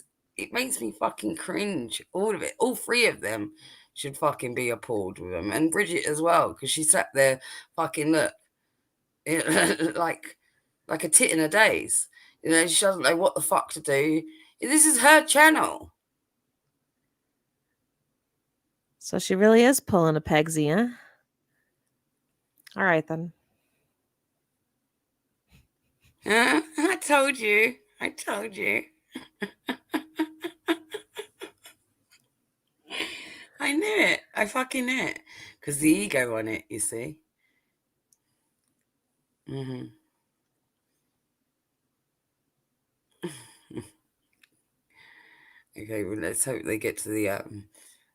makes me fucking cringe. All of it. All 3 of them should fucking be appalled with them. And Bridget as well, because she sat there fucking look like a tit in a daze. You know, she doesn't know what the fuck to do. This is her channel. So she really is pulling a Pegsy, huh? All right, then. I told you. I told you. I knew it. I fucking knew it. Because the ego on it, you see. Mm-hmm. Okay, well, let's hope they get to the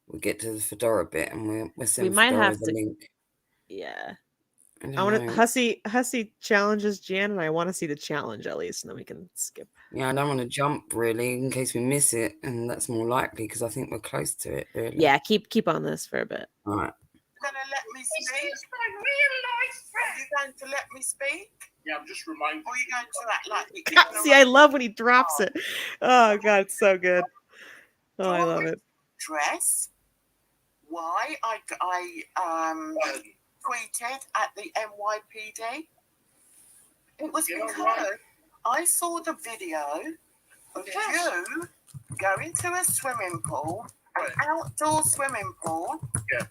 we'll get to the Fedora bit, and we'll send We might Fedora have the to- link. Yeah. I want know. to Hussy challenges Jan, and I want to see the challenge at least, and then we can skip. Yeah, I don't want to jump really in case we miss it, and that's more likely because I think we're close to it. Really. Yeah, keep on this for a bit. All right. You're going to let me speak? This is my real life friend. Are you going to let me speak? Yeah, I'm just reminding Or are you going to act like you God, see, I love when he drops it. Oh God, it's so good. Oh, I love it. Dress? Why I tweeted at the NYPD? It was You know because what? I saw the video of you going to a swimming pool, an outdoor swimming pool, Yeah.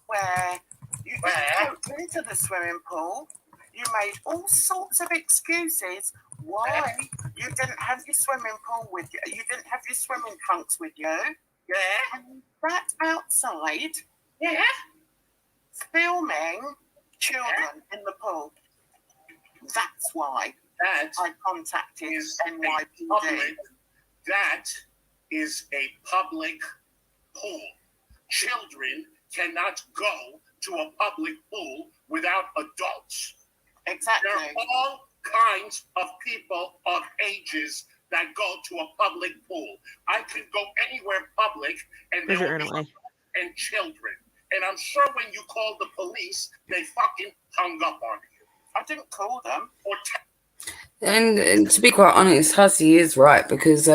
where you didn't go into the swimming pool. You made all sorts of excuses why you didn't have your swimming pool with you. You didn't have your swimming trunks with you. Yeah. And that outside. Yeah. Filming children in the pool. That's why That I contacted is NYPD. That is a public pool. Children cannot go to a public pool without adults. Exactly. There are all kinds of people of ages that go to a public pool. I could go anywhere public and there will be adults and children. And I'm sure when you called the police, they fucking hung up on you. I didn't call them. And to be quite honest, Hussy is right, because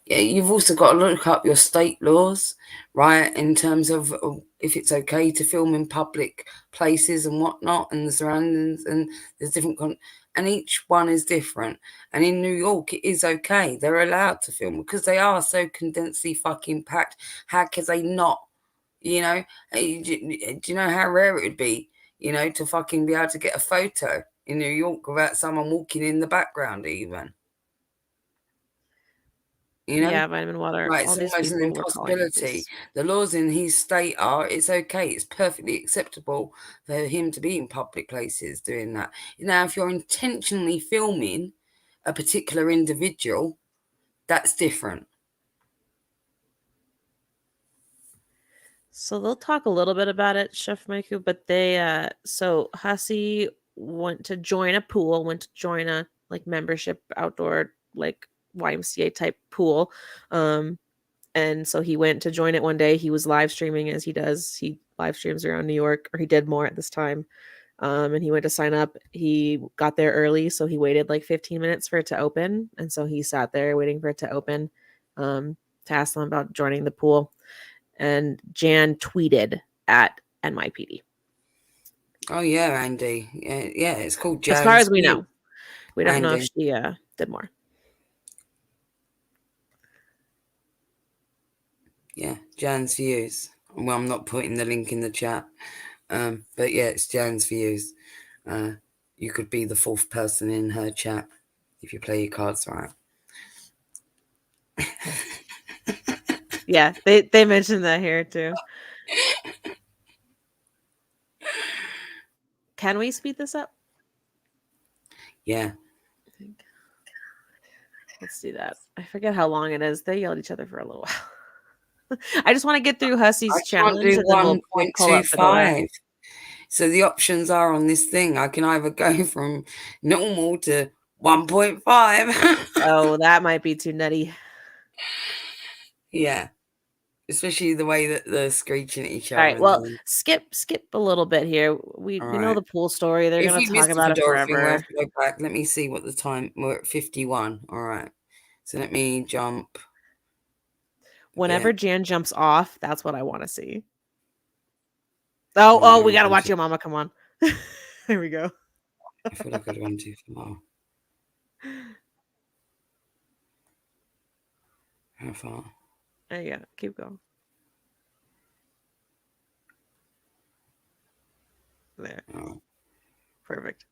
you've also got to look up your state laws, right, in terms of if it's okay to film in public places and whatnot, and the surroundings, and there's different and each one is different. And in New York, it is okay; they're allowed to film because they are so condensedly fucking packed. How could they not? You know, do you know how rare it would be, you know, to fucking be able to get a photo in New York without someone walking in the background even? You know? Yeah, vitamin water. Right, All it's these almost an people were calling the impossibility. police. The laws in his state are, it's okay, it's perfectly acceptable for him to be in public places doing that. Now, if you're intentionally filming a particular individual, that's different. So they'll talk a little bit about it, Chef Maiku, but they so Hussy went to join a pool, went to join a like membership outdoor like YMCA type pool. And so he went to join it one day. He was live streaming as he does. He live streams around New York, or he did more at this time. And he went to sign up. He got there early, so he waited like 15 minutes for it to open. And so he sat there waiting for it to open to ask them about joining the pool. And Jan tweeted at NYPD. Oh yeah, Andy. Yeah, it's called Jan. As far as we know, we don't know if Andy. she did more. Yeah, Jan's views. Well, I'm not putting the link in the chat, but yeah, it's Jan's views. You could be the fourth person in her chat if you play your cards right. Yeah, they mentioned that here too. Can we speed this up? Yeah. Let's do that. I forget how long it is. They yell at each other for a little while. I just want to get through Hussy's challenge. I can't do and then we'll 1.25. So the options are on this thing. I can either go from normal to 1.5. Oh, that might be too nutty. Yeah. Especially the way that they're screeching at each other. All right, well, skip a little bit here. We know the pool story. They're going to talk about it forever. We'll have to go back. Let me see what the time. We're at 51. All right. So let me jump. Whenever Jan jumps off, that's what I want to see. Oh, we got to watch your mama. Come on. Here we go. I feel like I'd run too far. How far? Yeah, keep going. There. Oh. Perfect.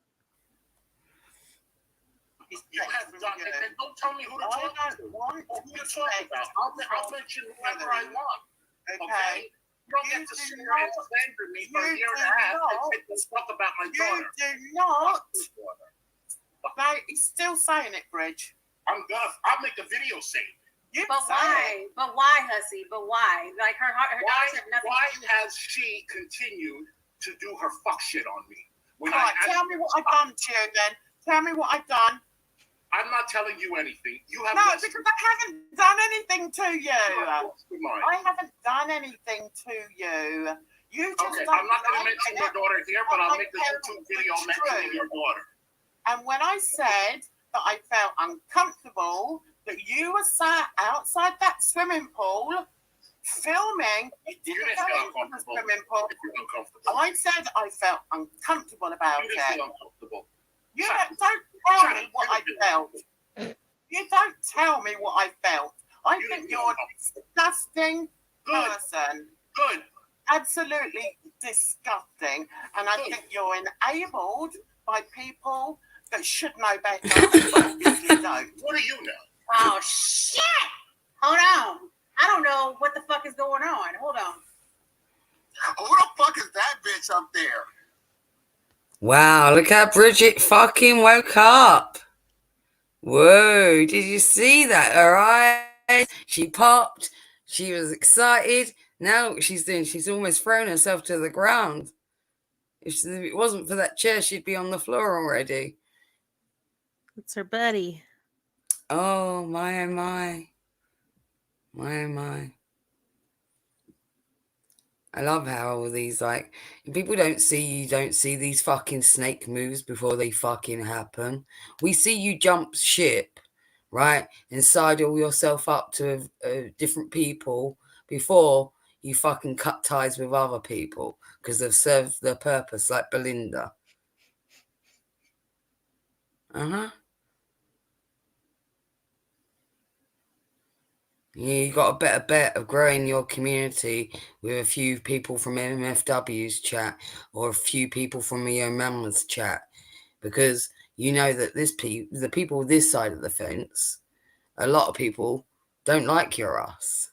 You have done it, and don't tell me who to talk to or who to talk about. I'll mention whoever I want. Okay? You don't get to sit here and slander me for a year and a half and take this talk about my daughter. You do not. No, he's still saying it, Bridge. I'll make a video saying it. But why? But why, Hussy? But why? Like her daughters have nothing. Why has she continued to do her fuck shit on me? Tell me what I've done to you then. Tell me what I've done. I'm not telling you anything. You have because I haven't done anything to you. I haven't done anything to you. You just I'm not going to mention your daughter here, but I'll make the YouTube video mentioning your daughter. And when I said that I felt uncomfortable that you were sat outside that swimming pool filming, it didn't go into the swimming pool. I said I felt uncomfortable about it. You don't tell me what I felt. You don't tell me what I felt. I think you're a disgusting person. Good. Absolutely disgusting. And I think you're enabled by people that should know better, but you don't. What do you know? Oh, shit! Hold on. I don't know what the fuck is going on. Hold on. Who the fuck is that bitch up there? Wow, look how Bridget fucking woke up. Whoa, did you see that? Her eyes, she popped. She was excited. Now what she's doing, she's almost thrown herself to the ground. If it wasn't for that chair, she'd be on the floor already. It's her buddy. Oh, my, oh, my. My, oh, my. I love how all these, like, people don't see you, don't see these fucking snake moves before they fucking happen. We see you jump ship, right? And sidle yourself up to different people before you fucking cut ties with other people because they've served their purpose, like Belinda. Uh-huh. You got a better bet of growing your community with a few people from MFW's chat or a few people from your Mama's chat, because you know that the people this side of the fence, a lot of people don't like your ass.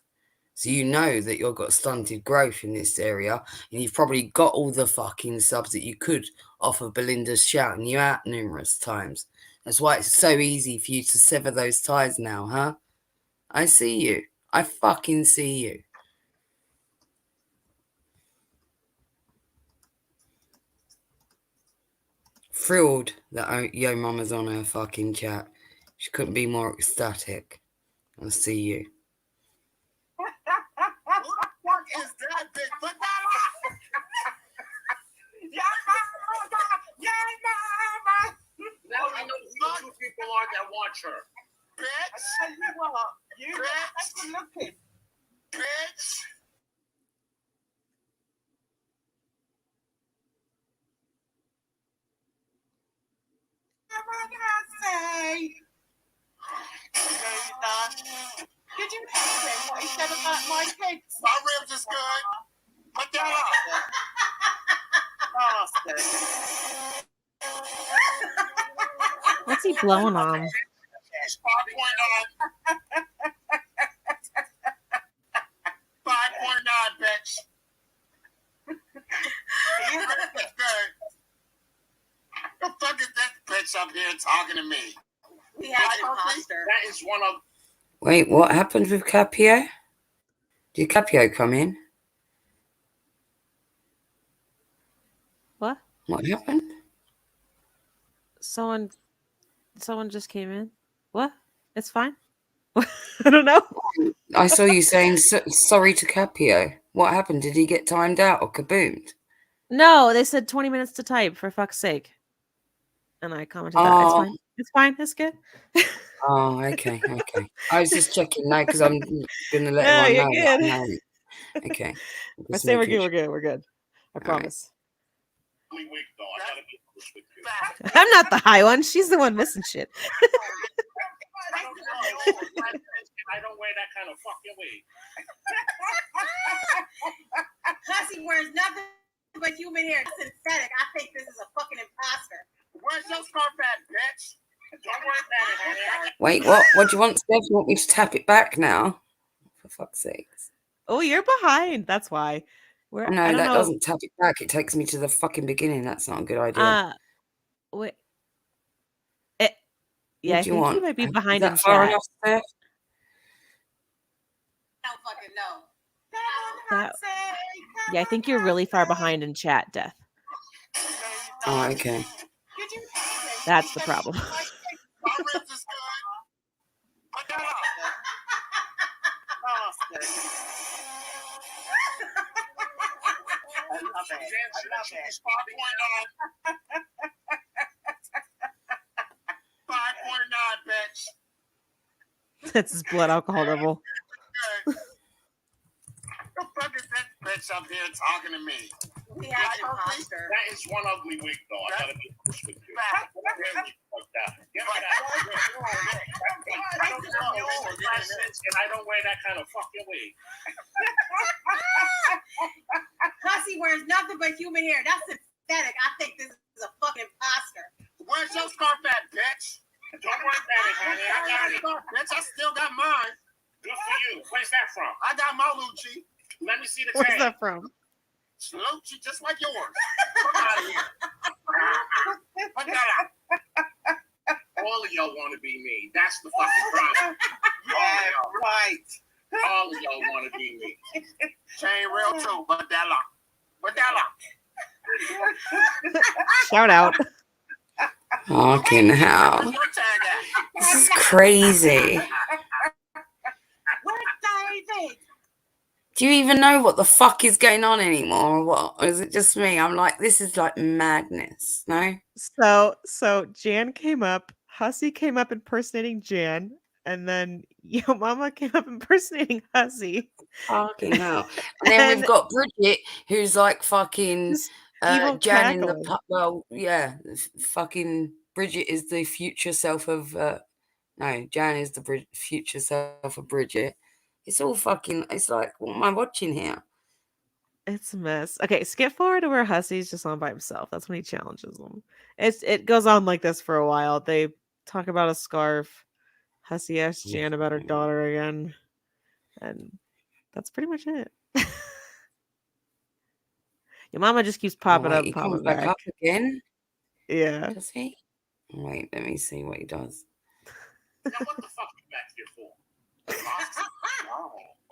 So you know that you've got stunted growth in this area, and you've probably got all the fucking subs that you could off of Belinda's shouting you out numerous times. That's why it's so easy for you to sever those ties now, huh? I see you. I fucking see you. Thrilled that Yo Mama's on her fucking chat. She couldn't be more ecstatic. I see you. Who the fuck is that bitch? Put that on! Now I know who the two people are that watch her. Bitch! I tell you what, you bitch! Looking. Bitch! Did you hear him, what he said about my kids? My ribs is good. Put that up. Bastard. What's he blowing on? 5.9. 5.9, bitch. You ribs is good. The fuck is this bitch up here talking to me? We have an imposter. That is one of. Wait, what happened with Capio? Did Capio come in? What? What happened? Someone just came in. What? It's fine. I don't know. I saw you saying sorry to Capio. What happened? Did he get timed out or kaboomed? No, they said 20 minutes to type, for fuck's sake. And I commented that. It's fine. It's fine. It's good. Oh, okay. I was just checking now because I'm going to let No, everyone you're know. good. That Okay. I say we're good. We're good. I promise. Week, though. I gotta be honest with you. I'm not the high one. She's the one missing shit. I don't wear that kind of fucking wig. Hussy wears nothing but human hair. It's synthetic. I think this is a fucking imposter. Where's your scarf at, bitch? Don't worry about it, honey. Wait, what? What do you want, Steph? You want me to tap it back now? For fuck's sake. Oh, you're behind. That's why. No, I don't that know. doesn't tap it back. It takes me to the fucking beginning. That's not a good idea. Wait. What Yeah, I do you think want? you might be Is behind that in far chat. enough, Steph? I don't fucking know. Yeah, I think you're really far behind in chat, Death. Oh, okay. That's the problem. My ribs is good. Put that up. Bastard. I love it. 5.9, bitch. That's his blood alcohol level. The fuck is this bitch up here talking to me? We have an imposter. That is one ugly wig, though. I gotta be honest with you. Like that. Give me that. I don't know. And I don't wear that kind of fucking wig. Hussy wears nothing but human hair. That's synthetic. I think this is a fucking imposter. Where's your scarf at, bitch? Don't worry about it, honey. I got it. Bitch, I still got mine. Good for you. Where's that from? I got my Lucci. Let me see the Where's tag. that from? Lucci, just like yours. Come out of here. Put that out. All of y'all want to be me. That's the fucking problem. Yeah, right. All of y'all want to be me. She ain't real too, but that lock. But that lock. Shout out. Fucking hell. Where's your tag at? This is crazy. Where's David? Do you even know what the fuck is going on anymore or what? Or is it just me? I'm like, this is like madness, no? So Jan came up, Hussy came up impersonating Jan, and then Yo Mama came up impersonating Hussy. Fucking hell. And then we've got Bridget, who's like fucking Just evil Jan in the cackling. well, yeah, fucking Bridget is the future self of no, Jan is the future self of Bridget. It's all fucking. It's like, what am I watching here? It's a mess. Okay, skip forward to where Hussy's just on by himself. That's when he challenges them. It goes on like this for a while. They talk about a scarf. Hussy asks Jan about her daughter again, and that's pretty much it. Your mama just keeps popping Oh, wait, up, he popping comes back back. up again. Yeah. Does he? Wait, let me see what he does. Now, what the fuck you back here for?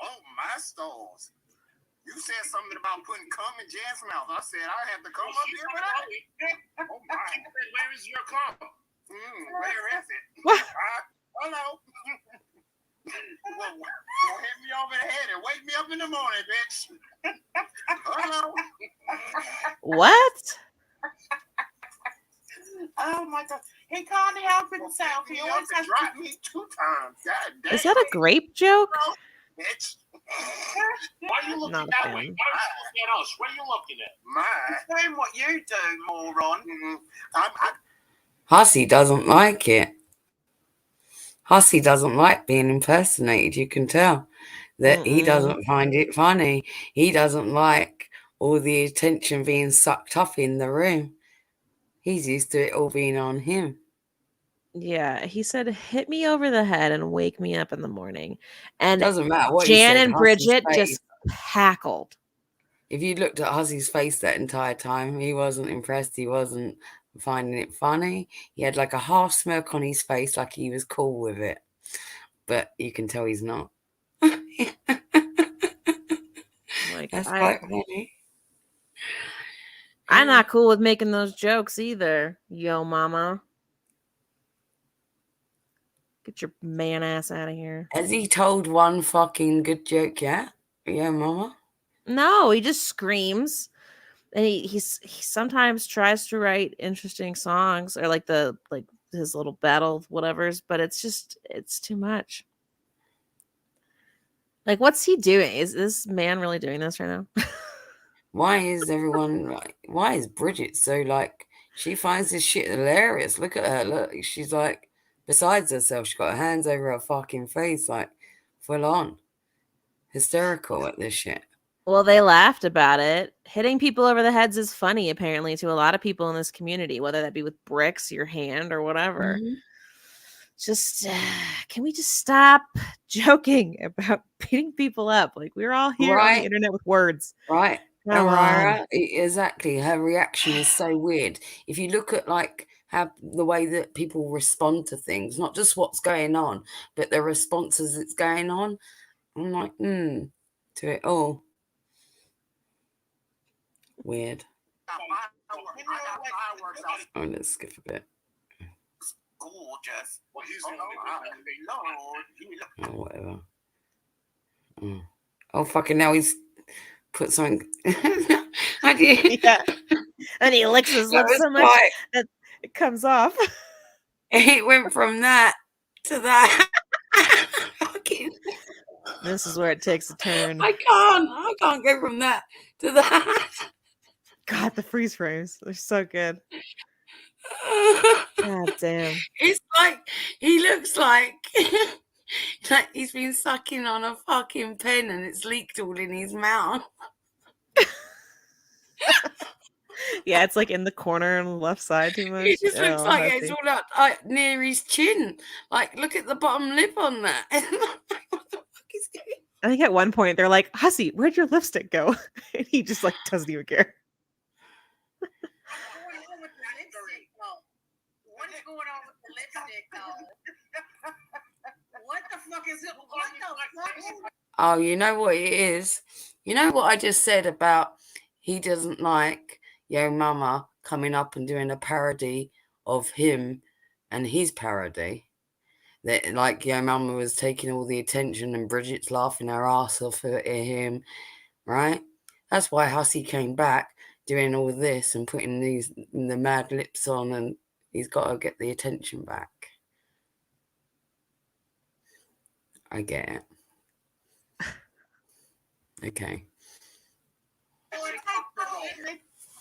Oh, my stores. You said something about putting cum in Jan's mouth. I said I have to come up here with that. Oh my! Where is your car? Where is it? What? Hello. Well, hit me over the head and wake me up in the morning, bitch. Hello. What? Oh my God. He can't help himself. He He always has to. dropped me 2 times. God damn. Is that a grape joke? Bitch. Why are you looking Not a that fan. way? Why are you looking at us? What are you looking at? My. Doing what you do, moron. Hussy doesn't like it. Hussy doesn't like being impersonated. You can tell that he doesn't find it funny. He doesn't like all the attention being sucked up in the room. He's used to it all being on him. Yeah, he said, "Hit me over the head and wake me up in the morning." And Doesn't matter what he Jan said. and Hussy's Bridget face. just cackled. If you looked at Hussy's face that entire time, he wasn't impressed. He wasn't finding it funny. He had like a half smirk on his face, like he was cool with it. But you can tell he's not. Like, That's quite funny. I'm not cool with making those jokes either, Yo Mama. Get your man ass out of here. Has he told one fucking good joke yet? Yeah, Mama? No, he just screams. And he sometimes tries to write interesting songs or like his little battle whatever's, but it's too much. Like, what's he doing? Is this man really doing this right now? Why is everyone like, why is Bridget so like, she finds this shit hilarious. Look at her. Look, she's like besides herself. She's got her hands over her fucking face, like full on hysterical at this shit. Well, they laughed about it. Hitting people over the heads is funny, apparently, to a lot of people in this community, whether that be with bricks, your hand, or whatever. Mm-hmm. Just, can we just stop joking about beating people up? Like, we're all here on the internet with words. Right. Come on. Exactly. Her reaction is so weird. If you look at like how the way that people respond to things, not just what's going on, but the responses that's going on, I'm like, to it all. Weird. Oh, let's skip a bit. Gorgeous. Well, he's Oh, whatever. Oh, fucking now he's put something. I did. Yeah. And he licks his lips so much that it comes off. It went from that to that. Fucking. This is where it takes a turn. I can't go from that to that. God, the freeze frames. They're so good. God damn. It's like he looks like like he's been sucking on a fucking pen and it's leaked all in his mouth. Yeah, it's like in the corner on the left side too much. It just looks like it's all up near his chin. Like, look at the bottom lip on that. What the fuck I think at one point they're like, Hussy, where'd your lipstick go? And he just like doesn't even care. What's going on with the lipstick, though? What is going on with the lipstick, though? What the fuck is it? What the fuck? Oh, you know what it is? You know what I just said about he doesn't like Yo Mama coming up and doing a parody of him and his parody? That like Yo Mama was taking all the attention and Bridget's laughing her ass off at him, right? That's why Hussy came back doing all this and putting the mad lips on, and he's got to get the attention back. I get it. Okay.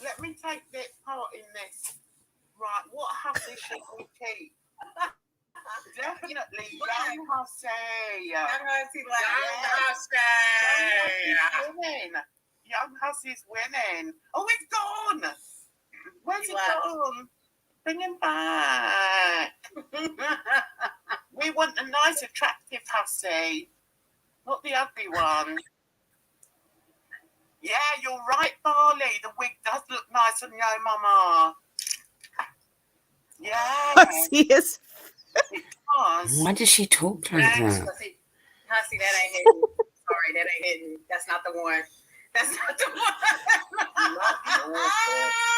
Let me take this part in this. Right, what Hussy should we keep? Definitely young Hussy. Young Hussy, like, Young Hussy's winning. Young Hussy's winning. Oh, it's gone. Where's it gone? Bring him back. We want a nice, attractive Hussy, not the ugly one. Yeah, you're right, Barley. The wig does look nice on Yo Mama. Yeah. Hussy is. It does. Why does she talk like that? Hussy, that ain't hidden. Sorry, that ain't hidden. That's not the one. That's not the one.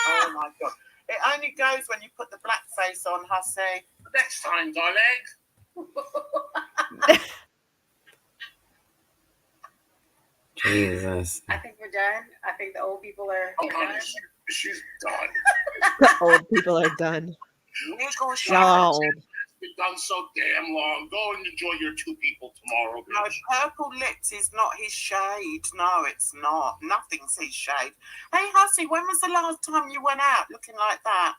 Oh my God. It only goes when you put the black face on, Hussy. Next time, darling. Jesus. I think we're done. I think the old people are done. She's done. The old people are done. Y'all. It's been done so damn long. Go and enjoy your two people tomorrow. No, Bitch. purple lips is not his shade. No, it's not. Nothing's his shade. Hey, Hussy, when was the last time you went out looking like that?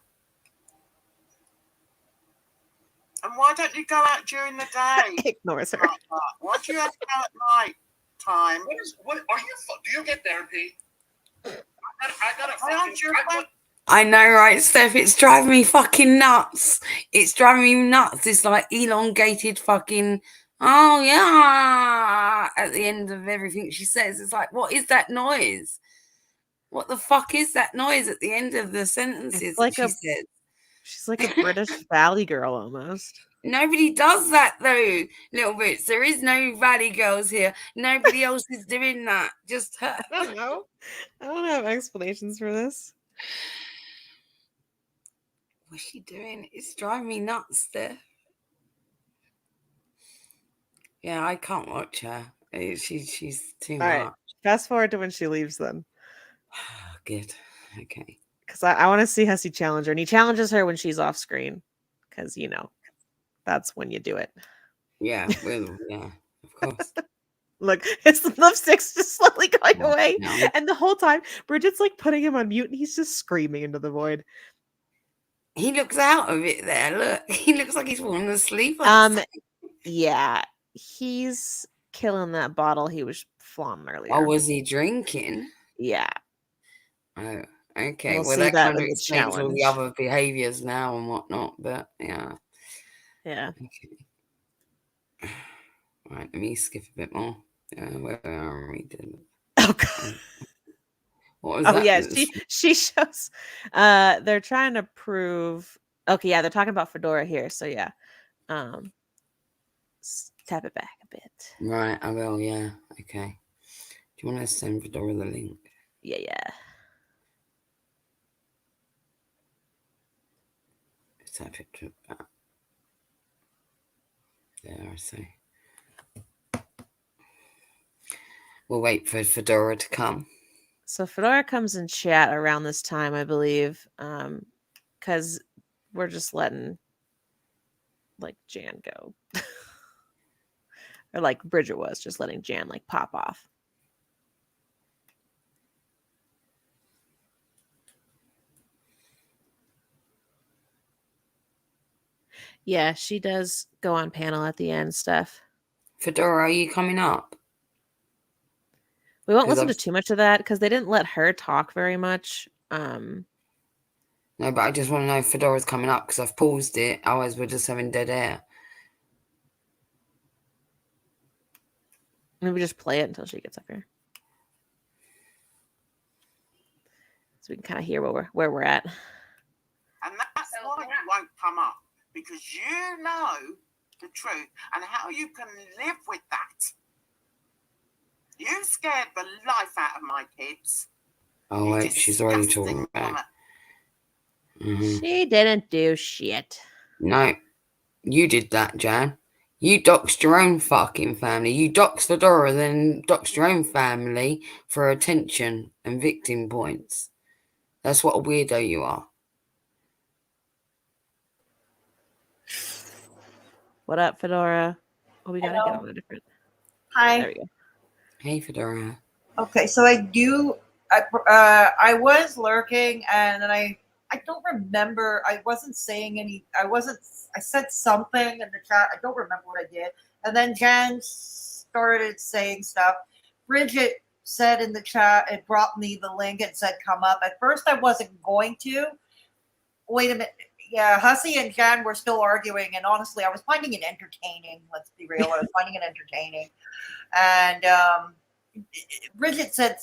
And why don't you go out during the day? Ignores her. Like that? Why do you have to go at night time? What are you? Do you get therapy? I got Aren't I know, right, Steph? It's driving me fucking nuts. It's driving me nuts. It's like elongated fucking, oh yeah, at the end of everything she says. It's like, what is that noise? What the fuck is that noise at the end of the sentences It's like that she says? She's like a British Valley girl almost. Nobody does that though, little bits. There is no Valley girls here. Nobody else is doing that. Just her. I don't know. I don't have explanations for this. What's she doing? It's driving me nuts there. Yeah, I can't watch her. She's too All much. right. Fast forward to when she leaves then. Good. Okay. Because I want to see Hussy challenge her. And he challenges her when she's off screen. Because, you know, that's when you do it. Yeah, well, yeah, of course. Look, his lipstick's just slowly going Well, away. no. And the whole time, Bridget's like putting him on mute and he's just screaming into the void. He looks out of it there. Look, he looks like he's falling asleep. Yeah, he's killing that bottle he was flaunting earlier. Oh, was he drinking? Yeah. Oh, okay. We'll Well, see that that kind of in the explains all the challenge. other behaviors now and whatnot. But yeah. Yeah. Okay. Right, let me skip a bit more. Where are we? Oh god. What was Oh that? yeah, she shows they're trying to prove okay, yeah, they're talking about Fedora here, so yeah. Tap it back a bit. Right, I will, yeah. Okay. Do you want to send Fedora the link? Yeah. Tap it to that. There, I see. We'll wait for Fedora to come. So Fedora comes in chat around this time, I believe, because we're just letting like Jan go. Or like Bridget was just letting Jan like pop off. Yeah, she does go on panel at the end stuff. Fedora, are you coming up? We won't listen to too much of that because they didn't let her talk very much. No, but I just want to know if Fedora's coming up because I've paused it. Otherwise, we're just having dead air. Maybe just play it until she gets up here, so we can kind of hear where we're at. And that's why you won't come up, because you know the truth and how you can live with that. You scared the life out of my kids. Oh, wait, she's already talking about it. Mm-hmm. She didn't do shit. No, you did that, Jan. You doxed your own fucking family. You doxed Fedora, then doxed your own family for attention and victim points. That's what a weirdo you are. What up, Fedora? Oh, we gotta get on a different. Hi. There we go. Hey, Fedora. Okay, so I was lurking, and then I don't remember. I wasn't saying any. I said something in the chat. I don't remember what I did. And then Jan started saying stuff. Bridget said in the chat, it brought me the link and said come up. At first, I wasn't going to. Wait a minute. Yeah, Hussy and Jan were still arguing, and honestly, I was finding it entertaining. Let's be real. I was finding it entertaining. And Bridget said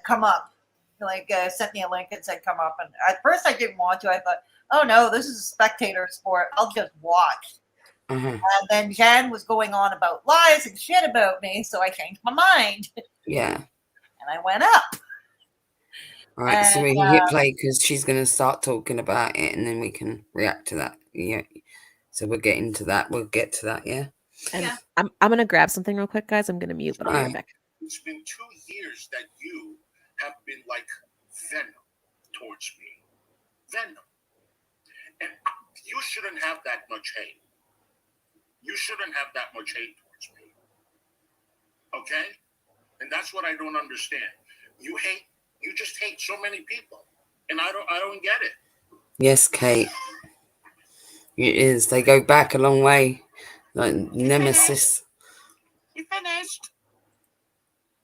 come up, sent me a link and said come up. And at first I didn't want to. I thought, oh no, this is a spectator sport. I'll just watch. Mm-hmm. And then Jan was going on about lies and shit about me, so I changed my mind. Yeah. And I went up. All right, so we can hit play because she's going to start talking about it, and then we can react to that. Yeah. So we'll get into that. We'll get to that. Yeah. And I'm gonna grab something real quick, guys. I'm gonna mute, but I'll be right back. It's been 2 years that you have been like venom towards me. Venom. And you shouldn't have that much hate. You shouldn't have that much hate towards me. Okay? And that's what I don't understand. You just hate so many people. And I don't get it. Yes, Kate. It is. They go back a long way. Like nemesis. You finished?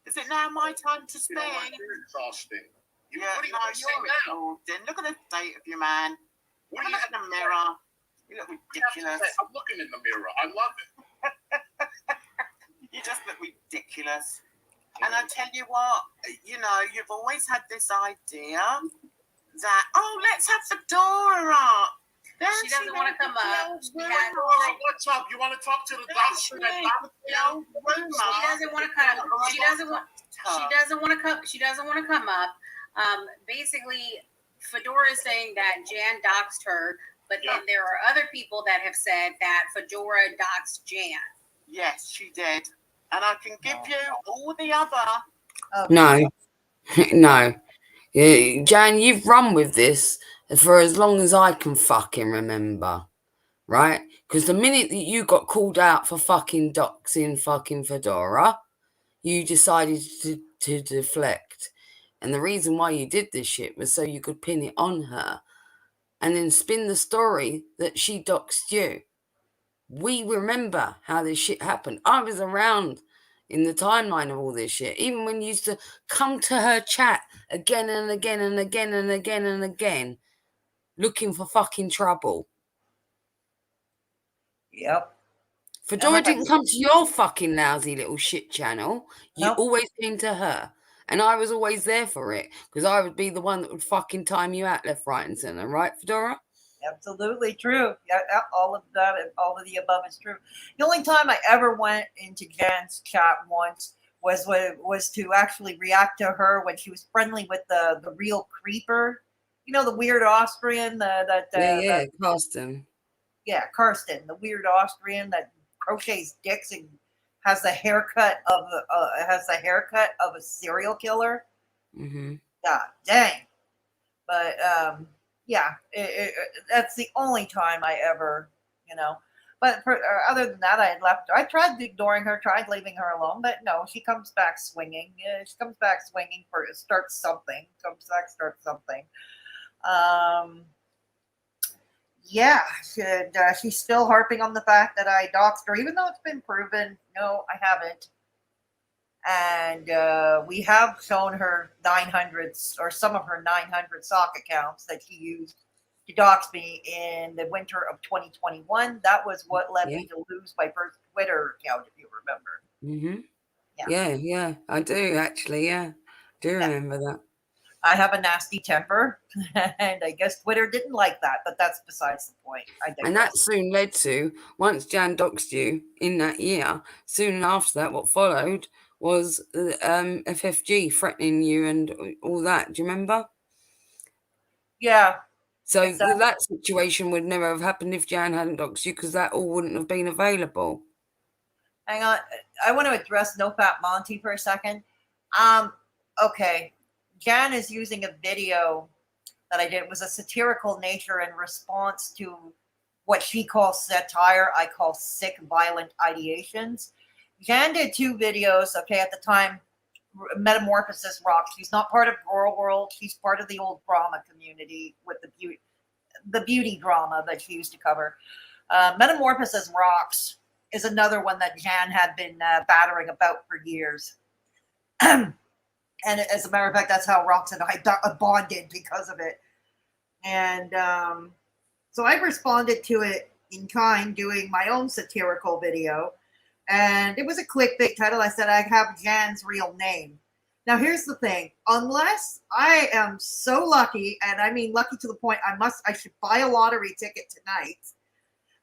Is it now my time to speak? You're exhausting. You're exhausting. Look at the state of you, man. Look in the mirror. You look ridiculous. I'm looking in the mirror. I love it. You just look ridiculous. And I tell you what, you've always had this idea that, let's have Fedora up. She doesn't want to come up. What's up? You want to talk to the doctor? She doesn't want to come. She doesn't want to come. She doesn't want to come up. Basically, Fedora is saying that Jan doxed her, but then there are other people that have said that Fedora doxed Jan. Yes, she did, and I can give you all the other. No, no. Jan, you've run with this for as long as I can fucking remember, right? Because the minute that you got called out for fucking doxing fucking Fedora, you decided to deflect. And the reason why you did this shit was so you could pin it on her and then spin the story that she doxed you. We remember how this shit happened. I was around in the timeline of all this shit. Even when you used to come to her chat again and again and again and again and again, looking for fucking trouble. Yep. Fedora didn't come to your fucking lousy little shit channel. You always came to her. And I was always there for it. Because I would be the one that would fucking time you out left, right, and center. Right, Fedora? Absolutely true. Yeah, all of that and all of the above is true. The only time I ever went into Jan's chat once was to actually react to her when she was friendly with the real creeper. You know, the weird Austrian Karsten. Yeah, Karsten, the weird Austrian that crochets dicks and has the haircut of a serial killer. Mm-hmm. God dang. But that's the only time I ever, But other than that, I had left her. I tried ignoring her, tried leaving her alone, but no, she comes back swinging. Yeah, she comes back swinging starts something. She's still harping on the fact that I doxed her, even though it's been proven. No, I haven't. And we have shown her 900s or some of her 900 sock accounts that she used to dox me in the winter of 2021. That was what led me to lose my first Twitter account, if you remember. Mm-hmm. Yeah, I do actually. Yeah, do remember that. I have a nasty temper, and I guess Twitter didn't like that, but that's besides the point. I digress. And that soon led to, once Jan doxed you in that year, soon after that, what followed was FFG threatening you and all that. Do you remember? Yeah. So exactly. that situation would never have happened if Jan hadn't doxed you, because that all wouldn't have been available. Hang on. I want to address No Fat Monty for a second. Okay. Jan is using a video that I did. It was a satirical nature in response to what she calls satire. I call sick, violent ideations. Jan did 2 videos, okay, at the time. Metamorphosis rocks. She's not part of Girl World. She's part of the old drama community with the beauty drama that she used to cover. Metamorphosis rocks is another one that Jan had been battering about for years. And as a matter of fact, that's how Rox and I bonded because of it. And so I responded to it in kind, doing my own satirical video. And it was a clickbait title. I said, I have Jan's real name. Now, here's the thing. Unless I am so lucky, and I mean lucky to the point I should buy a lottery ticket tonight,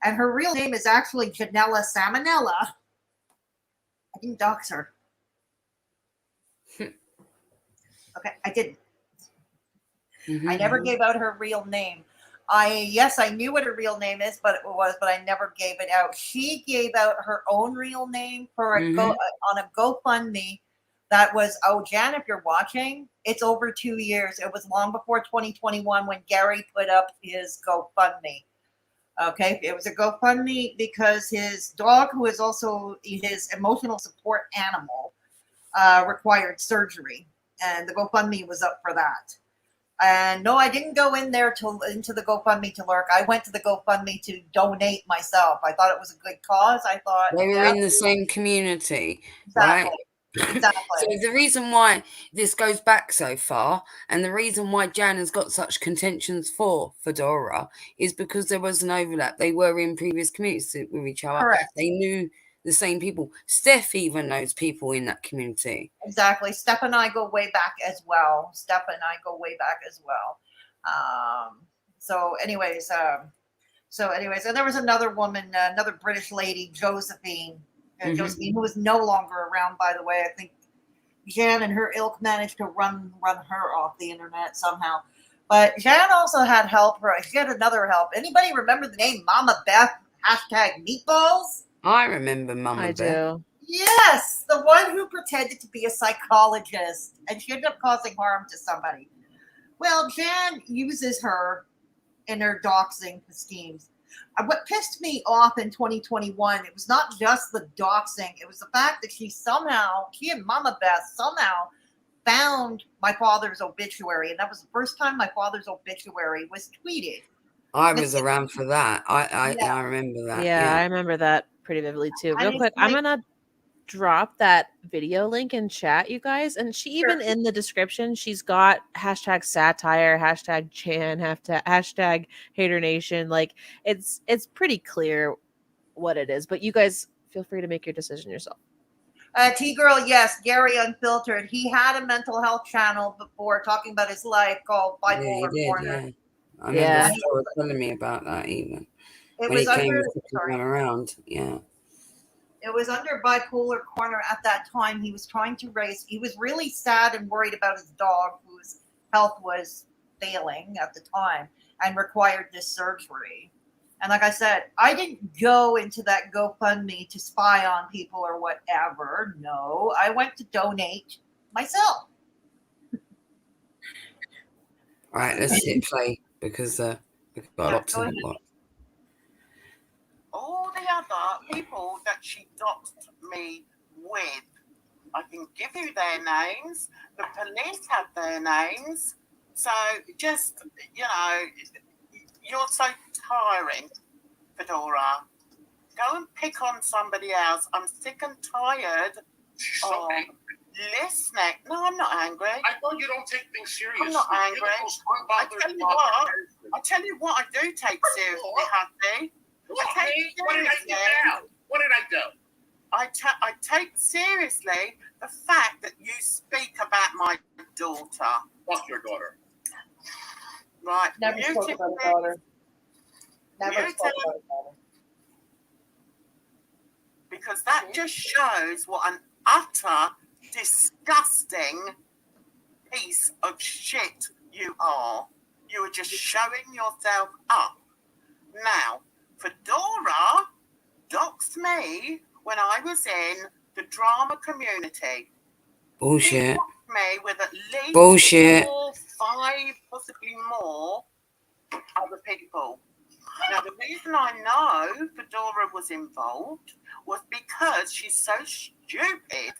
and her real name is actually Janella Salmonella, I didn't dox her. Okay, I didn't. Mm-hmm. I never gave out her real name. I knew what her real name is, but I never gave it out. She gave out her own real name for on a GoFundMe. That was, Jan, if you're watching, it's over 2 years. It was long before 2021 when Gary put up his GoFundMe. Okay, it was a GoFundMe because his dog, who is also his emotional support animal, required surgery, and the GoFundMe was up for that. And no, I didn't go in there into the GoFundMe to lurk. I went to the GoFundMe to donate myself. I thought it was a good cause. I thought they were in the same community, exactly. right? Exactly. So the reason why this goes back so far, and the reason why Jan has got such contentions for Fedora, is because there was an overlap. They were in previous communities with each other. Correct. They knew the same people. Steph even knows people in that community. Exactly. Steph and I go way back as well. So anyways, and there was another woman, another British lady, Josephine. Josephine, who is no longer around, by the way. I think Jan and her ilk managed to run her off the internet somehow. But Jan also had help. She had another help. Anybody remember the name Mama Beth #meatballs? I remember Mama I Beth. do. Yes, the one who pretended to be a psychologist, and she ended up causing harm to somebody. Well, Jan uses her in her doxing schemes. What pissed me off in 2021, it was not just the doxing, it was the fact that she and Mama Beth somehow found my father's obituary, and that was the first time my father's obituary was tweeted. I was around for that. I remember that. Yeah, I remember that pretty vividly too. Real quick, I'm gonna drop that video link in chat, you guys. And she even in the description, she's got #satire, #Jan, #hater nation. Like it's pretty clear what it is. But you guys feel free to make your decision yourself. T-Girl, yes, Gary Unfiltered. He had a mental health channel before talking about his life called Bipolar Corner. Yeah. I remember Fedora telling me about that even. It when was he came around, yeah. It was under Bipolar Corner at that time. He was really sad and worried about his dog, whose health was failing at the time and required this surgery. And like I said, I didn't go into that GoFundMe to spy on people or whatever. No, I went to donate myself. All right, let's hit play because we've got a lot to watch. All the other people that she doxed me with, I can give you their names. The police have their names. So just, you're so tiring, Fedora. Go and pick on somebody else. I'm sick and tired of listening. No, I'm not angry. I thought you don't take things serious. I'm not angry. I tell you what I do take seriously, Hussy. What did I do now? What did I do? I take seriously the fact that you speak about my daughter. Fuck your daughter. Right. Never Mute spoke it, about a please. daughter. Never Mute spoke it. about a daughter. Because that just shows what an utter, disgusting piece of shit you are. You are just showing yourself up. Now, Fedora doxed me when I was in the drama community. Bullshit. He doxed me with at least Bullshit. 4, 5, possibly more other people. Now, the reason I know Fedora was involved was because she's so stupid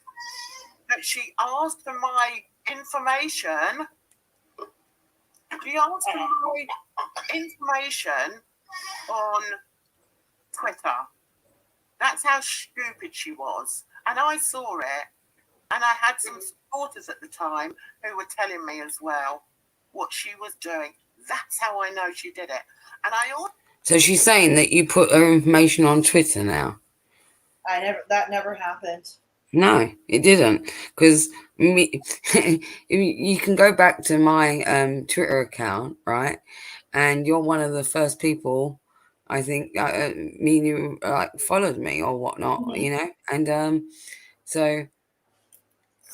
that she asked for my information. She asked for my information on Twitter. That's how stupid she was. And I saw it. And I had some supporters at the time who were telling me as well what she was doing. That's how I know she did it. And I also... So she's saying that you put her information on Twitter now? That never happened. No, it didn't. Because you can go back to my Twitter account, right? And you're one of the first people, I think, me and you followed me or whatnot, you know? And so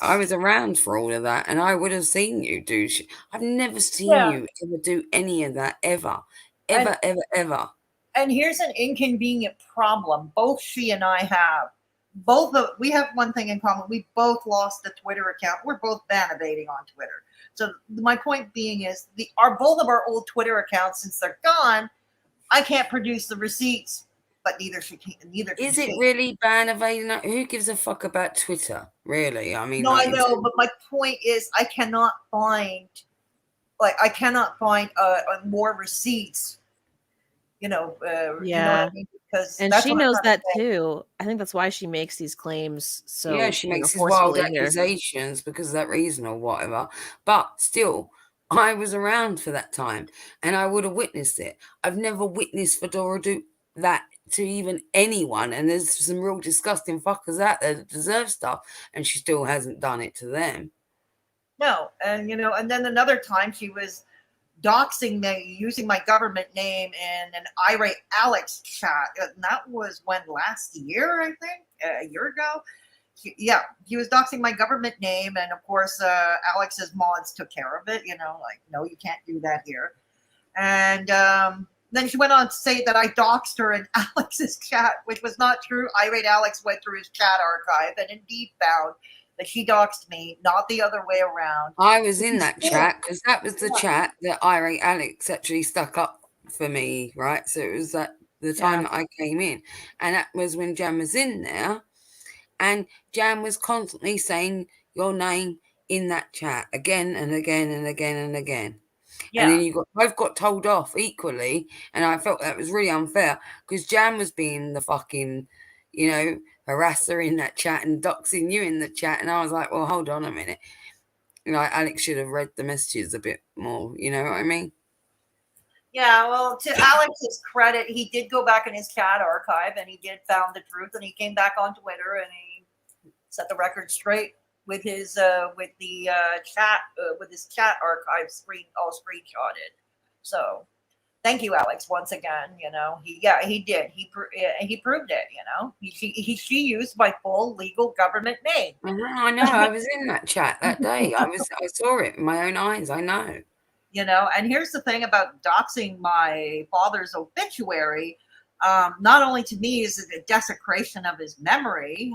I was around for all of that, and I would have seen you do shit. I've never seen you ever do any of that, ever. Ever. And here's an inconvenient problem. Both she and I have. We have one thing in common. We both lost the Twitter account. We're both bannovating on Twitter. So my point being is both of our old Twitter accounts, since they're gone, I can't produce the receipts, but neither can Is she. it really bannovating? Who gives a fuck about Twitter? Really? I mean, No, I know, but my point is I cannot find more receipts. You know what I mean? Because and she knows that too. I think that's why she makes these claims. So yeah, she makes these wild accusations because of that reason or whatever. But still, I was around for that time, and I would have witnessed it. I've never witnessed Fedora do that to even anyone, and there's some real disgusting fuckers out there that deserve stuff, and she still hasn't done it to them. No, and and then another time she was doxing me using my government name in an irate Alex chat. And that was last year, I think, a year ago. He was doxing my government name, and of course, Alex's mods took care of it. No, you can't do that here. And then she went on to say that I doxed her in Alex's chat, which was not true. Irate Alex went through his chat archive and indeed found that she doxed me, not the other way around. I was in that chat because that was the chat that Irate Alex actually stuck up for me, right? So it was the time that I came in, and that was when Jan was in there, and Jan was constantly saying your name in that chat again and again and again and again. Yeah. And then both got told off equally, and I felt that was really unfair because Jan was being the fucking, harasser in that chat and doxing you in the chat, and I was like, well, hold on a minute. Alex should have read the messages a bit more, you know what I mean? Yeah, well, to Alex's credit, he did go back in his chat archive and he did found the truth, and he came back on Twitter and he set the record straight with his chat archive all screenshotted. So thank you, Alex, once again. He did. He proved it. She used my full legal government name. I know. I was in that chat that day. I saw it with my own eyes. I know. And here's the thing about doxing my father's obituary. Not only to me is it a desecration of his memory.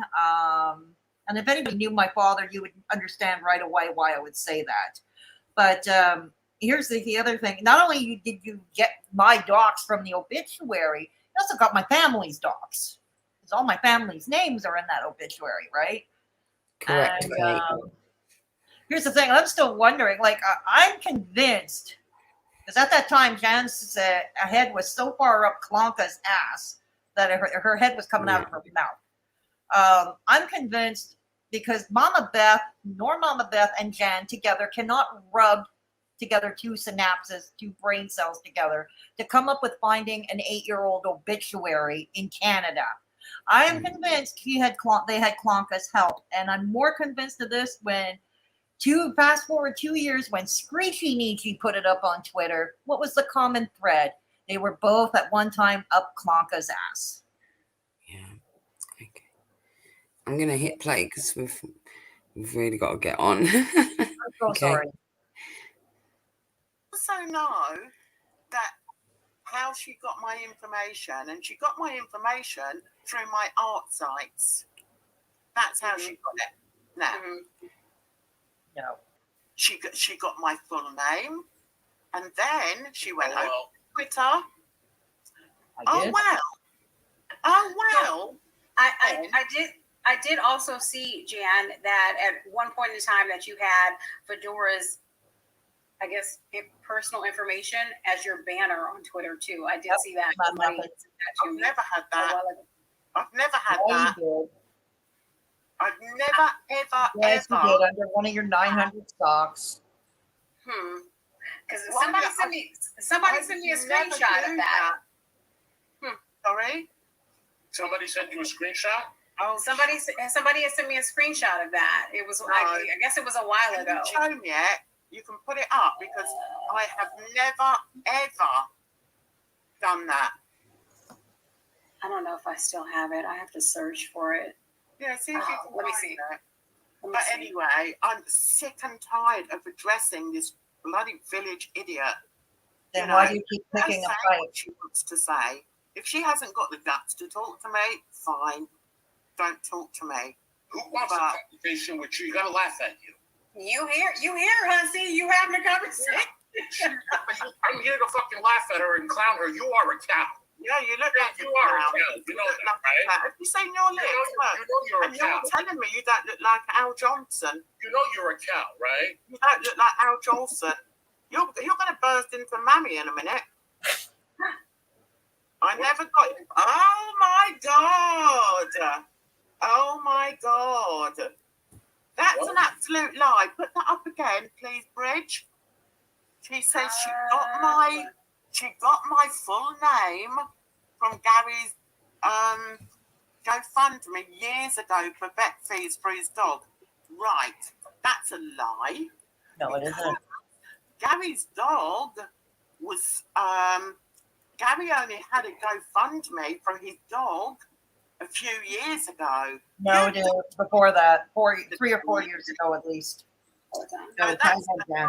And if anybody knew my father, you would understand right away why I would say that. But here's the other thing. Not only did you get my dox from the obituary, you also got my family's dox. Because all my family's names are in that obituary, right? Correct. And, here's the thing. I'm still wondering, I'm convinced, because at that time, Jan's head was so far up Klonka's ass that her head was coming out of her mouth. I'm convinced because Mama Beth and Jan together cannot rub together two synapses, two brain cells together to come up with finding an 8-year-old obituary in Canada. I am convinced they had Klonka's help, and I'm more convinced of this when fast forward 2 years when Screechy Nietzsche put it up on Twitter. What was the common thread? They were both at one time up Klonka's ass. Yeah. Okay. I'm gonna hit play because we've really got to get on. I'm so sorry. Also know that how she got my information, and she got my information through my art sites. That's how she got it. Now, No. she got my full name, and then she went over well. to Twitter. I did. Oh well. I did also see, Jan, that at one point in time that you had Fedora's, I guess, personal information as your banner on Twitter too. I did see that. Somebody sent that to I've me never had a that. while ago. I've never had Yeah, that. you did. I've never, ever, Yes, you ever. did under one of your 900 stocks. Because Well, somebody I- sent me a I've never screenshot do of that. Sorry. Somebody sent you a screenshot? Oh, Somebody has sent me a screenshot of that. It was, I guess it was a while ago. haven't shown yet. You can put it up because I have never, ever done that. I don't know if I still have it. I have to search for it. Yeah, see if you can Let me find see. it. Let me But see. anyway, I'm sick and tired of addressing this bloody village idiot. Then You why know, do you keep Her picking a saying fight? what she wants to say. If she hasn't got the guts to talk to me, fine. Don't talk to me. Who wants a conversation with you? You gotta laugh at you. You hear, Hussy? You having a conversation? I'm here to fucking laugh at her and clown her. You are a cow. Yeah, you look like You are a cow. cow. You know look that, like a right? cow. Have you seen your You lips? know you're a And cow. you're telling me you don't look like Al Johnson. You know you're a cow, right? You don't look like Al Johnson. You're going to burst into Mammy in a minute. I never got. Oh my god! Oh my god! That's What? an absolute lie. Put that up again, please, Bridge. She says she got my full name from Gary's GoFundMe years ago for vet fees for his dog. Right, that's a lie. No, it isn't. Gary's dog was Gary only had a GoFundMe for his dog a few years ago. No, dude. Before that, 3 or 4 years ago at least. No, that's Again.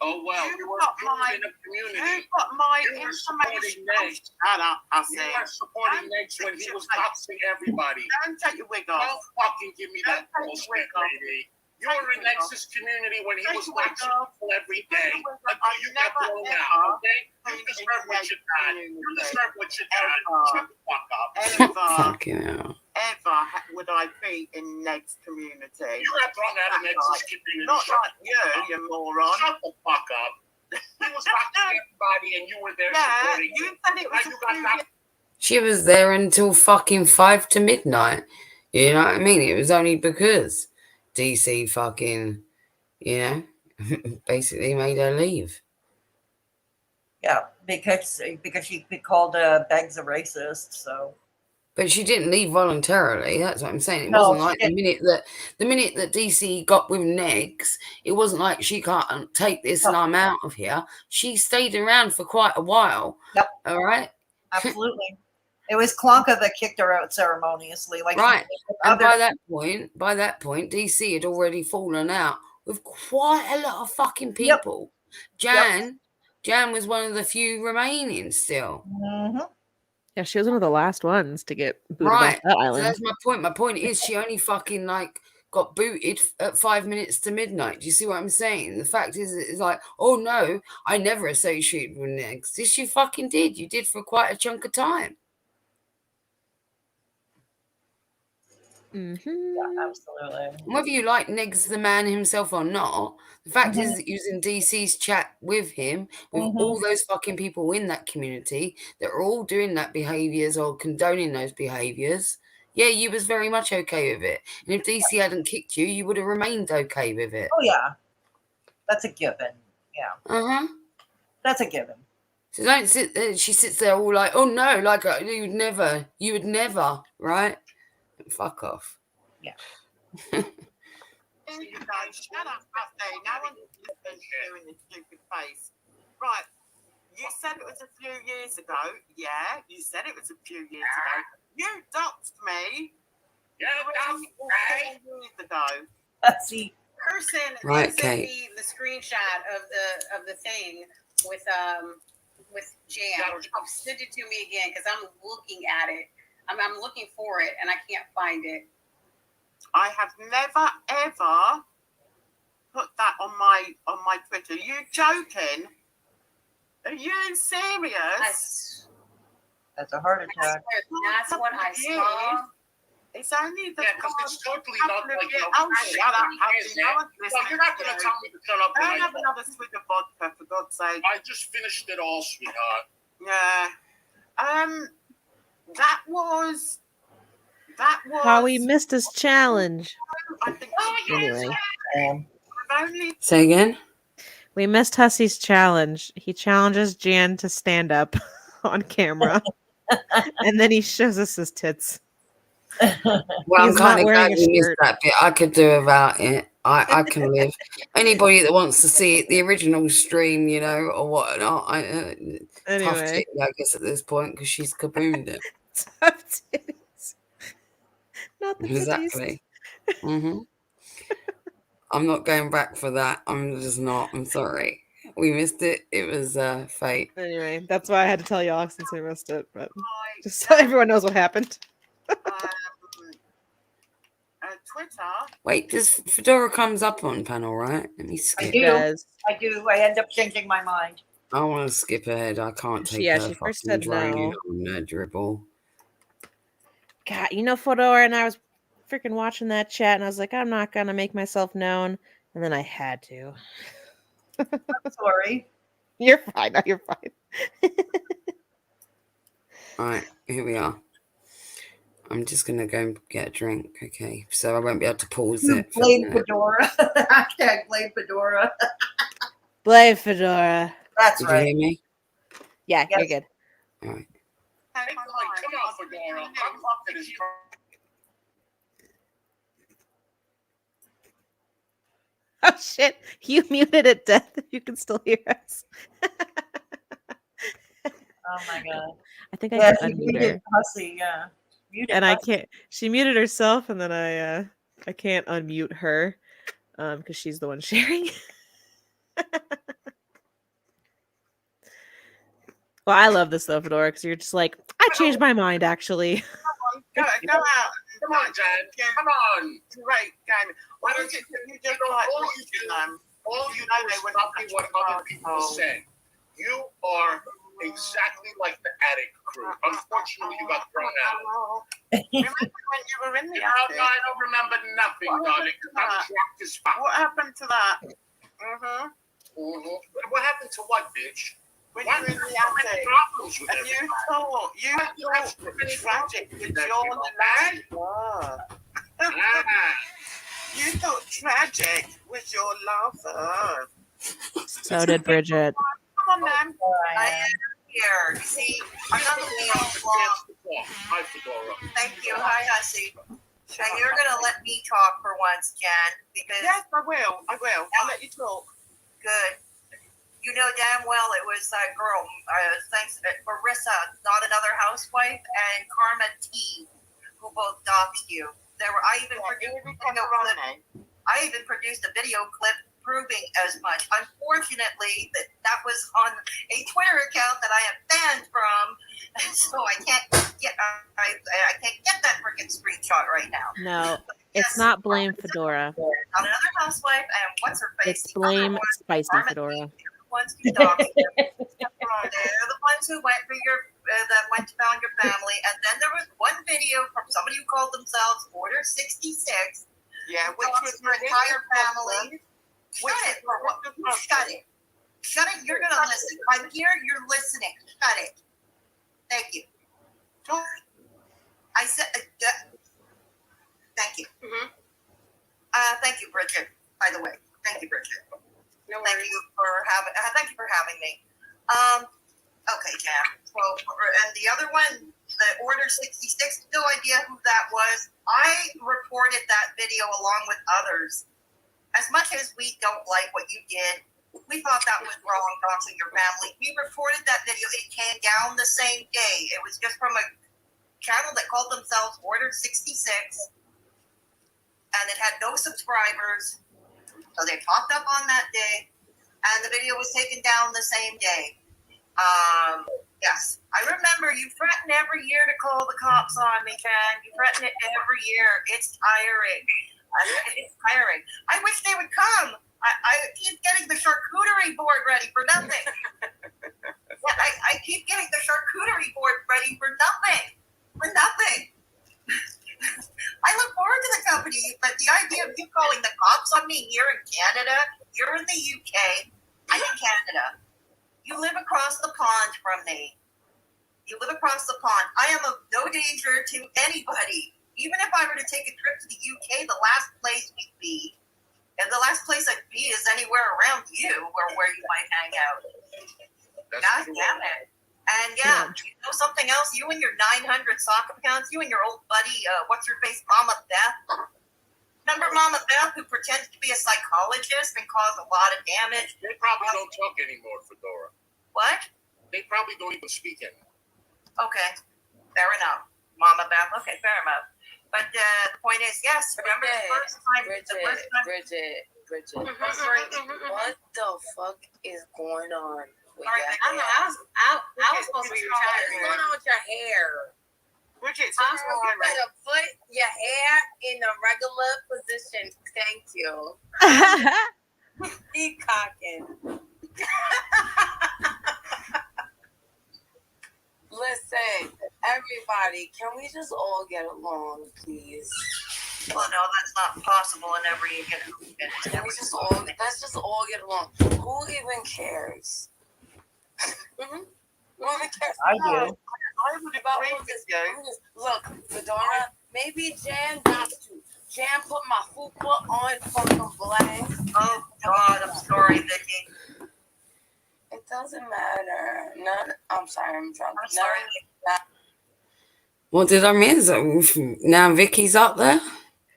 Oh well, You you were got my- in a community. you got my You were supporting information. Nate. Shut up, I You say. were supporting Nate when he was doxing everybody. Don't take your wig Don't off. fucking give me that Don't take bullshit, your wig off. lady. You were in Nexus community when he Take was your wig doxing off. people every day. Take your wig off. Until you got Never, thrown ever out, okay? You been deserve in what you Nexus got. You community. deserve what you got. Ever. Shut the fuck up. Ever, Fucking hell. ever would I be in Neg's community. You got thrown out of Nexus community. Not Shut like the fuck up. you moron. Shut the fuck up. He was doxing everybody and you were there Yeah, supporting you him. said it Now was you a got few doxed. years. She was there until fucking 5 to midnight. You know what I mean? It was only because DC fucking, basically made her leave. Yeah, because she called Beggs a racist. So But she didn't leave voluntarily. That's what I'm saying. It No, wasn't she like the minute that DC got with Negs, it wasn't like she can't take this and I'm out of here. She stayed around for quite a while. Yep. All right. absolutely, it was Klonka that kicked her out ceremoniously. Like Right. with And other- by that point, DC had already fallen out with quite a lot of fucking people. Jan was one of the few remaining still. Mhm. Yeah, she was one of the last ones to get booted Right. off that So island. that's my point. My point is she only fucking got booted at 5 minutes to midnight. Do you see what I'm saying? The fact is, it's like, oh no, I never associated with Negs. This you fucking did. You did for quite a chunk of time. Yeah, absolutely. And whether you like Negs the man himself or not, the fact is that using DC's chat with him, with all those fucking people in that community that are all doing that behaviours or condoning those behaviours, yeah, you was very much okay with it. And if DC hadn't kicked you, you would have remained okay with it. Oh yeah, that's a given. Yeah, Uh-huh. that's a given. So don't sit there. She sits there all like, oh no, like you would never, right? Fuck off. Yeah. There you go. Shut up, Hussy. No one's listening to you in this stupid face. Right. You said it was a few years ago. Yeah, you said it was a few years ago. You doxed me. Yeah, It was 4 years ago. See, Person Right, sent Kate. me the screenshot of the thing with Jan. Send it to me again because I'm looking at it. I'm looking for it and I can't find it. I have never ever put that on my Twitter. You joking? Are you serious? that's a heart attack. That's what I saw. It's only the because it's totally not couple of like years. your Oh, shut up, Hussy. No one's Well, listening you're not to going to you. tell me to shut up. when Don't I have talk. another swig of vodka, for God's sake. I just finished it all, sweetheart. Yeah. That was. How we missed his challenge. I think. Anyway, I've only. Say again. we missed Hussy's challenge. He challenges Jan to stand up on camera, and then he shows us his tits. Well, He's I'm kind not of wearing glad a we missed shirt. that bit. I could do without it. I can live. Anybody that wants to see it, the original stream, you know, or whatnot, tough Anyway, titty, I guess, at this point, because she's kaboomed it. tough titties. Not the titties. Exactly. I'm not going back for that. I'm just not. I'm sorry. We missed it. It was fate. Anyway, that's why I had to tell y'all since we missed it, but just so everyone knows what happened. Twitter. Wait, does Fedora comes up on panel, right? Let me skip. It does. I do. I end up changing my mind. I want to skip ahead. I can't take Yeah, her she first fucking said draining no. on that dribble. God, you know, Fedora and I was freaking watching that chat, and I was like, I'm not gonna make myself known, and then I had to. I'm sorry. You're fine. No, you're fine. All right, here we are. I'm just gonna go and get a drink, okay? So I won't be able to pause it. Blame Fedora. Hashtag blame Fedora. Blame Fedora. That's Did right. you hear me? Yeah, Yes. you're good. All right. Come on, Fedora. I'm fucking his. Oh shit! You muted it, Death. You can still hear us. Oh my god. I think I Yeah, can she unmute her. muted Hussy, yeah. Muted And I Hussy. can't. She muted herself, and then I can't unmute her, because she's the one sharing. Well, I love this though, Fedora, because you're just like, I changed my mind actually. Go out. Come on, Jan. Come on. Great game. Why don't you just like all you do is copy what other people say. You are exactly like the attic crew. Unfortunately, you got thrown out. Remember when you were in the No, attic? I don't remember nothing, darling. I'm drunk as fuck. What happened to that? What happened to what, bitch? When you were in the How many attic, problems with and everybody? you thought tragic with your love. You thought tragic with your lover. So did Bridget. Come on, man. I am here. You see, I'm not going to be on long. Hi, Fedora. Thank you. Hi, Hussy. And you're going to let me talk for once, Jan, because Yes, I will. I'll let you talk. good. You know damn well it was that girl, thanks, Marissa, not another housewife, and Karma T, who both doxed you. I even produced a video clip proving as much. Unfortunately, that was on a Twitter account that I am banned from, so I can't get that freaking screenshot right now. No, it's not blame Fedora. Not another housewife, and what's her face? It's blame Spicy Karma Fedora. T, the ones who doxed you. They're the ones who went for that went to found your family, and then there was one video from somebody who called themselves Order 66. Yeah, which was your entire family. Shut it. Shut it. Shut it. You're gonna listen. I'm here. You're listening. Shut it. Thank you. I said. Thank you. Mm-hmm. Thank you, Bridget. By the way, thank you, Bridget. No worries. Thank you for having me. other one, the Order 66, no idea who that was. I reported that video along with others. As much as we don't like what you did, we thought that was wrong, doxing your family. We reported that video. It came down the same day. It was just from a channel that called themselves Order 66, and it had no subscribers. So they popped up on that day, and the video was taken down the same day. Yes, I remember you threaten every year to call the cops on me, Jan. You threaten it every year. It's tiring. It's tiring. I wish they would come. I keep getting the charcuterie board ready for nothing. I keep getting the charcuterie board ready for nothing. For nothing. I look forward to the company, but the idea of you calling the cops on me here in Canada, you're in the UK, I'm in Canada. You live across the pond from me. You live across the pond. I am of no danger to anybody. Even if I were to take a trip to the UK, the last place we'd be, and the last place I'd be is anywhere around you or where you might hang out. God damn it. And yeah, you know something else? You and your 900 sock accounts, you and your old buddy, what's her face, Mama Beth. Remember Mama Beth, who pretends to be a psychologist and caused a lot of damage? They probably don't talk anymore, Fedora. What? They probably don't even speak anymore. Okay, fair enough. Mama Beth, okay, fair enough. But the point is, yes, remember the first time. Bridget. What the fuck is going on? I was supposed to be retired. What's going on with your hair? Bridget, You better put your hair in a regular position. Thank you. Keep cocking. Listen, everybody, can we just all get along, please? Well, no, that's not possible in every. Let's just all get along. Who even cares? Who even cares? I do. I would agree with you. Look, Fedora, maybe Jan got to. Jan put my fupa on fucking blast. Oh, God, I'm sorry, Vicki. It doesn't matter. I'm sorry, I'm drunk. I'm sorry. What did I miss? Now Vicky's up there?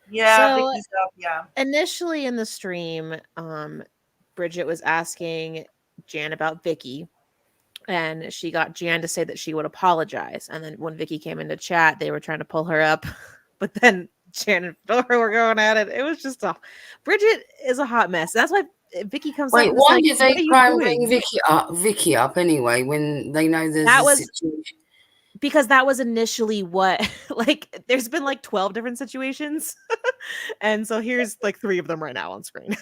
Yeah, So- Vicky's up, yeah. Initially in the stream, Bridget was asking Jan about Vicki, and she got Jan to say that she would apologize. And then when Vicki came into chat, they were trying to pull her up, but then Jan and Fedora were going at it. It was just Bridget is a hot mess. That's why Vicki comes. Wait, up why like, did "What are they you try and doing?" bring Vicki up anyway when they know there's That a was- situation? Because that was initially what, like, there's been like 12 different situations. And so here's like 3 of them right now on screen.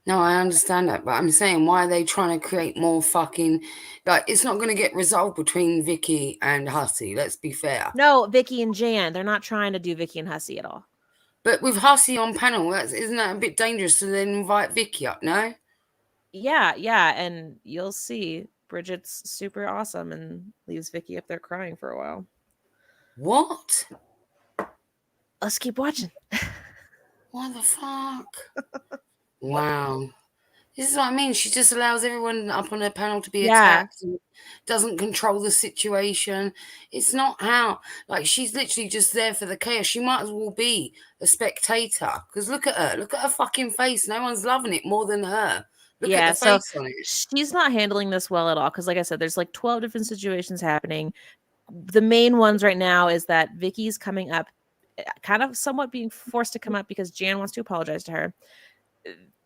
No, I understand that, but I'm saying, why are they trying to create more fucking, like, it's not going to get resolved between Vicki and Hussy, let's be fair. No, Vicki and Jan, they're not trying to do Vicki and Hussy at all. But with Hussy on panel, isn't that a bit dangerous to then invite Vicki up, no? Yeah, and you'll see Bridget's super awesome and leaves Vicki up there crying for a while. What? Let's keep watching. What the fuck? Wow. This is what I mean. She just allows everyone up on her panel to be Yeah. attacked and doesn't control the situation. It's not how, like, she's literally just there for the chaos. She might as well be a spectator. Because look at her. Look at her fucking face. No one's loving it more than her. Look Yeah, at the so face on it. she's not handling this well at all. Because like I said, there's like 12 different situations happening. The main ones right now is that Vicky's coming up, kind of somewhat being forced to come up because Jan wants to apologize to her.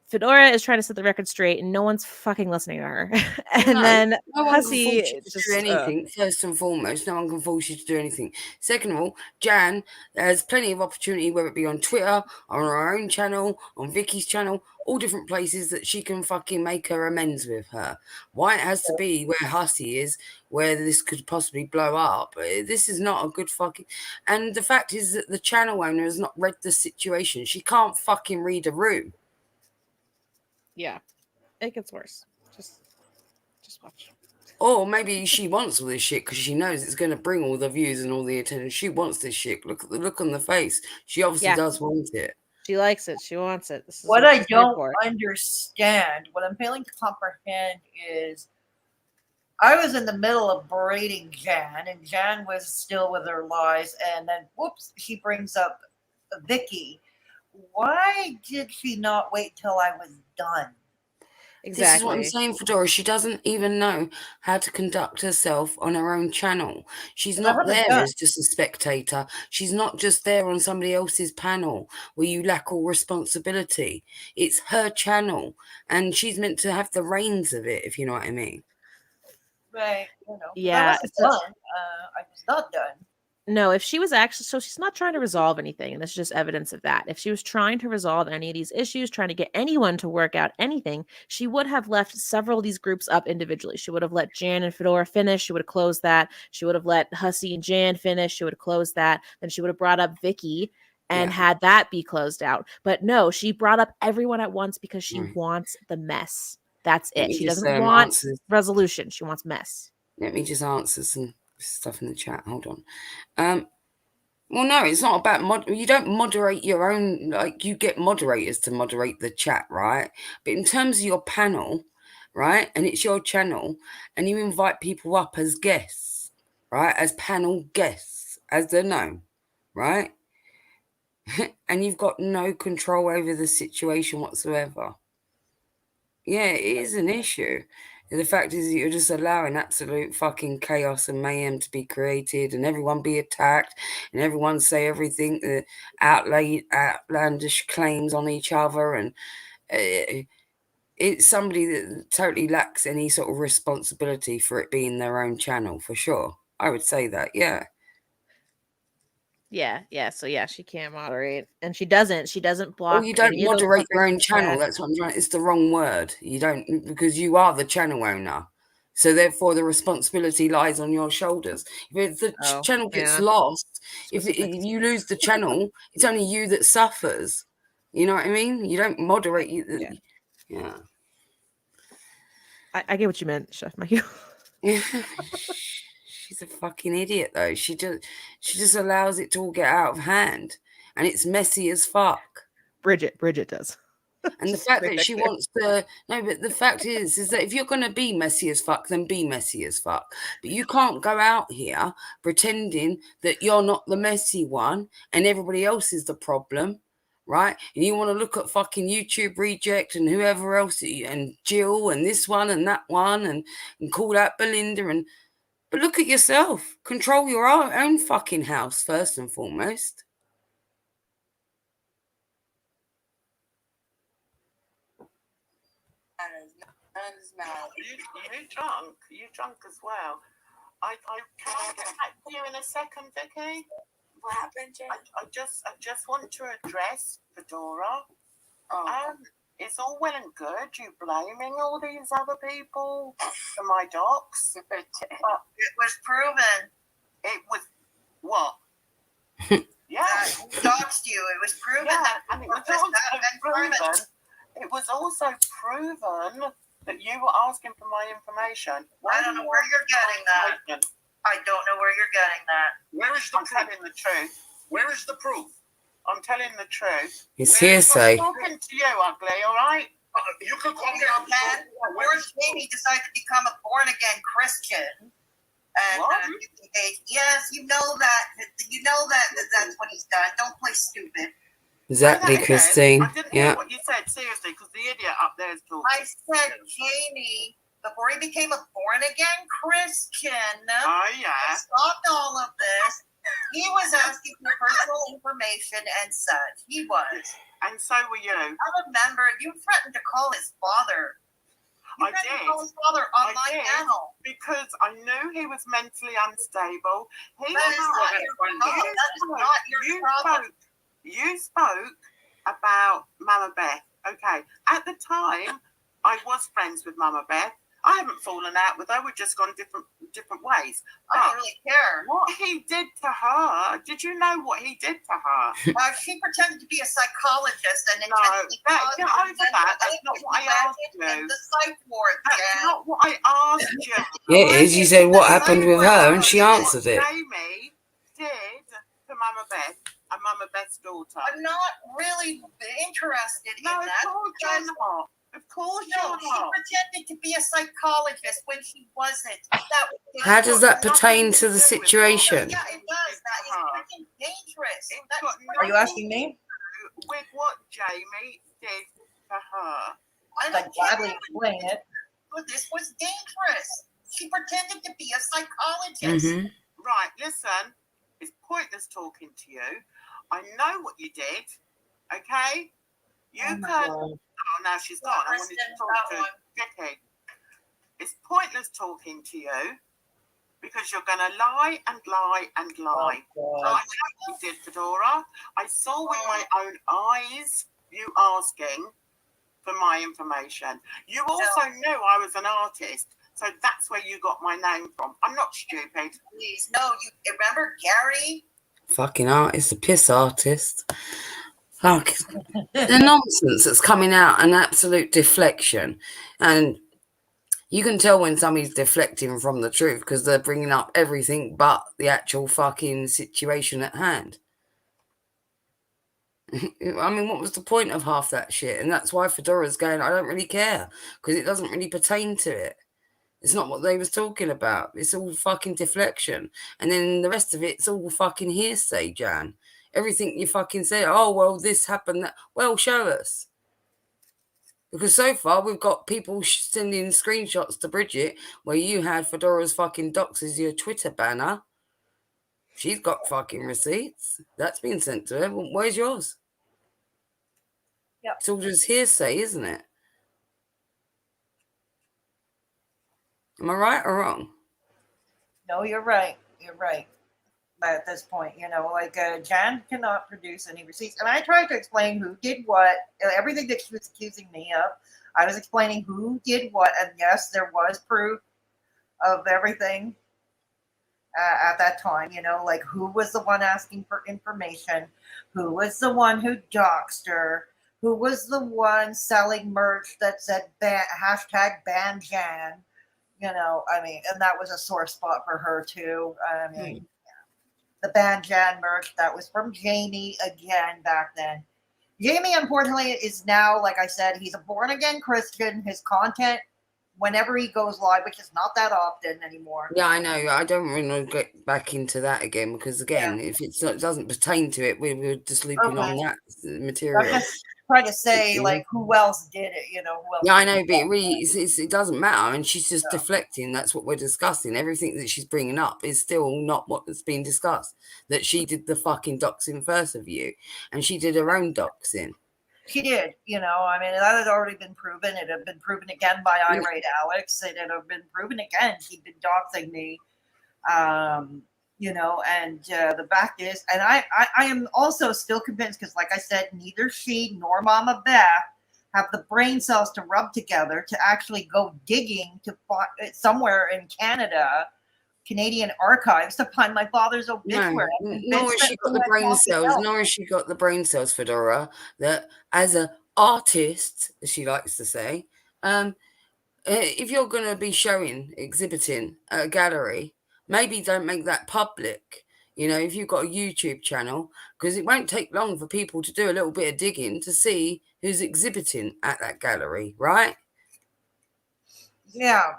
Fedora is trying to set the record straight, and no one's fucking listening to her. And No, then no one Hussy can force you to just do anything. First and foremost, no one can force you to do anything. Second of all, Jan has plenty of opportunity, whether it be on Twitter, on her own channel, on Vicky's channel, all different places that she can fucking make her amends with her. Why it has to be where Hussy is, where this could possibly blow up. This is not a good fucking... And the fact is that the channel owner has not read the situation. She can't fucking read a room. yeah, it gets worse. Just watch. Or maybe she wants all this shit because she knows it's going to bring all the views and all the attention. She wants this shit. Look at the look on the face. She obviously does want it. She likes it. She wants it. This is What I she's here don't for. understand, what I'm failing to comprehend is I was in the middle of berating Jan, and Jan was still with her lies, and then whoops, she brings up Vicki. Why did she not wait till I was done? This is what I'm Exactly. saying, Fedora. She doesn't even know how to conduct herself on her own channel. She's I not haven't there done. as just a spectator. She's not just there on somebody else's panel where you lack all responsibility. It's her channel, and she's meant to have the reins of it, if you know what I mean. Right, you know. Yeah, I wasn't done. I was not done. No, if she was actually, so she's not trying to resolve anything, and this is just evidence of that. If she was trying to resolve any of these issues, trying to get anyone to work out anything, she would have left several of these groups up individually. She would have let Jan and Fedora finish. She would have closed that. She would have let Hussy and Jan finish. She would have closed that. Then she would have brought up Vicki and had that be closed out. But no, she brought up everyone at once because she wants the mess. That's Let it. me She just doesn't want answer. resolution. She wants mess. Let me just answer some stuff in the chat. Hold on. Well, no, it's not about you don't moderate your own, like you get moderators to moderate the chat, right? But in terms of your panel, right, and it's your channel, and you invite people up as guests, right, as panel guests, as they're known, right? And you've got no control over the situation whatsoever. Yeah, it is an issue. The fact is that you're just allowing absolute fucking chaos and mayhem to be created and everyone be attacked and everyone say everything, outlandish claims on each other. And it's somebody that totally lacks any sort of responsibility for it being their own channel, for sure. I would say that, yeah. Yeah. So yeah, she can't moderate, and she doesn't. She doesn't block. Well, you don't any of those moderate your fuckers in own the channel. chat. That's what I'm trying. It's the wrong word. You don't, because you are the channel owner. So therefore, the responsibility lies on your shoulders. If the channel gets lost, if you lose the channel, it's only you that suffers. You know what I mean? You don't moderate. Yeah. I get what you meant, Chef Mikey. She's a fucking idiot, though. She just allows it to all get out of hand, and it's messy as fuck. Bridget does. And the fact that she wants to but the fact is that if you're going to be messy as fuck, then be messy as fuck. But you can't go out here pretending that you're not the messy one and everybody else is the problem, right? And you want to look at fucking YouTube Reject and whoever else, and Jill and this one and that one, and call out Belinda, but look at yourself. Control your own fucking house first and foremost. You drunk? You drunk as well? Can I get back to you in a second, Vicki? What happened, Jen? I just want to address Fedora. It's all well and good you blaming all these other people for my docs, but it was proven. It was what? Yeah, who doxed you? It was proven. Yeah, and it was also proven. It was also proven that you were asking for my information. I don't know where you're getting that. I don't know where you're getting that. Where is the I'm telling the truth. Where is the proof? I'm telling the truth. It's hearsay. I'm talking to you, ugly, all right? You can call me out. George Jamie decided to become a born-again Christian. And yes, you know that. You know that's what he's done. Don't play stupid. Exactly, Christine. I didn't hear what you said, seriously, because the idiot up there is talking. I said Jamie, before he became a born-again Christian, stopped all of this. He was asking for personal information and such. He was. And so were you. I remember you threatened to call his father. I did. To call his father on my panel. Because I knew he was mentally unstable. That is not your problem. You spoke about Mama Beth. Okay. At the time, I was friends with Mama Beth. I haven't fallen out with her. We've just gone different ways. I don't really care. What he did to her, did you know what he did to her? She pretended to be a psychologist and get over that. That's not what I asked you. That's not what I asked you. Yeah, it is. You said what happened with her and she answered it. Jamie did to Mama Beth and Mama Beth's daughter. I'm not really interested in that. Of course No, you're she not. pretended to be a psychologist when she wasn't. That was How does that Nothing pertain to to the do with situation? Yeah, it does. That is freaking dangerous. It's That's got Are you asking me? with what Jamie did to her. I I'd don't gladly care. explain it. But this was dangerous. She pretended to be a psychologist. Mm-hmm. Right, listen, it's pointless talking to you. I know what you did, okay? You Oh my could. God. Oh, now she's gone. I wanted to talk to Vicki. It's pointless talking to you because you're going to lie and lie and lie. Oh, I God. know what you did, Fedora. I saw with my own eyes you asking for my information. You also knew I was an artist, so that's where you got my name from. I'm not stupid. Please, no, you remember Gary? Fucking artist, a piss artist. Fuck. The nonsense that's coming out, an absolute deflection. And you can tell when somebody's deflecting from the truth because they're bringing up everything but the actual fucking situation at hand. I mean, what was the point of half that shit? And that's why Fedora's going, I don't really care because it doesn't really pertain to it. It's not what they was talking about. It's all fucking deflection. And then the rest of it's all fucking hearsay, Jan. Everything you fucking say, oh, well, this happened, that. Well, show us. Because so far we've got people sending screenshots to Bridget where you had Fedora's fucking docs as your Twitter banner. She's got fucking receipts. That's been sent to her. Well, where's yours? Yep. It's all just hearsay, isn't it? Am I right or wrong? No, you're right. You're right. But at this point, like Jan cannot produce any receipts. And I tried to explain who did what, everything that she was accusing me of. I was explaining who did what. And yes, there was proof of everything at that time, like who was the one asking for information, who was the one who doxed her, who was the one selling merch that said hashtag ban Jan. I mean, and that was a sore spot for her too. I mean, the ban Jan merch, that was from Jamie again back then. Jamie, unfortunately, is now, like I said, he's a born again Christian. His content, whenever he goes live, which is not that often anymore. Yeah, I know. I don't really want to get back into that again because, again, if it doesn't pertain to it, we're just looping on that material. I'm just trying to say, like, who else did it? Who else? Yeah, I know, but it really it doesn't matter, and she's just deflecting. That's what we're discussing. Everything that she's bringing up is still not what's being discussed. That she did the fucking doxing first of you, and she did her own doxing. She did, I mean, that had already been proven. It had been proven again by Irate Alex. It had been proven again. She'd been doxing me, and the fact is, and I am also still convinced, because like I said, neither she nor Mama Beth have the brain cells to rub together to actually go digging to find somewhere in Canadian archives to find my father's obituary. Nor has she got the brain cells. Nor has she got the brain cells, Fedora. That as an artist, as she likes to say, if you're going to be exhibiting at a gallery, maybe don't make that public. If you've got a YouTube channel, because it won't take long for people to do a little bit of digging to see who's exhibiting at that gallery, right? Yeah.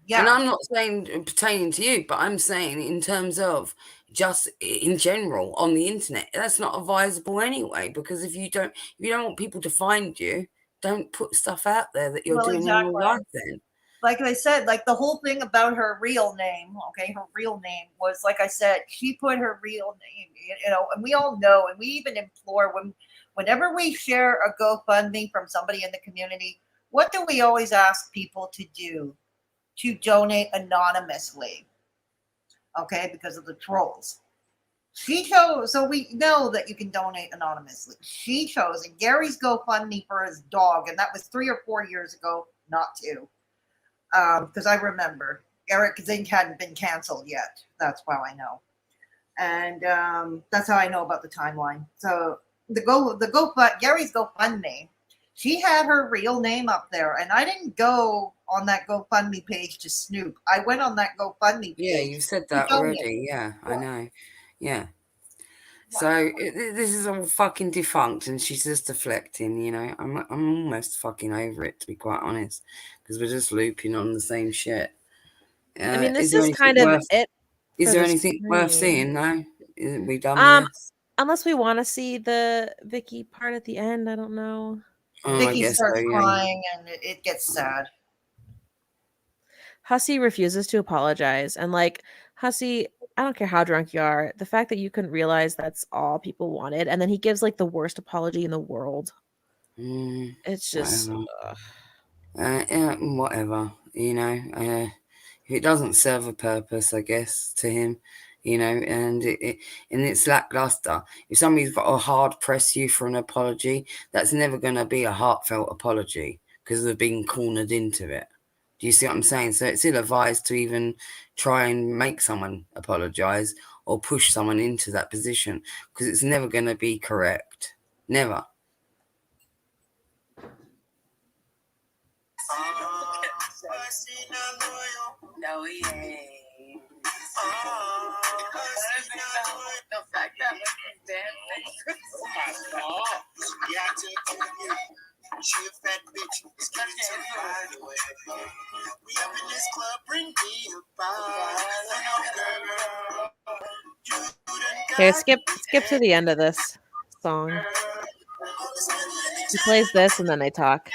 Yeah. And I'm not saying pertaining to you, but I'm saying in terms of just in general on the internet, that's not advisable anyway, because if you don't want people to find you, don't put stuff out there that you're doing in your life then. Like I said, like the whole thing about her real name, her real name was, like I said, she put her real name, and we all know, and we even implore whenever we share a GoFundMe from somebody in the community, what do we always ask people to do? To donate anonymously, because of the trolls. She chose, so we know that you can donate anonymously. She chose, and Gary's GoFundMe for his dog, and that was 3 or 4 years ago, not 2. Because I remember Eric Zink hadn't been canceled yet. That's how I know, and that's how I know about the timeline. So Gary's GoFundMe, she had her real name up there, and I didn't go on that GoFundMe page to snoop. I went on that GoFundMe page. Yeah, you said that already. Yeah, I know. Yeah. So this is all fucking defunct, and she's just deflecting. You know, I'm almost fucking over it, to be quite honest, because we're just looping on the same shit. I mean, Is this there is anything kind of worth? it Is for there the anything worth stream. seeing? No, is we done with this? Unless we want to see the Vicki part at the end, I don't know. Oh, I Vicky guess starts so, yeah. crying and it gets sad. Hussy refuses to apologize, and like Hussy, I don't care how drunk you are, the fact that you couldn't realize that's all people wanted, and then he gives like the worst apology in the world. It's just Whatever. Yeah, whatever. You know, if it doesn't serve a purpose, I guess, to him, you know, and it's lackluster. If somebody's got to hard press you for an apology, that's never going to be a heartfelt apology because they've been cornered into it. Do you see what I'm saying? So it's ill-advised to even try and make someone apologize or push someone into that position because it's never going to be correct. Never. No, he ain't. The fact that she a fat bitch, skinny to ride away. We up in this club, bring me a bottle. okay. Skip to the end of this song. He plays this, and then they talk.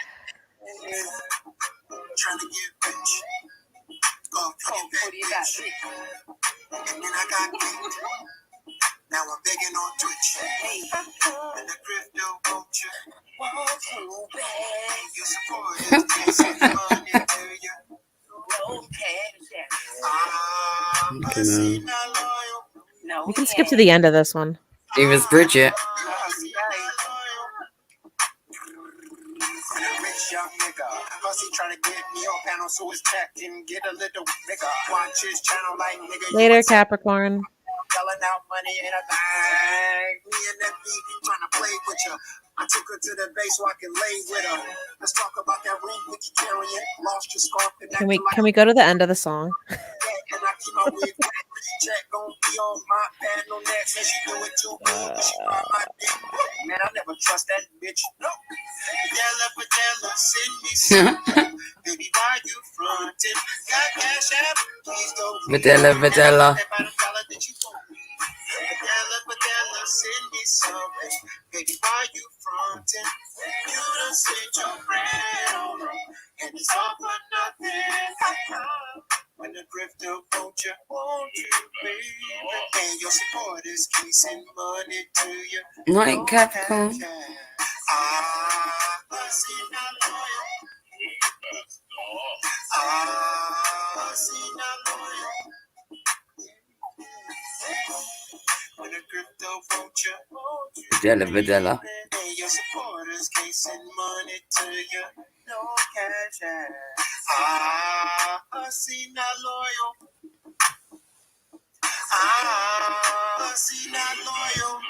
Trying to get rich. Go for you got rich. And then I got kicked. Now I'm begging on Twitch. Hey, and the crypto won't you? Won't you beg? You support us, send money to you. Okay, No, You can skip to the end of this one. it was Bridget. Rich young nigga, Hussy trying to get me on panel, so his check can get a little bigger. Watch his channel like nigga. Later, Capricorn. Selling out money in a bag. Me and that beat trying to play with you. I took her to the base so I can lay with her. Let's talk about that ring Vicki carrying. Lost your scarf and Can we go to the end of the song? and I keep my wig back. Check gon' be on my pad, no next, and she do it too good. She ride my dick. Man, I never trust that bitch. No. Padella, send me some. Baby, why you frontin'? Got cash app? Please don't. Videla. Padella, send me something. Baby, why you frontin'? You done sent your friend on them, and it's all for nothing. When the grifter won't you, baby? And your supporters keep sending money to you. Night, Capricorn. See not loyal. See not loyal. When the crypto won't you, Videla. and your supporters can't send money to you. No cash app. See not loyal. See not loyal.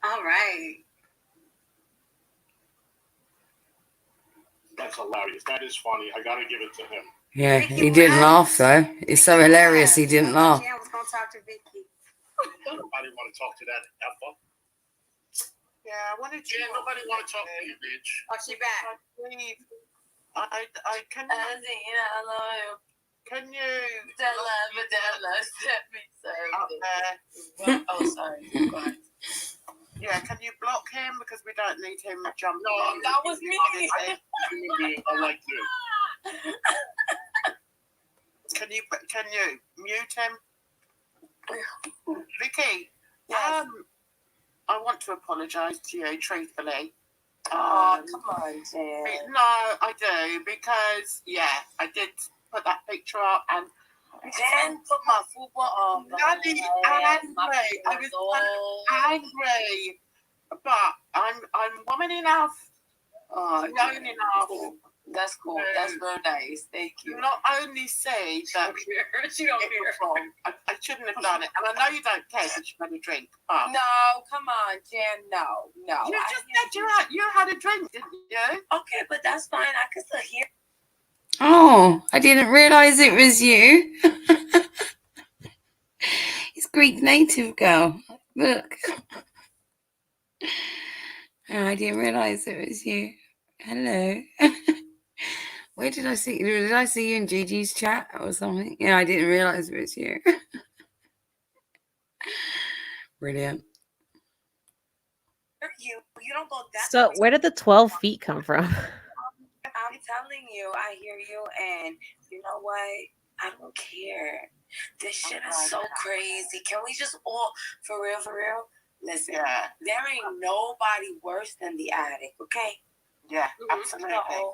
all right. That's hilarious. That is funny. I gotta give it to him. Yeah, he didn't laugh though. It's so hilarious he didn't laugh. Jan was gonna talk to Vicki. Nobody want to talk to that effer. Yeah, I wanted to. Jan, nobody want to talk to you, bitch. Oh, she back. I can. Can you? Videla, set me something. Oh, sorry. Go ahead. Yeah, can you block him because we don't need him jumping? No, that was me. I like you. Can you mute him? Vicki, Yes. I want to apologise to you truthfully. Oh, come on, Jan. No, I do because I did put that picture up and Jan put my football on. bloody angry. I was angry, but I'm woman enough. No, that's cool. That's very nice. Thank you. Not only say that She don't it was wrong, I shouldn't have done it, and I know you don't care that you had a drink, but No, come on, Jan. No. you just said you had a drink, didn't you? Okay, but that's fine. I can still hear. Oh, I didn't realise it was you. It's Greek native girl. Look. Oh, I didn't realise it was you. Hello. Where did I see you? Did I see you in Gigi's chat or something? Yeah, I didn't realise it was you. Brilliant. You don't go that. So where did the 12 feet come from? I'm telling you, I hear you, and you know what? I don't care. This shit is so crazy. Can we just all, for real, listen? Yeah. There ain't nobody worse than the addict, okay? Yeah, absolutely. So,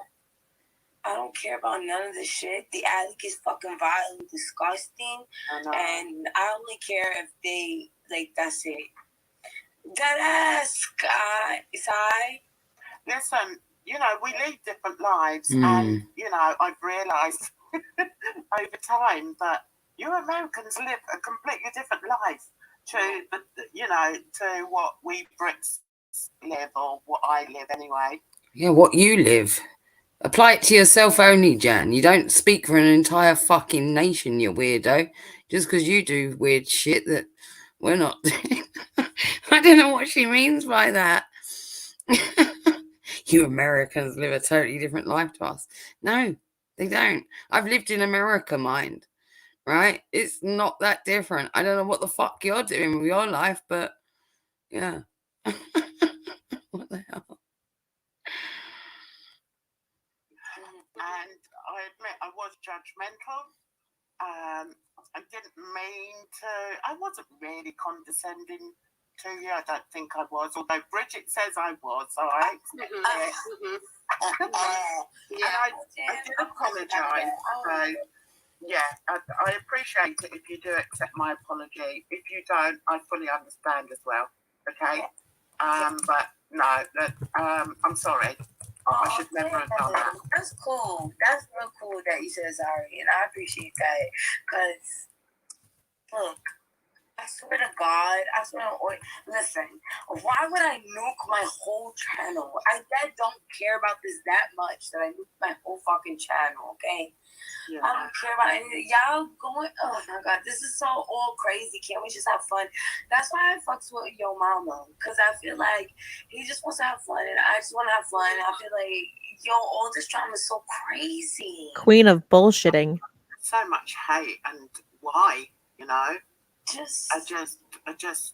I don't care about none of this shit. The addict is fucking vile and disgusting, I know. and I only care if they, like, that's it. That ass guy, Sai. Listen, we lead different lives, and I've realised over time that you Americans live a completely different life to what we Brits live, or what I live anyway. Yeah, what you live. Apply it to yourself only, Jan. You don't speak for an entire fucking nation, you weirdo. Just because you do weird shit that we're not doing. I don't know what she means by that. You Americans live a totally different life to us. No, they don't. I've lived in America, mind. Right? It's not that different. I don't know what the fuck you're doing with your life, but yeah. What the hell? And I admit I was judgmental. I didn't mean to. I wasn't really condescending to you. I don't think I was, although Bridget says I was. All right. And I did apologise. So yeah, I appreciate it if you do accept my apology. If you don't, I fully understand as well. Okay. But no, I'm sorry. I should never have done that. That's cool. That's real cool that you said sorry, and I appreciate that. Cause look, I swear to God, listen. Why would I nuke my whole channel? I don't care about this that much that I nuke my whole fucking channel. Okay. Yeah. I don't care about anything. Y'all going, oh my God, this is so all crazy. Can't we just have fun? That's why I fucks with Yo Mama. Because I feel like he just wants to have fun, and I just want to have fun. I feel like, all this drama is so crazy. Queen of bullshitting. So much hate, and why, I just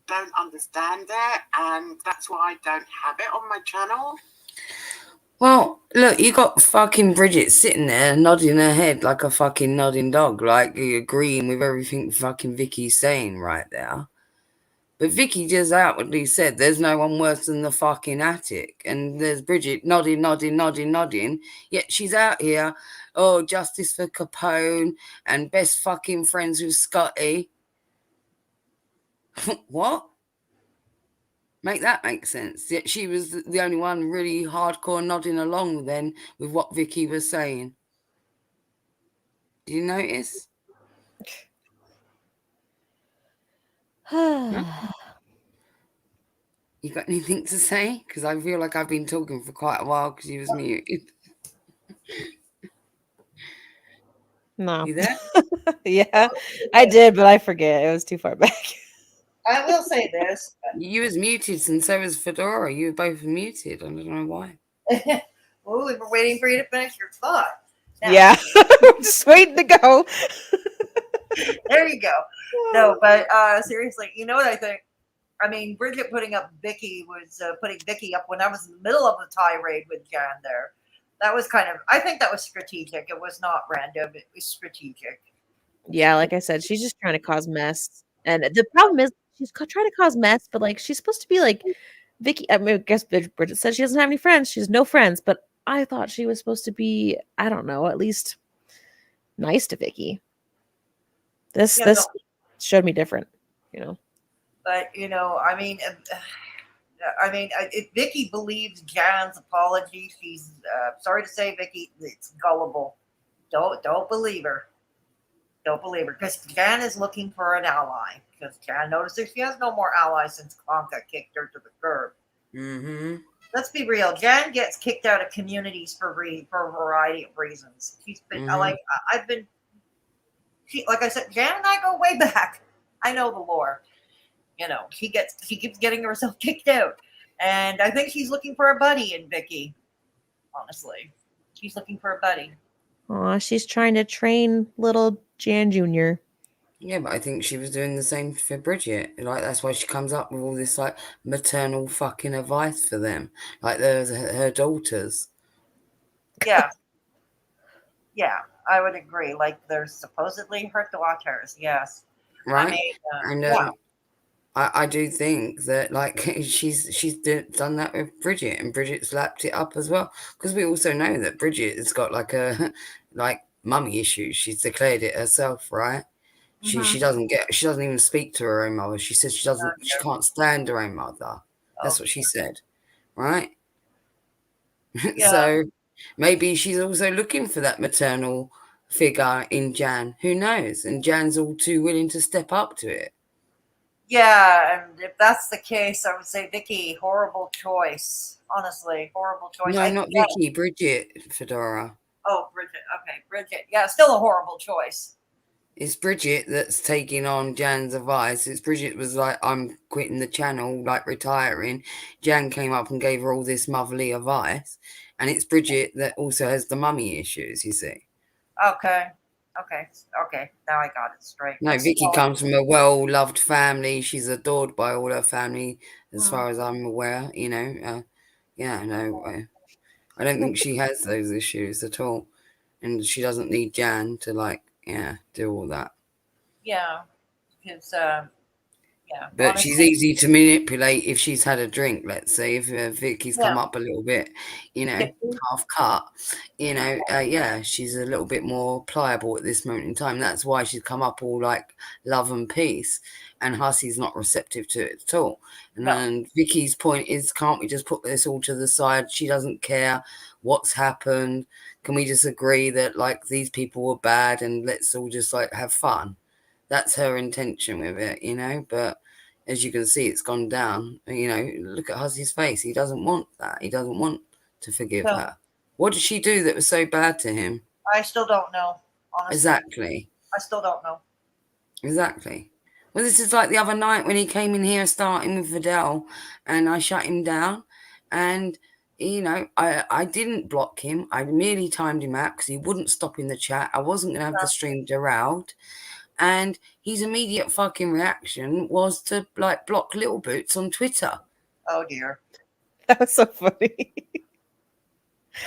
don't understand it, and that's why I don't have it on my channel. Well, look, you got fucking Bridget sitting there nodding her head like a fucking nodding dog, like agreeing with everything fucking Vicky's saying right there. But Vicki just outwardly said there's no one worse than the fucking attic. And there's Bridget nodding. Yet she's out here, justice for Capone and best fucking friends with Scotty. What? Make that make sense. Yet she was the only one really hardcore nodding along then with what Vicki was saying. Did you notice? Huh? You got anything to say? Because I feel like I've been talking for quite a while because you was muted. No. You there? Yeah, I did, but I forget. It was too far back. I will say this. You was muted and so was Fedora. You were both muted. I don't know why. Well, we were waiting for you to finish your thought. Now, Yeah, I'm just waiting to go. There you go. No, but seriously, you know what I think? I mean, Bridget putting Vicki up when I was in the middle of the tirade with Jan there. That was I think that was strategic. It was not random. It was strategic. Yeah, like I said, she's just trying to cause mess. And the problem is she's trying to cause mess, but she's supposed to be like Vicki. I mean, I guess Bridget said she doesn't have any friends. She has no friends, but I thought she was supposed to be, I don't know, at least nice to Vicki. This showed me different, But I mean, I mean, if Vicki believes Jan's apology, she's sorry to say, Vicki, it's gullible. Don't believe her. Don't believe her, because Jan is looking for an ally. Because Jan notices she has no more allies since Klonka kicked her to the curb. Mm-hmm. Let's be real. Jan gets kicked out of communities for a variety of reasons. She's been I've been. Like I said, Jan and I go way back. I know the lore. She keeps getting herself kicked out, and I think she's looking for a buddy in Vicki. Honestly, she's looking for a buddy. Aw, she's trying to train little Jan Jr. Yeah, but I think she was doing the same for Bridget. Like, that's why she comes up with all this, like, maternal fucking advice for them. Like, there's her daughters. Yeah. Yeah, I would agree. Like, there's supposedly her daughters. Yes. Right? I mean, And I do think that, like, she's done that with Bridget, and Bridget's lapped it up as well. Because we also know that Bridget has got, like, mummy issues. She's declared it herself, right? She doesn't even speak to her own mother. She says she can't stand her own mother. That's what she said, right? Yeah. So maybe she's also looking for that maternal figure in Jan. Who knows? And Jan's all too willing to step up to it. Yeah, and if that's the case, I would say Vicki, horrible choice. Honestly, horrible choice. No, not Vicki, Bridget, Fedora. Oh, Bridget. Okay, Bridget. Yeah, still a horrible choice. It's Bridget that's taking on Jan's advice. It's Bridget was like, I'm quitting the channel, like retiring. Jan came up and gave her all this motherly advice. And it's Bridget that also has the mummy issues, you see. Okay. Now I got it straight. No, Vicki comes from a well-loved family. She's adored by all her family, as far as I'm aware, I don't think she has those issues at all. And she doesn't need Jan to, do all that. Yeah, because But honestly, she's easy to manipulate if she's had a drink, let's say, if Vicky's come up a little bit, half cut, she's a little bit more pliable at this moment in time. That's why she's come up all like love and peace, and Hussy's not receptive to it at all. And Vicky's point is, can't we just put this all to the side? She doesn't care what's happened. Can we just agree that, like, these people were bad and let's all just, like, have fun? That's her intention with it, but as you can see, it's gone down. Look at Hussy's face. He doesn't want that. He doesn't want to forgive her. What did she do that was so bad to him? I still don't know, honestly. Exactly. I still don't know. Exactly. Well, this is like the other night when he came in here starting with Vidal, and I shut him down. And, I didn't block him. I merely timed him out because he wouldn't stop in the chat. I wasn't going to have the stream derailed. And his immediate fucking reaction was to, like, block Little Boots on Twitter. Oh, dear. That was so funny.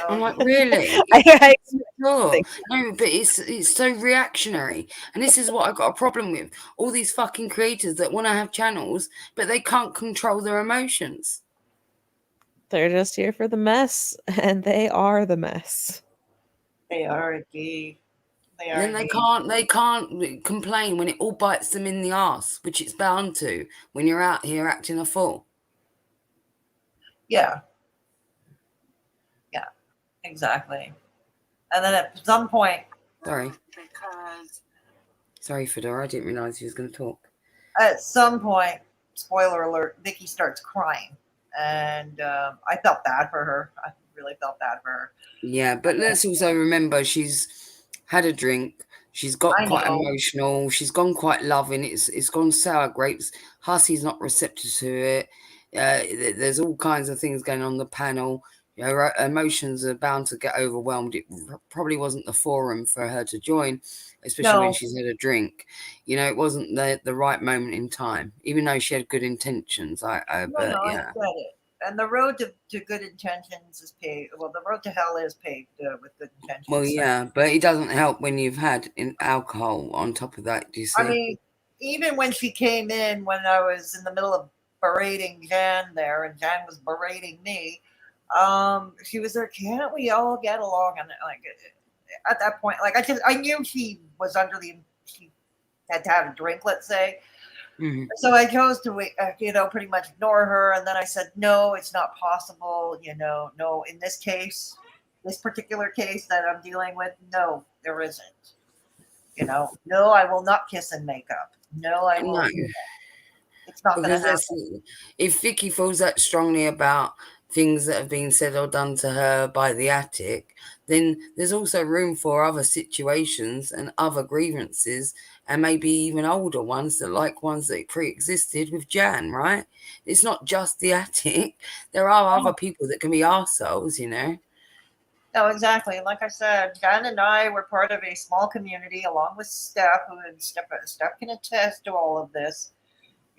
I'm like, really? I No, but it's so reactionary. And this is what I got a problem with. All these fucking creators that want to have channels, but they can't control their emotions. They're just here for the mess, and they are the mess. They are indeed. Then they can't complain when it all bites them in the ass, which it's bound to when you're out here acting a fool. Yeah, exactly. And then at some point, sorry, Fedora, I didn't realize he was going to talk. At some point, spoiler alert, Vicki starts crying, and I felt bad for her. I really felt bad for her. Yeah, but let's also remember she's had a drink. She's got quite emotional. She's gone quite loving. It's gone sour grapes. Hussy's not receptive to it. There's all kinds of things going on the panel. Her emotions are bound to get overwhelmed. It probably wasn't the forum for her to join, especially when she's had a drink. It wasn't the right moment in time, even though she had good intentions. I get it. And the road to good intentions is paved. Well, the road to hell is paved with good intentions. Well, yeah, but it doesn't help when you've had alcohol on top of that. Do you see? I mean, even when she came in, when I was in the middle of berating Jan there, and Jan was berating me, she was like, "Can't we all get along?" And like at that point, like I knew she was she had to have a drink, let's say. Mhm. So I chose to, pretty much ignore her. And then I said, no, it's not possible. No, in this case, this particular case that I'm dealing with, no, there isn't. No, I will not kiss and make up. No, I No, will. It's not going to because that's, happen. if Vicky feels that strongly about things that have been said or done to her by the attic, then there's also room for other situations and other grievances, and maybe even older ones ones that pre-existed with Jan, right? It's not just the attic. There are other people that can be arseholes. No, exactly. And like I said, Jan and I were part of a small community along with Steph, Steph can attest to all of this.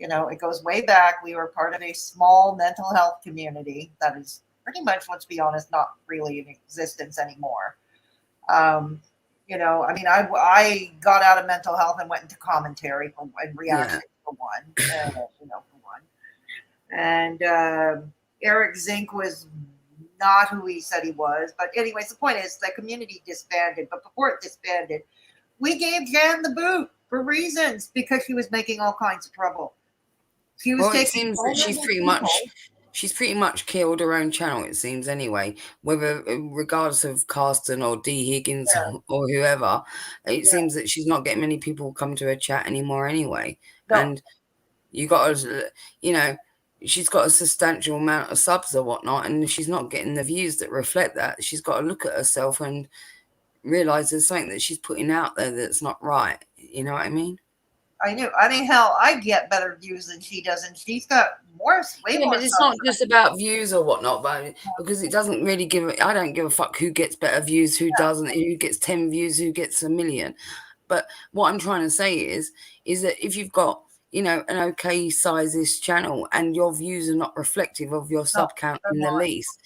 It goes way back. We were part of a small mental health community that is pretty much, let's be honest, not really in existence anymore. I mean, I got out of mental health and went into commentary and reactive for one, for one. And Eric Zink was not who he said he was. But anyways, the point is the community disbanded. But before it disbanded, we gave Jan the boot for reasons because she was making all kinds of trouble. She was Well, it taking seems that she's pretty much killed her own channel. It seems anyway, whether regardless of Carston or D Higgins or whoever, it seems that she's not getting many people come to her chat anymore anyway. No. And you got to, she's got a substantial amount of subs or whatnot, and she's not getting the views that reflect that. She's got to look at herself and realize there's something that she's putting out there that's not right. You know what I mean? I knew. I mean, hell, I get better views than she does, and she's got way more. But it's not just about views or whatnot, but because it doesn't really I don't give a fuck who gets better views, who doesn't, who gets 10 views, who gets 1,000,000. But what I'm trying to say is that if you've got, an okay sizes channel and your views are not reflective of your sub count in the least,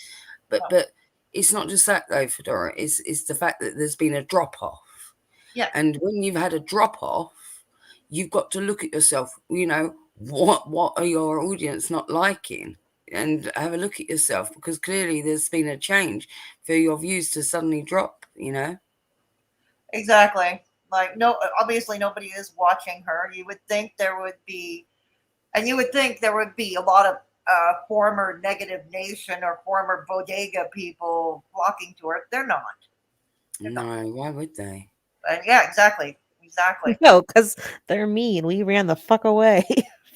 but it's not just that though, Fedora. It's the fact that there's been a drop off. Yeah. And when you've had a drop off, you've got to look at yourself, what are your audience not liking, and have a look at yourself, because clearly there's been a change for your views to suddenly drop. Exactly. Like, no, obviously nobody is watching her. You would think there would be a lot of former Negative Nation or former Bodega people flocking to her. They're not. No, why would they? Yeah, exactly. No, because they're mean. We ran the fuck away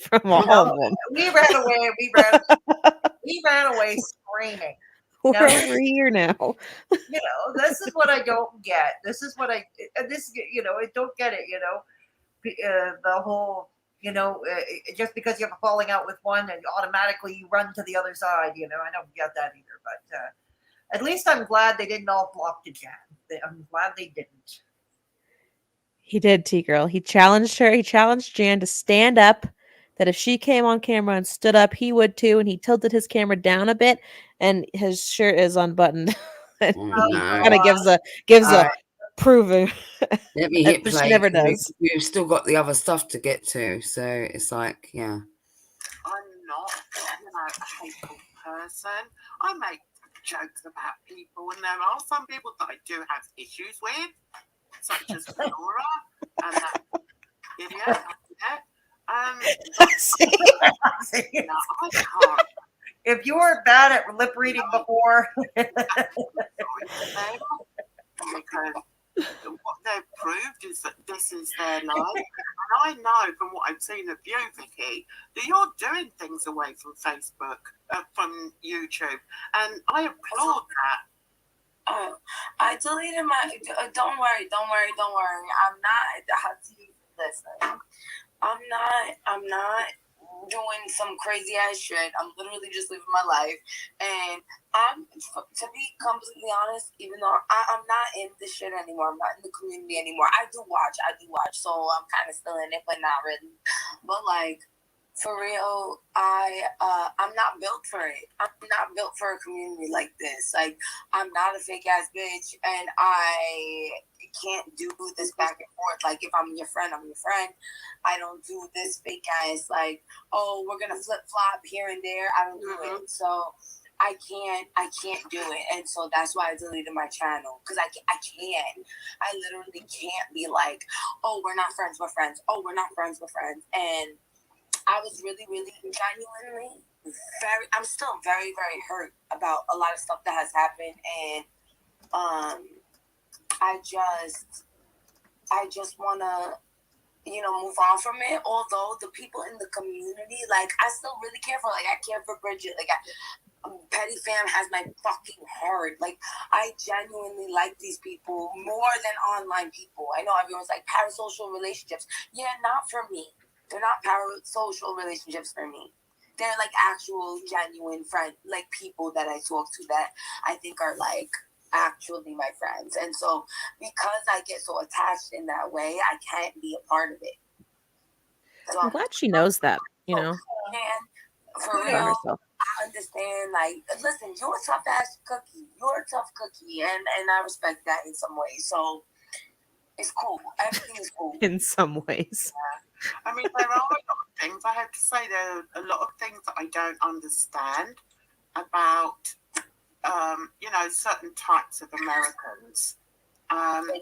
from all of them. We ran away. We ran away screaming. We're over here now. This is what I don't get. This is what I don't get it. The whole, just because you have a falling out with one and automatically you run to the other side. I don't get that either. But at least I'm glad they didn't all flock to Jan. I'm glad they didn't. He did, T-Girl. He challenged her. He challenged Jan to stand up, that if she came on camera and stood up, he would too. And he tilted his camera down a bit, and his shirt is unbuttoned. He kind of gives a proving. Let me hit play. She never does. We've still got the other stuff to get to, so it's like, yeah. I'm not, a hateful person. I make jokes about people, and there are some people that I do have issues with, such as Fedora and that idiot. I can't. If you were bad at lip reading before, because what they've proved is that this is their life. And I know from what I've seen of you, Vicki, that you're doing things away from Facebook, from YouTube, and I applaud that. I deleted my. Don't worry. I'm not. Listen. I'm not doing some crazy ass shit. I'm literally just living my life, and to be completely honest, even though I'm not in this shit anymore, I'm not in the community anymore. I do watch, so I'm kind of still in it, but not really. But like, for real, I'm not built for it. I'm not built for a community like this. Like, I'm not a fake ass bitch, and I can't do this back and forth. Like, if I'm your friend, I'm your friend. I don't do this fake ass, like, oh, we're gonna flip flop here and there. I don't do it. So I can't do it, and so that's why I deleted my channel, because I can't. I literally can't be like, oh, we're not friends, we're friends. Oh, we're not friends, we're friends, and I was really, really genuinely I'm still very, very hurt about a lot of stuff that has happened, and I just wanna, move on from it. Although the people in the community, like, I still really care for, like, I care for Bridget. Like, Petty Fam has my fucking heart. Like, I genuinely like these people more than online people. I know everyone's like, parasocial relationships. Yeah, not for me. They're not parasocial relationships for me. They're like actual, genuine friend, like people that I talk to that I think are like actually my friends. And so because I get so attached in that way, I can't be a part of it. So I'm glad she knows that, and for about real, herself. I understand, like, listen, you're a tough ass cookie. You're a tough cookie, and I respect that in some ways. So it's cool. Everything is cool. In some ways. I mean, there are a lot of things. I have to say, there are a lot of things that I don't understand about, certain types of Americans.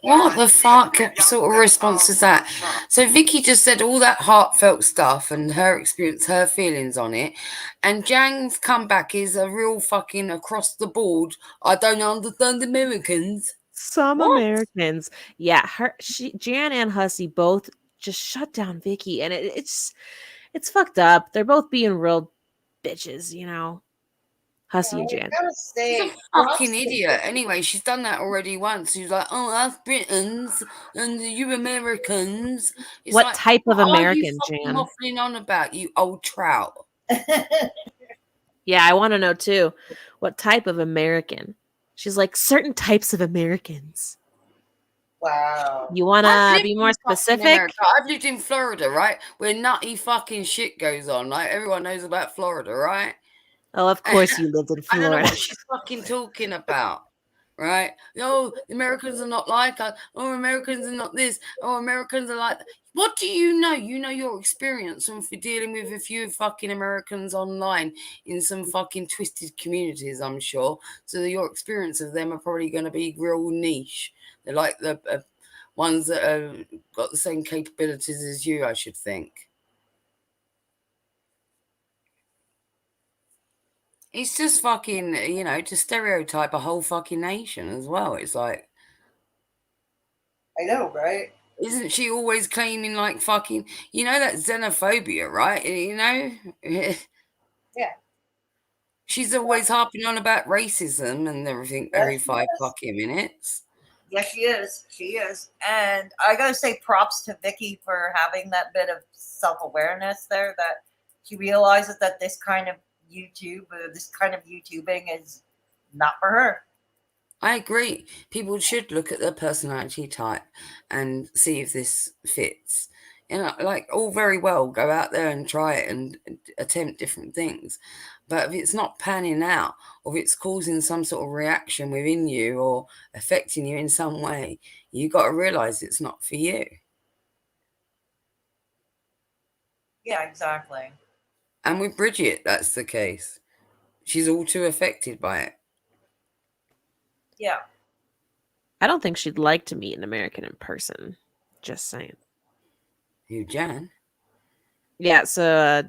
What the fuck sort of response is that? So Vicki just said all that heartfelt stuff and her experience, her feelings on it, and Jan's comeback is a real fucking across the board. I don't understand Americans. Some What? Americans, yeah, Jan and Hussy both just shut down Vicki, and it's fucked up. They're both being real bitches, Hussy and Jan. She's a fucking idiot. Anyway, she's done that already once. She's like, "Oh, us Britons and you Americans." It's What like, type of what are you American, fucking Jan? waffling on about, you old trout? Yeah, I want to know too. What type of American? She's like, certain types of Americans. Wow. You want to be more specific? I've lived in Florida, right? Where nutty fucking shit goes on. Like, everyone knows about Florida, right? Oh, of course you lived in I don't know Florida. what she's fucking talking about. Right? Oh, Americans are not like us. Oh, Americans are not this. Oh, Americans are like that. What do you know? You know your experience from dealing with a few fucking Americans online in some fucking twisted communities, I'm sure. So your experience of them are probably going to be real niche. They're like the ones that have got the same capabilities as you, I should think. It's just fucking, to stereotype a whole fucking nation as well. It's like, I know, right? isn't she always claiming like fucking, that xenophobia, right? Yeah. She's always harping on about racism and everything every 5 fucking minutes. Yes, she is. She is. And I gotta say props to Vicki for having that bit of self-awareness there, that she realizes that this kind of YouTubing is not for her. I agree. People should look at their personality type and see if this fits. Like, all very well, go out there and try it and attempt different things. But if it's not panning out, or if it's causing some sort of reaction within you or affecting you in some way, you got to realize it's not for you. Yeah, exactly. And with Bridget, that's the case. She's all too affected by it. Yeah. I don't think she'd like to meet an American in person. Just saying. Who, Jan? Yeah, so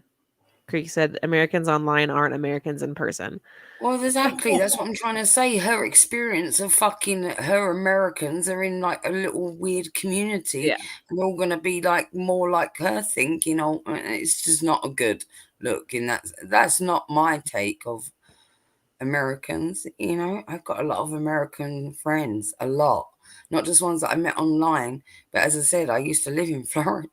Creek said Americans online aren't Americans in person. Well, exactly. That's what I'm trying to say. Her experience of fucking her Americans are in like a little weird community. Yeah. And we're all going to be like more like her thinking, it's just not a good look. And that's not my take of Americans. I've got a lot of American friends, a lot. Not just ones that I met online. But as I said, I used to live in Florida,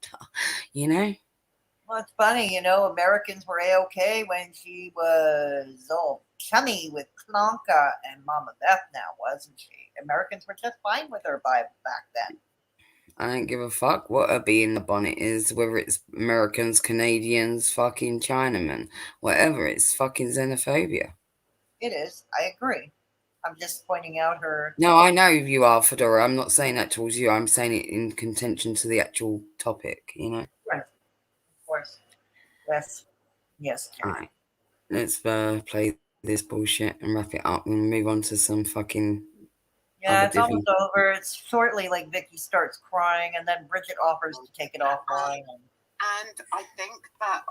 Well, it's funny, Americans were A-okay when she was all chummy with Klonka and Mama Beth now, wasn't she? Americans were just fine with her back then. I don't give a fuck what a bee in the bonnet is, whether it's Americans, Canadians, fucking Chinamen, whatever. It's fucking xenophobia. It is. I agree. I'm just pointing out her... No, I know you are, Fedora. I'm not saying that towards you. I'm saying it in contention to the actual topic, Right. Of course. Yes. All right. Let's play this bullshit and wrap it up and move on to some fucking... Yeah, it's almost over. It's shortly like Vicki starts crying and then Bridget offers to take it offline. And I think that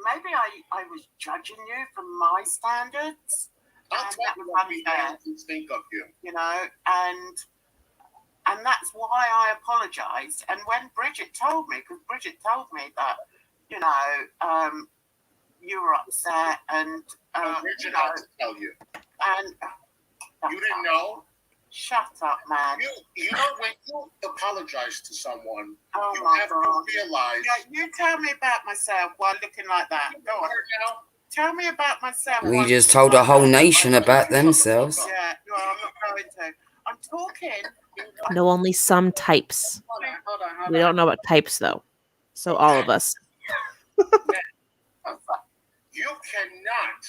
maybe I was judging you from my standards. I'll And talk that was about the unfair, things think of you. you know, and that's why I apologized. And when Bridget told me, because Bridget told me that, you know, you were upset and Bridget you know, had to tell you. and You didn't know? shut up, man. You know, when you apologize to someone, Oh you my have God. to realize. Yeah, you tell me about myself while looking like that. Go on. Now, Tell me about myself. We while just looking told a like whole that. nation about themselves. Yeah, no, I'm not going to. I'm talking. No, only some types. hold on. We don't know what types though. So all of us. You cannot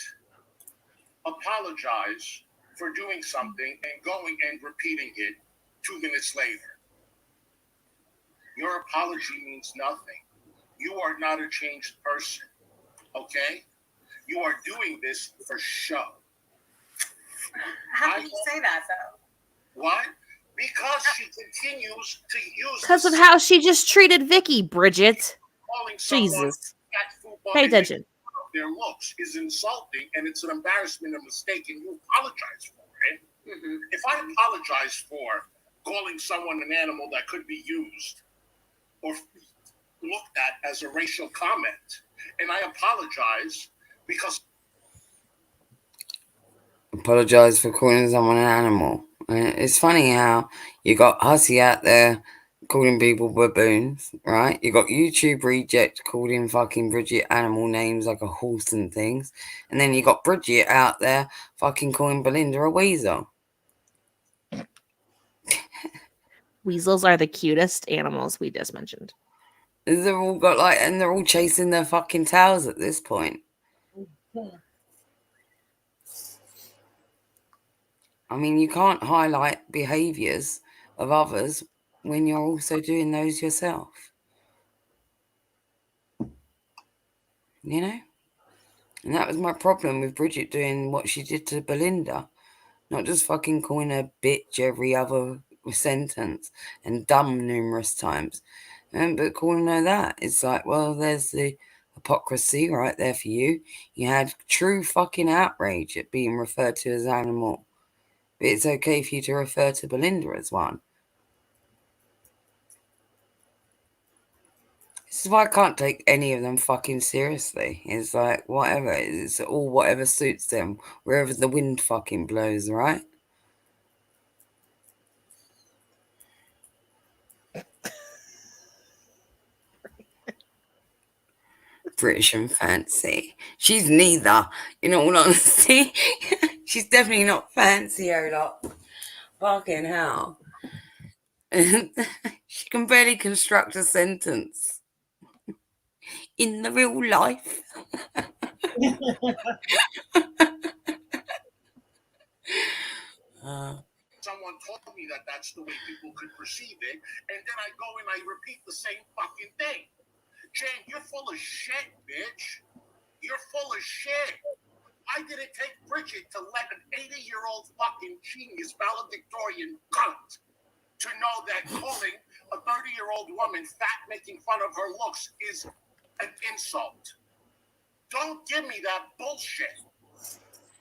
apologize for doing something and going and repeating it 2 minutes later. Your apology means nothing. You are not a changed person, okay? You are doing this for show. How can you say that though? Why? Because she continues to use Because of how she just treated Vicki, Bridget. calling someone Jesus. fat football Pay and attention. their looks is insulting, and it's an embarrassment, a mistake, and you apologize for it. Mm-hmm. If I apologize for calling someone an animal that could be used or looked at as a racial comment, and I apologize because Apologize for calling someone an animal. It's funny how you got Hussy out there calling people baboons, right? You got YouTube Reject calling fucking Bridget animal names like a horse and things. And then you got Bridget out there fucking calling Belinda a weasel. Weasels are the cutest animals we just mentioned. They've all got like, and they're all chasing their fucking tails at this point. I mean, you can't highlight behaviors of others when you're also doing those yourself. You know? And that was my problem with Bridget doing what she did to Belinda. Not just fucking calling her bitch every other sentence and dumb numerous times. But calling her that. It's like, well, there's the hypocrisy right there for you. You had true fucking outrage at being referred to as animal. But it's okay for you to refer to Belinda as one. This is why I can't take any of them fucking seriously. It's like, whatever. It's all whatever suits them. Wherever the wind fucking blows, right? British and fancy. She's neither. In all honesty. She's definitely not fancy, lot. Fucking hell. She can barely construct a sentence. In the real life. someone told me that that's the way people could perceive it, and then I go and I repeat the same fucking thing. Jan, you're full of shit, bitch. You're full of shit. Why did it take Bridget to let an 80-year-old fucking genius valedictorian cunt to know that calling a 30-year-old woman fat, making fun of her looks, is an insult? Don't give me that bullshit.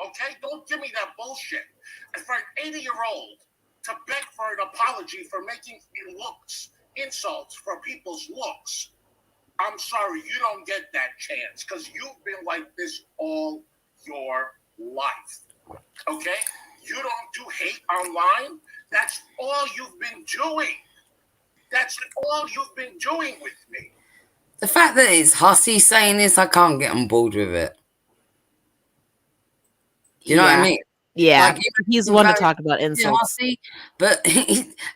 Okay? Don't give me that bullshit. And for an 80-year-old to beg for an apology for making looks, insults for people's looks, I'm sorry, you don't get that chance because you've been like this all your life. Okay? You don't do hate online. That's all you've been doing. That's all you've been doing with me. The fact that it's Hussy saying this, I can't get on board with it. You know what I mean? Yeah, Like, he's the one to talk about insults. Hussy, but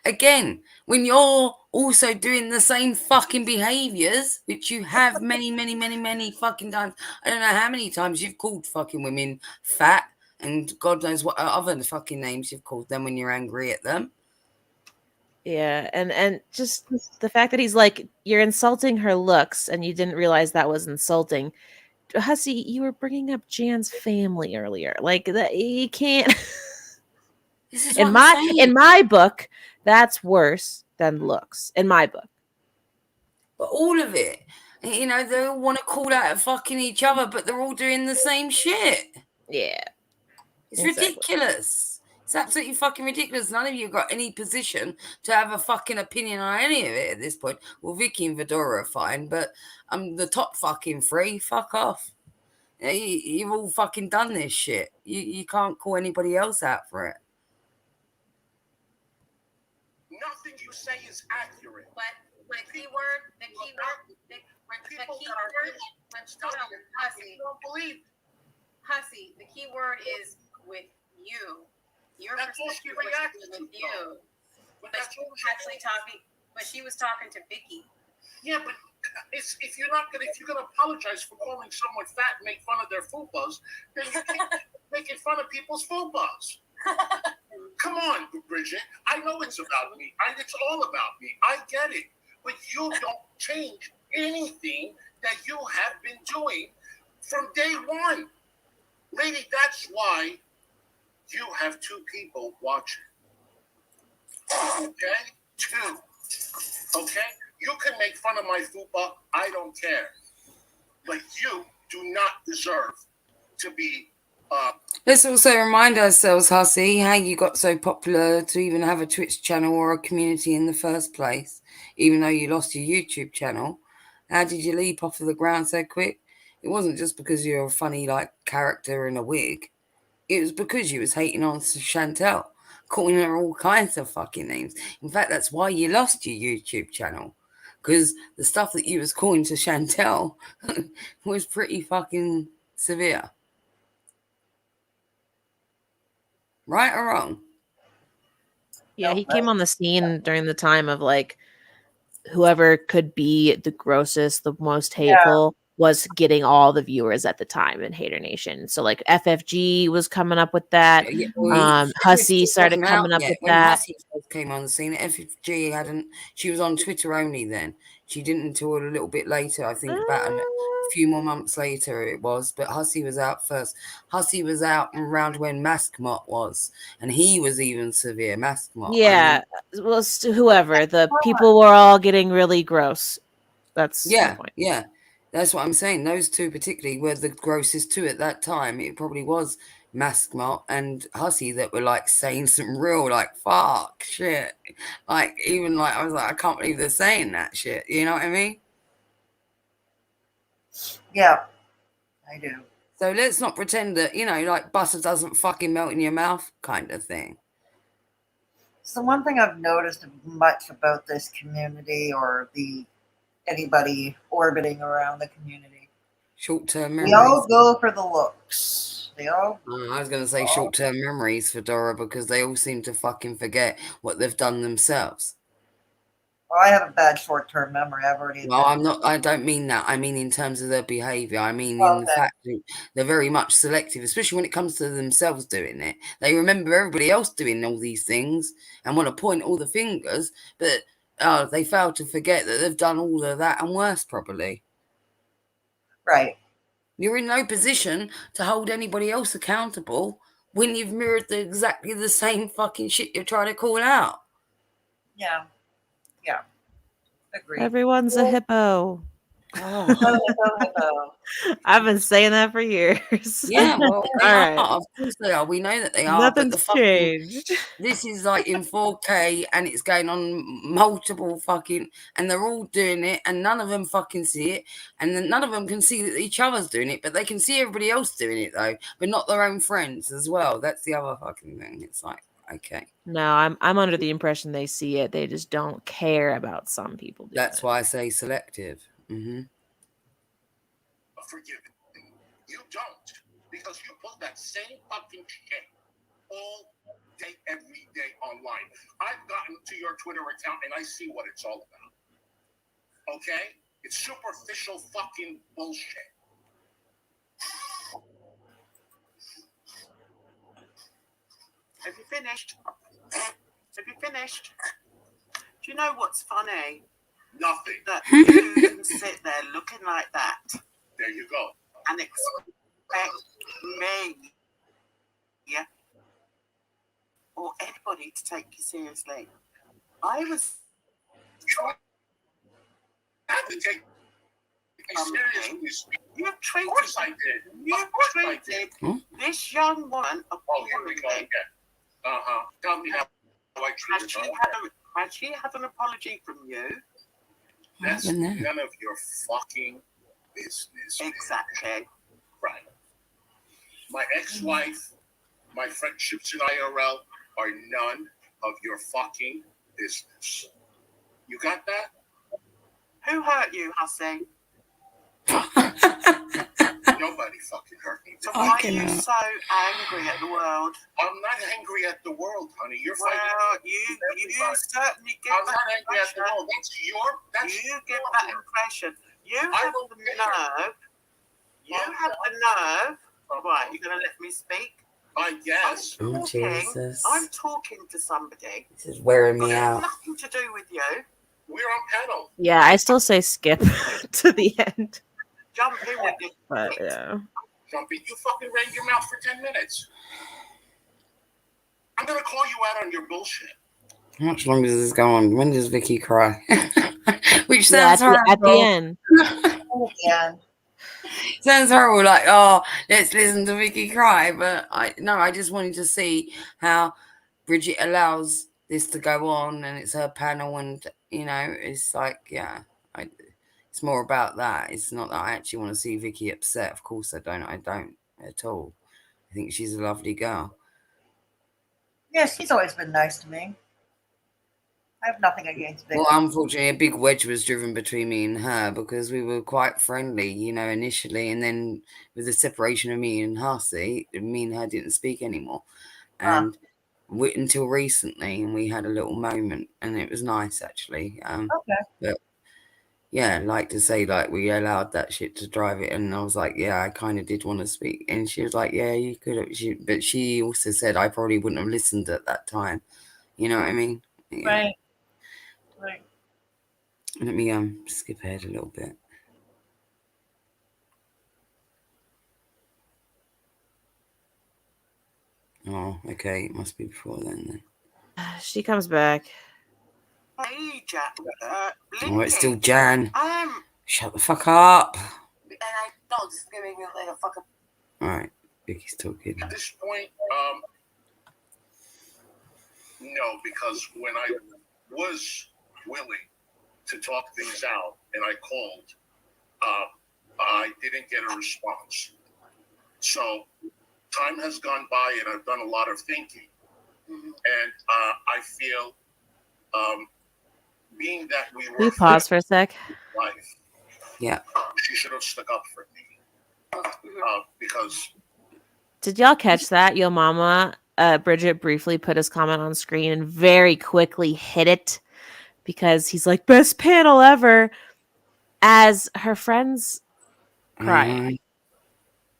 again, when you're also doing the same fucking behaviors, which you have many fucking times. I don't know how many times you've called fucking women fat, and God knows what other fucking names you've called them when you're angry at them. Yeah, and just the fact that he's like, you're insulting her looks, and you didn't realize that was insulting. Hussy, you were bringing up Jan's family earlier. Like that, you can't. This is in my book, that's worse than looks. In my book, but all of it, You know, they all want to call out at fucking each other, but they're all doing the same shit. Yeah. It's Exactly. ridiculous. It's absolutely fucking ridiculous. None of you got any position to have a fucking opinion on any of it at this point. Well, Vicki and Fedora are fine, but the top fucking three, fuck off. You've all fucking done this shit. You can't call anybody else out for it. Nothing you say is accurate. But the keyword, Hussy, don't believe. Hussy, the key word is with you. Your That's all she perspective was reacted with to, you. But But that's she all was she actually talking. But she was talking to Vicki. Yeah, but if you're gonna apologize for calling someone fat and make fun of their fupas, then you keep making fun of people's fupas. Come on, Bridget. I know it's about me. It's all about me. I get it. But you don't change anything that you have been doing from day one. Maybe that's why you have two people watching. Okay? Two. Okay? You can make fun of my fupa. I don't care. But you do not deserve to be Let's also remind ourselves, Hussy, how you got so popular to even have a Twitch channel or a community in the first place, even though you lost your YouTube channel. How did you leap off of the ground so quick? It wasn't just because you're a funny character in a wig. It was because you was hating on Chantel, calling her all kinds of fucking names. In fact, that's why you lost your YouTube channel. Because the stuff that you was calling to Chantel was pretty fucking severe. Right or wrong? Yeah, he came on the scene during the time of whoever could be the grossest, the most hateful was getting all the viewers at the time in Hater Nation. So FFG was coming up with that. Hussy started coming up with when that. Hussy first came on the scene, FFG hadn't. She was on Twitter only then. She didn't until a little bit later. I think about a few more months later it was. But Hussy was out first. Hussy was out around when Maskmot was, and he was even severe. Maskmot. Yeah, well, whoever the people were all getting really gross. That's my point. Yeah. That's what I'm saying. Those two particularly were the grossest two at that time. It probably was Maskmot and Hussy that were saying some real fuck shit. Even I was I can't believe they're saying that shit. You know what I mean? Yeah, I do. So let's not pretend that, butter doesn't fucking melt in your mouth kind of thing. So one thing I've noticed much about this community or anybody orbiting around the community. Short-term memories. They all go for the looks. I was going to say short-term memories, Fedora, because they all seem to fucking forget what they've done themselves. Well, I have a bad short-term memory. I've already. Well, I don't mean that. I mean in terms of their behaviour. I mean in the fact that they're very much selective, especially when it comes to themselves doing it. They remember everybody else doing all these things and want to point all the fingers, but they fail to forget that they've done all of that and worse, probably. Right. You're in no position to hold anybody else accountable when you've mirrored exactly the same fucking shit you're trying to call out. Yeah. Yeah. Agreed. Everyone's a hippo. Oh. I've been saying that for years. Yeah, well, they All are. right. Of course they are. We know that they are. Nothing's but the fucking changed. This is in 4K and it's going on multiple fucking, and they're all doing it, and none of them fucking see it, and then none of them can see that each other's doing it, but they can see everybody else doing it though, but not their own friends as well. That's the other fucking thing. It's okay. No, I'm under the impression they see it. They just don't care about some people. That's why I say selective. Mm-hmm. Forgive it. You don't, because you put that same fucking shit all day, every day online. I've gotten to your Twitter account and I see what it's all about. Okay? It's superficial fucking bullshit. Have you finished? Have you finished? Do you know what's funny? Nothing. That you can sit there looking like that. There you go. And expect me, yeah, or anybody to take you seriously. I was trying to take something. seriously, You of course I did. you Of course I treated did. this young woman Oh, here we go appallingly. again. Tell me how I treated her. Has she had an apology from you? That's happened there? none of your fucking business. Exactly. Right. My ex-wife, my friendships in IRL are none of your fucking business. You got that? Who hurt you, Hussy? Nobody fucking hurt me. So I why are can, you so angry at the world? I'm not angry at the world, honey. You're Well, fighting. you everybody. certainly give I'm that not angry at the impression. world. You give that impression. You I have don't the care. nerve. You have the nerve. Right, you're going to let me speak? I guess. Oh, Jesus. I'm talking to somebody. This is wearing me It's out. nothing to do with you. We're on panel. Yeah, I still say skip to the end. Jump in with this. But yeah. Jumpy, you fucking ran your mouth for 10 minutes. I'm going to call you out on your bullshit. How much longer does this go on? When does Vicki cry? Which Yeah, sounds horrible. at the end. Yeah. Sounds horrible, like, oh, let's listen to Vicki cry. But I just wanted to see how Bridget allows this to go on, and it's her panel, and it's like, yeah, it's more about that. It's not that I actually want to see Vicki upset. Of course I don't at all. I think she's a lovely girl. Yeah, she's always been nice to me. I have nothing against Vicki. Well, unfortunately, a big wedge was driven between me and her because we were quite friendly, initially, and then with the separation of me and Hussy, me and her didn't speak anymore, and until recently, and we had a little moment, and it was nice actually. Okay. But yeah, like to say, like, we allowed that shit to drive it, and I was like, yeah, I kind of did want to speak, and she was like, yeah, you could have. But she also said I probably wouldn't have listened at that time. You know what I mean? Yeah. Right. Let me skip ahead a little bit. Oh, okay. It must be before then. She comes back. Hey, Oh, it's still Jan. Um, Shut the fuck up. And I don't just giving you like a fucking. All right, Vicky's talking. At this point, no, because when I was willing to talk things out and I called, I didn't get a response. So time has gone by and I've done a lot of thinking. And I feel, being that we were... Can you pause for a sec? Life, Yeah. she should have stuck up for me. Because... Did y'all catch that? Yo mama, Bridget briefly put his comment on screen and very quickly hit it because he's like, best panel ever, as her friends crying.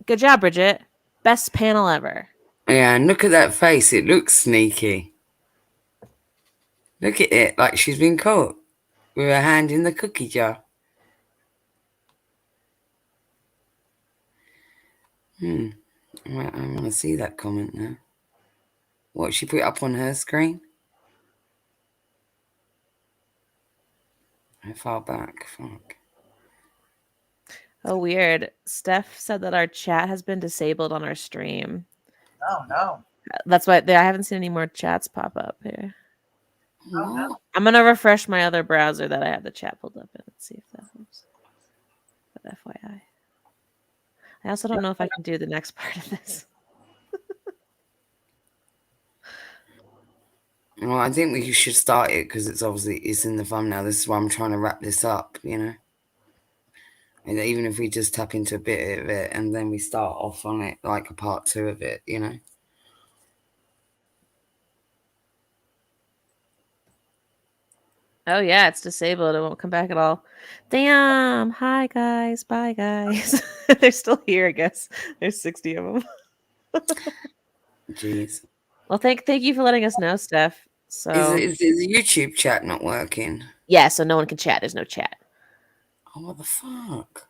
Good job, Bridget. Best panel ever. Yeah, and look at that face. It looks sneaky. Look at it, like she's been caught with her hand in the cookie jar. I want to see that comment now. What, she put up on her screen? How far back? Fuck. Oh, weird. Steph said that our chat has been disabled on our stream. Oh, no. That's why I haven't seen any more chats pop up here. Oh, no. I'm going to refresh my other browser that I have the chat pulled up in and see if that helps. But FYI. I also don't know if I can do the next part of this. Well, I think we should start it because it's in the thumbnail. This is why I'm trying to wrap this up, And even if we just tap into a bit of it and then we start off on it like a part 2 of it, Oh, yeah, it's disabled. It won't come back at all. Damn. Hi, guys. Bye, guys. They're still here, I guess. There's 60 of them. Jeez. Well, thank you for letting us know, Steph. So Is the YouTube chat not working? Yeah, so no one can chat. There's no chat. Oh, what the fuck?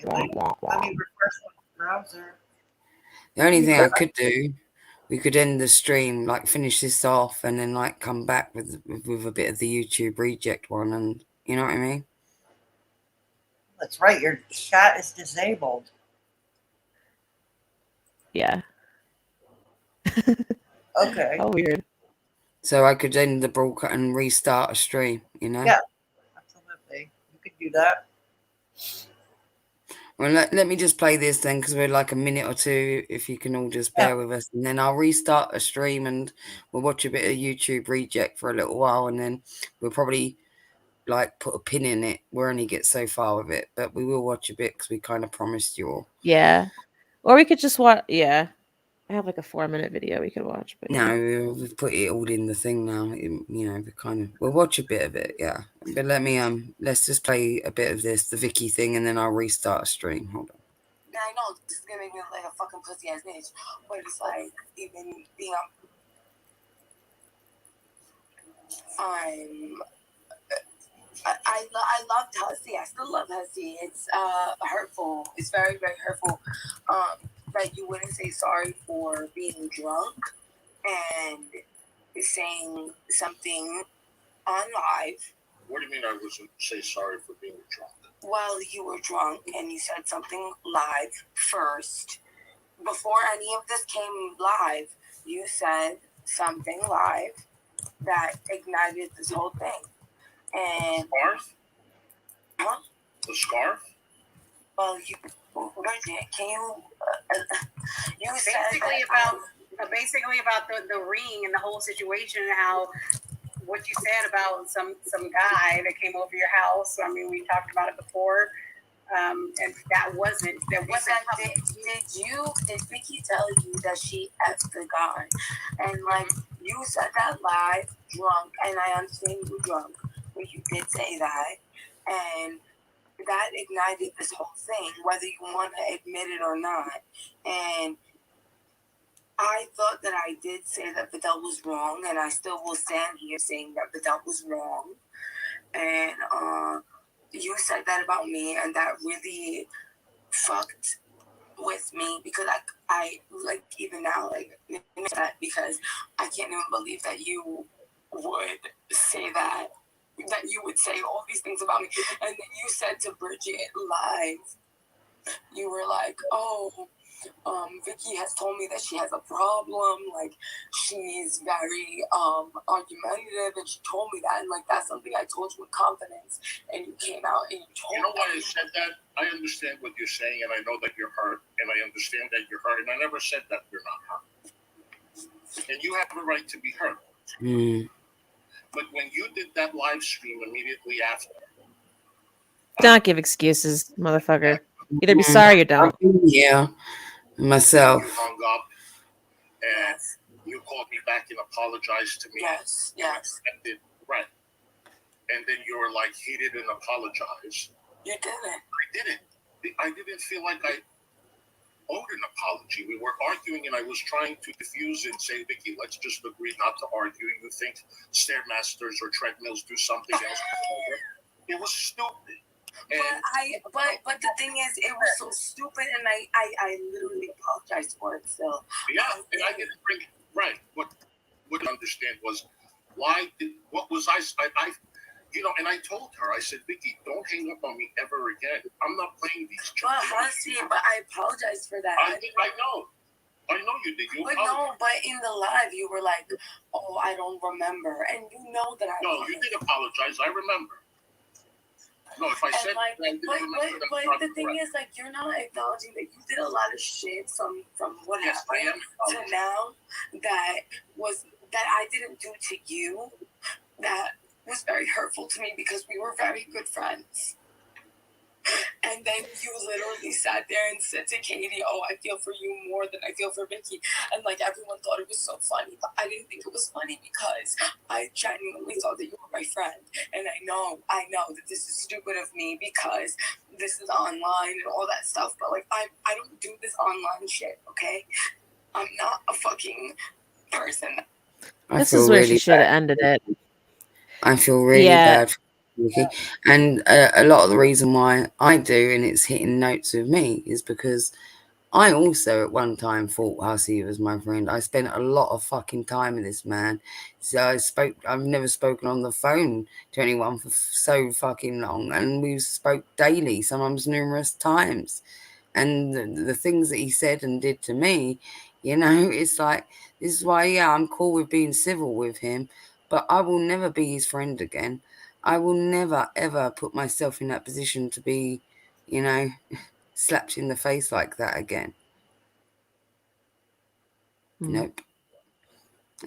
Let me refresh my browser. The only thing I could do, we could end the stream, like finish this off, and then like come back with a bit of the YouTube reject one, and you know what I mean? That's right. Your chat is disabled. Yeah. Okay. How weird. So I could end the broadcast and restart a stream, you know? Yeah, absolutely. You could do that. Well, let me just play this then, because we're like a minute or two, if you can all just bear with us. And then I'll restart a stream and we'll watch a bit of YouTube Reject for a little while. And then we'll probably like put a pin in it. We'll only get so far with it, but we will watch a bit because we kind of promised you all. Yeah. Or we could just watch. Yeah. I have like a 4-minute video we could watch. But yeah. No, we've put it all in the thing now. You know, we'll watch a bit of it, yeah. But let's just play a bit of this, the Vicki thing, and then I'll restart a stream. Hold on. Yeah, I know this is gonna make me look like a fucking pussy ass bitch, but it's like even being I loved Hussy. I still love Hussy. It's hurtful. It's very, very hurtful. That you wouldn't say sorry for being drunk and saying something on live. What do you mean I wasn't say sorry for being drunk? Well, you were drunk and you said something live first. Before any of this came live, you said something live that ignited this whole thing. And Scarf? huh? The scarf? Well, Bridget, can you? You said basically about the ring and the whole situation and how what you said about some guy that came over your house. I mean, we talked about it before, and that wasn't. Did Vicki tell you that she effed the guy? And like you said that live, drunk, and I understand you were drunk, but you did say that, and that ignited this whole thing, whether you want to admit it or not. And I thought that I did say that Vidal was wrong, and I still will stand here saying that Vidal was wrong. And you said that about me, and that really fucked with me because I like even now like that because I can't even believe that you would say that you would say all these things about me. And then you said to Bridget live, you were like, oh, Vicki has told me that she has a problem, like she's very argumentative, and she told me that, and like that's something I told you with confidence, and you came out and you told me. You know why I said that? I understand what you're saying, and I know that you're hurt, and I understand that you're hurt, and I never said that you're not hurt. And you have a right to be hurt. But when you did that live stream immediately after, Don't give excuses, motherfucker. Either be sorry or don't. Yeah, myself. you hung up and you called me back and apologized to me. Yes. Right. And then you were like, he didn't apologize. You didn't. I didn't feel like I owed an apology. We were arguing and I was trying to diffuse and say, Vicki, let's just agree not to argue. You think Stairmasters or treadmills do something else. It was stupid. But the thing is, it was so stupid, and I literally apologized for it still. Yeah, and I didn't bring it right. What I understand was what was I and I told her, I said, Vicki, don't hang up on me ever again. I'm not playing these jokes. Well, Hussy, but I apologized for that. I know you did. But in the live, you were like, oh, I don't remember. And you know that I No, you did apologize. I remember. No, if I said like, but the thing is, like, you're not acknowledging that you did a lot of shit from what happened to now that I didn't do to you that was very hurtful to me because we were very good friends. And then you literally sat there and said to Katie, oh, I feel for you more than I feel for Vicki. And like everyone thought it was so funny, but I didn't think it was funny because I genuinely thought that you were my friend. And I know that this is stupid of me because this is online and all that stuff. But like I don't do this online shit, okay? I'm not a fucking person. This is where she should have ended it. I feel really bad. And a lot of the reason why I do, and it's hitting notes with me, is because I also at one time thought Hussy was my friend. I spent a lot of fucking time with this man. So I've never spoken on the phone to anyone for so fucking long. And we spoke daily, sometimes numerous times. And the things that he said and did to me, it's like, this is why, yeah, I'm cool with being civil with him, but I will never be his friend again. I will never, ever put myself in that position to be, slapped in the face like that again. Nope.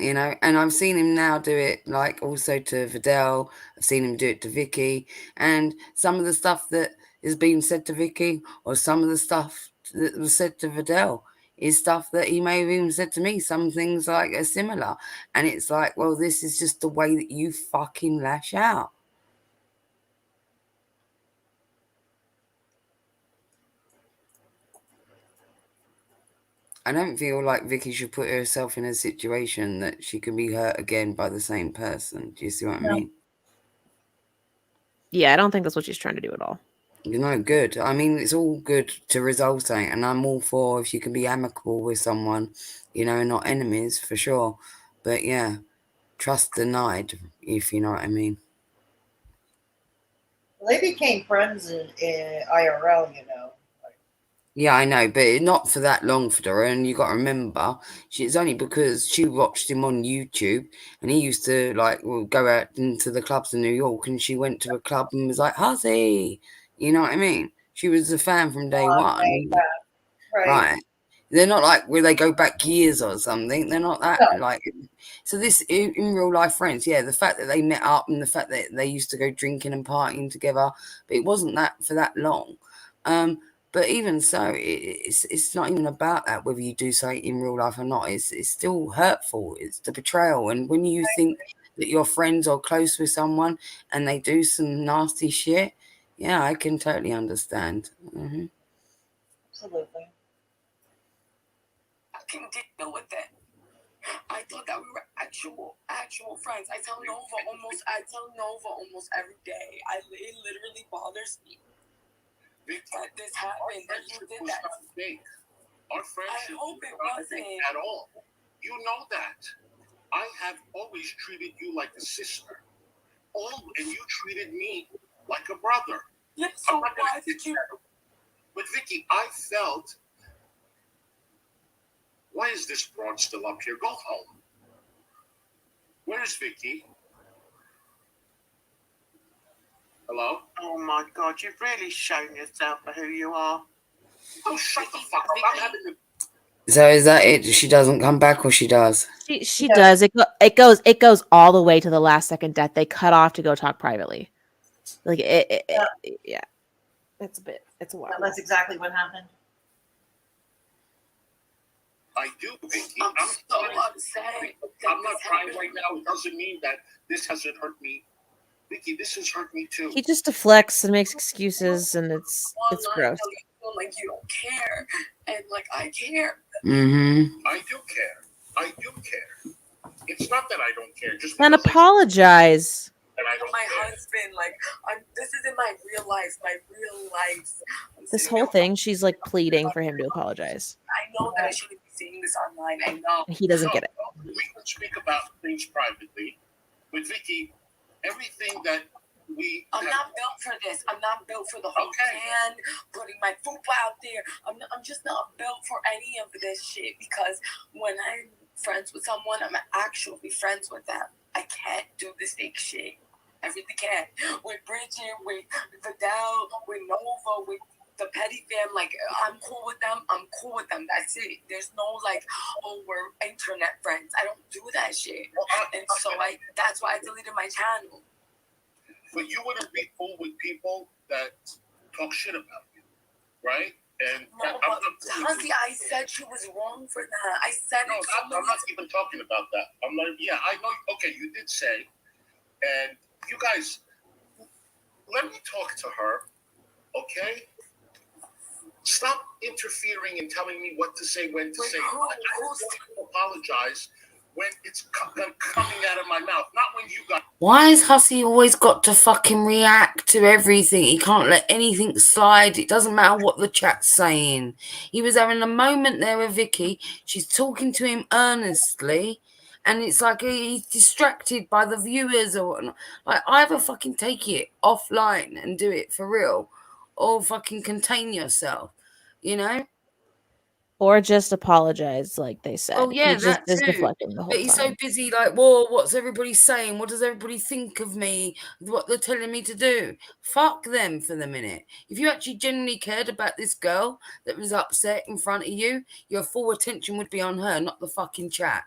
And I've seen him now do it, like also to Vidal. I've seen him do it to Vicki, and some of the stuff that is being said to Vicki, or some of the stuff that was said to Vidal, is stuff that he may have even said to me. Some things like are similar, and it's like, well, this is just the way that you fucking lash out. I don't feel like Vicki should put herself in a situation that she can be hurt again by the same person. Do you see what I mean? Yeah, I don't think that's what she's trying to do at all. Good. I mean, it's all good to resolve something, and I'm all for if you can be amicable with someone, and not enemies for sure. But yeah, trust denied, if you know what I mean. They became friends in IRL, Yeah, I know, but not for that long, Fedora. And you got to remember, it's only because she watched him on YouTube, and he used to go out into the clubs in New York, and she went to a club and was like, "Hussy," you know what I mean? She was a fan from day one, right? They're not like where they go back years or something. They're not that like. So this in real life friends, yeah. The fact that they met up and the fact that they used to go drinking and partying together, but it wasn't that for that long. But even so, it's not even about that whether you do something in real life or not. It's still hurtful. It's the betrayal. And when you think that you're friends or close with someone and they do some nasty shit, yeah, I can totally understand. Mm-hmm. Absolutely. I can deal with it. I thought that we were actual friends. I tell Nova almost every day. It literally bothers me that this happened. That you did that. Our friendship I hope it wasn't at all. You know that. I have always treated you like a sister. And you treated me like a brother. Yes, so why did you? But Vicki, I felt, why is this broad still up here? Go home. Where's Vicki? Hello? Oh my God, you've really shown yourself for who you are. Oh, shut the fuck up. I'm having to... So is that it? She doesn't come back, or she does? She does. It goes all the way to the last second death. They cut off to go talk privately. Like yeah. It's a while. That's exactly what happened. I do, Vicki. I'm so upset. I'm not crying right now. It doesn't mean that this hasn't hurt me. Vicki, this has hurt me too. He just deflects and makes excuses, and it's gross. Like you don't care, and like I care. Mm-hmm. I do care. It's not that I don't care. Just then apologize. And I don't my care. husband, this is in my real life. This whole thing, she's like pleading for him to apologize. I know that I shouldn't be saying this online. I know. He doesn't get it. We can speak about things privately, but Vicki, everything that I'm not built for this. I'm not built for the whole can, putting my fupa out there. I'm just not built for any of this shit, because when I'm friends with someone, I'm actually friends with them. I can't do this fake shit. I really can't. With Bridget, with Vidal, with Nova, with the Petty fam, I'm cool with them. That's it. There's no we're internet friends. I don't do that shit. And so that's why I deleted my channel. But you wouldn't be cool with people that talk shit about you, right? And no, but Hussy, I said she was wrong for that. I said no, I'm not even talking about that. I'm like, yeah, I know. Okay, you did say, and you guys, let me talk to her, okay? Stop interfering and telling me what to say, when to say. I apologize when it's coming out of my mouth, not when you got. Why has Hussy always got to fucking react to everything? He can't let anything slide. It doesn't matter what the chat's saying. He was having a moment there with Vicki. She's talking to him earnestly, and it's like he's distracted by the viewers or whatnot. Like, either fucking take it offline and do it for real, or fucking contain yourself, you know? Or just apologize, like they said. Oh yeah, He just that is too. deflecting the whole But he's time. so busy, like, whoa, what's everybody saying? What does everybody think of me? What they're telling me to do? Fuck them for the minute. If you actually genuinely cared about this girl that was upset in front of you, your full attention would be on her, not the fucking chat.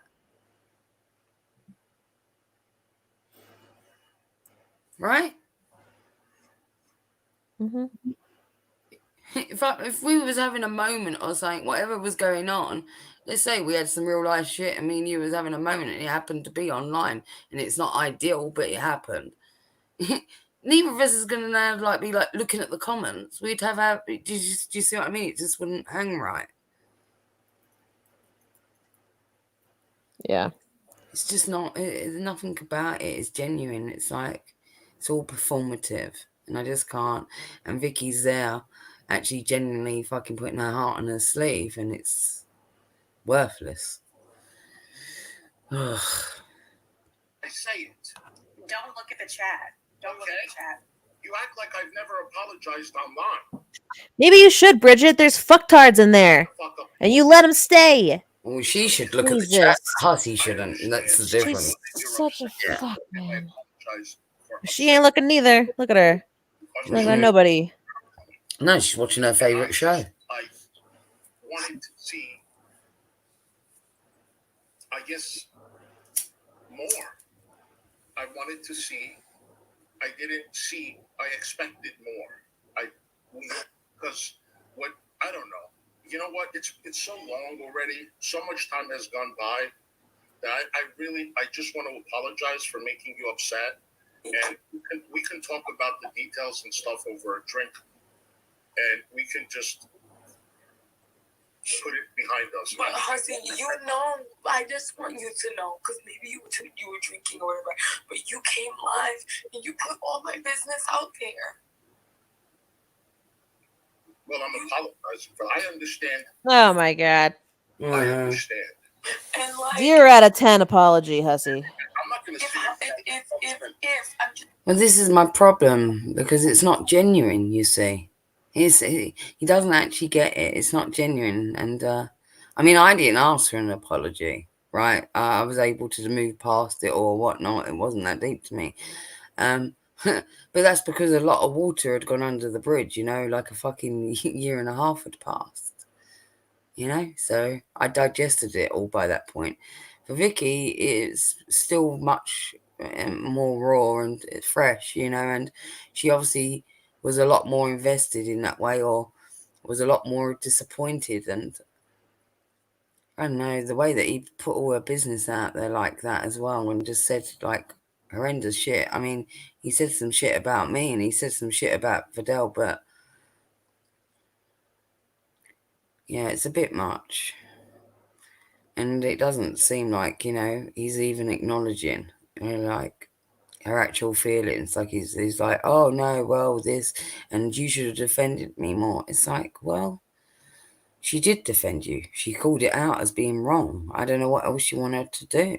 Right? Mm-hmm. If we was having a moment or something, whatever was going on, let's say we had some real life shit, and me and you was having a moment and it happened to be online, and it's not ideal, but it happened. Neither of us is going to now be looking at the comments. We'd have our. Do you see what I mean? It just wouldn't hang right. Yeah. It's just not. Nothing about it is genuine. It's like it's all performative, and I just can't. And Vicky's there, actually genuinely fucking putting her heart on her sleeve, and it's worthless. Ugh. I say it. Don't look at the chat. Don't look at the chat. You act like I've never apologized online. Maybe you should, Bridget. There's fucktards in there. And you let them stay. Well, she should look at the chat. Hussy shouldn't. That's the difference. She's such a fuck, man. She ain't looking neither. Look at her. She's looking at nobody. No, she's watching her favourite show. I wanted to see, I guess, more. I wanted to see. I didn't see. I expected more. Because what I don't know. You know what? It's so long already. So much time has gone by that I just want to apologize for making you upset. And we can talk about the details and stuff over a drink, and we can just put it behind us. But Hussy, you know, I just want you to know, because maybe you were drinking or whatever, but you came live and you put all my business out there. Well, I'm apologizing for. I understand. Oh my god. I understand. And like, 0 out of 10 apology, Hussy. I'm not going to say if I'm just. Well, this is my problem, because it's not genuine, you see. He doesn't actually get it. It's not genuine. And, I mean, I didn't ask for an apology, right? I was able to move past it or whatnot. It wasn't that deep to me. But that's because a lot of water had gone under the bridge, you know, like a fucking year and a half had passed, you know? So I digested it all by that point. For Vicki, it's still much more raw and fresh, you know, and she obviously was a lot more invested in that way, or was a lot more disappointed. And I don't know, the way that he put all her business out there like that as well, and just said like horrendous shit. I mean, he said some shit about me and he said some shit about Fidel, but yeah, it's a bit much. And it doesn't seem like, you know, he's even acknowledging, you know, like her actual feelings. Like he's like, oh no, well, this, and you should have defended me more. It's like, well, she did defend you. She called it out as being wrong. I don't know what else you want her to do.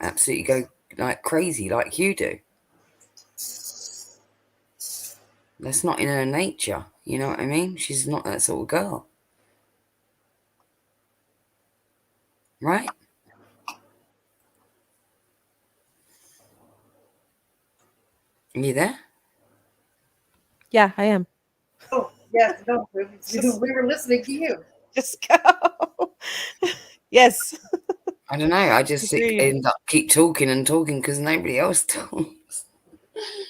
Absolutely go like crazy like you do. That's not in her nature. You know what I mean? She's not that sort of girl. Right? Are you there? Yeah, I am. Oh, yes, no, we were listening to you. Just go. Yes. I don't know. I just Agreed. end up keep talking and talking because nobody else talks.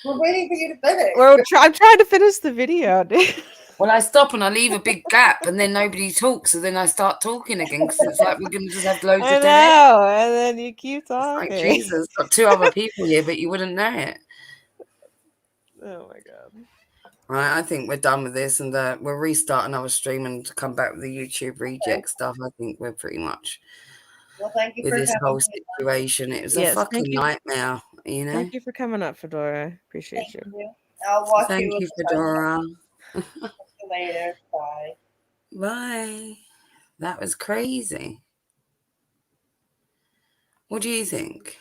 We're waiting for you to finish. I'm trying to finish the video, dude. Well, I stop and I leave a big gap and then nobody talks. So then I start talking again because it's like we're going to just have loads I of dead air. know, and then you keep talking. Like, Jesus, got 2 other people here, but you wouldn't know it. Oh my god. Right, I think we're done with this, and we'll restart another stream and come back with the YouTube reject stuff. I think we're pretty much Well, thank you with for this having whole me. situation. It was Yes, a fucking thank you. nightmare, you know. Thank you for coming up, Fedora. Appreciate Thank you. you. I'll watch Thank you you, with the Fedora. See you later. Bye. Bye. That was crazy. What do you think?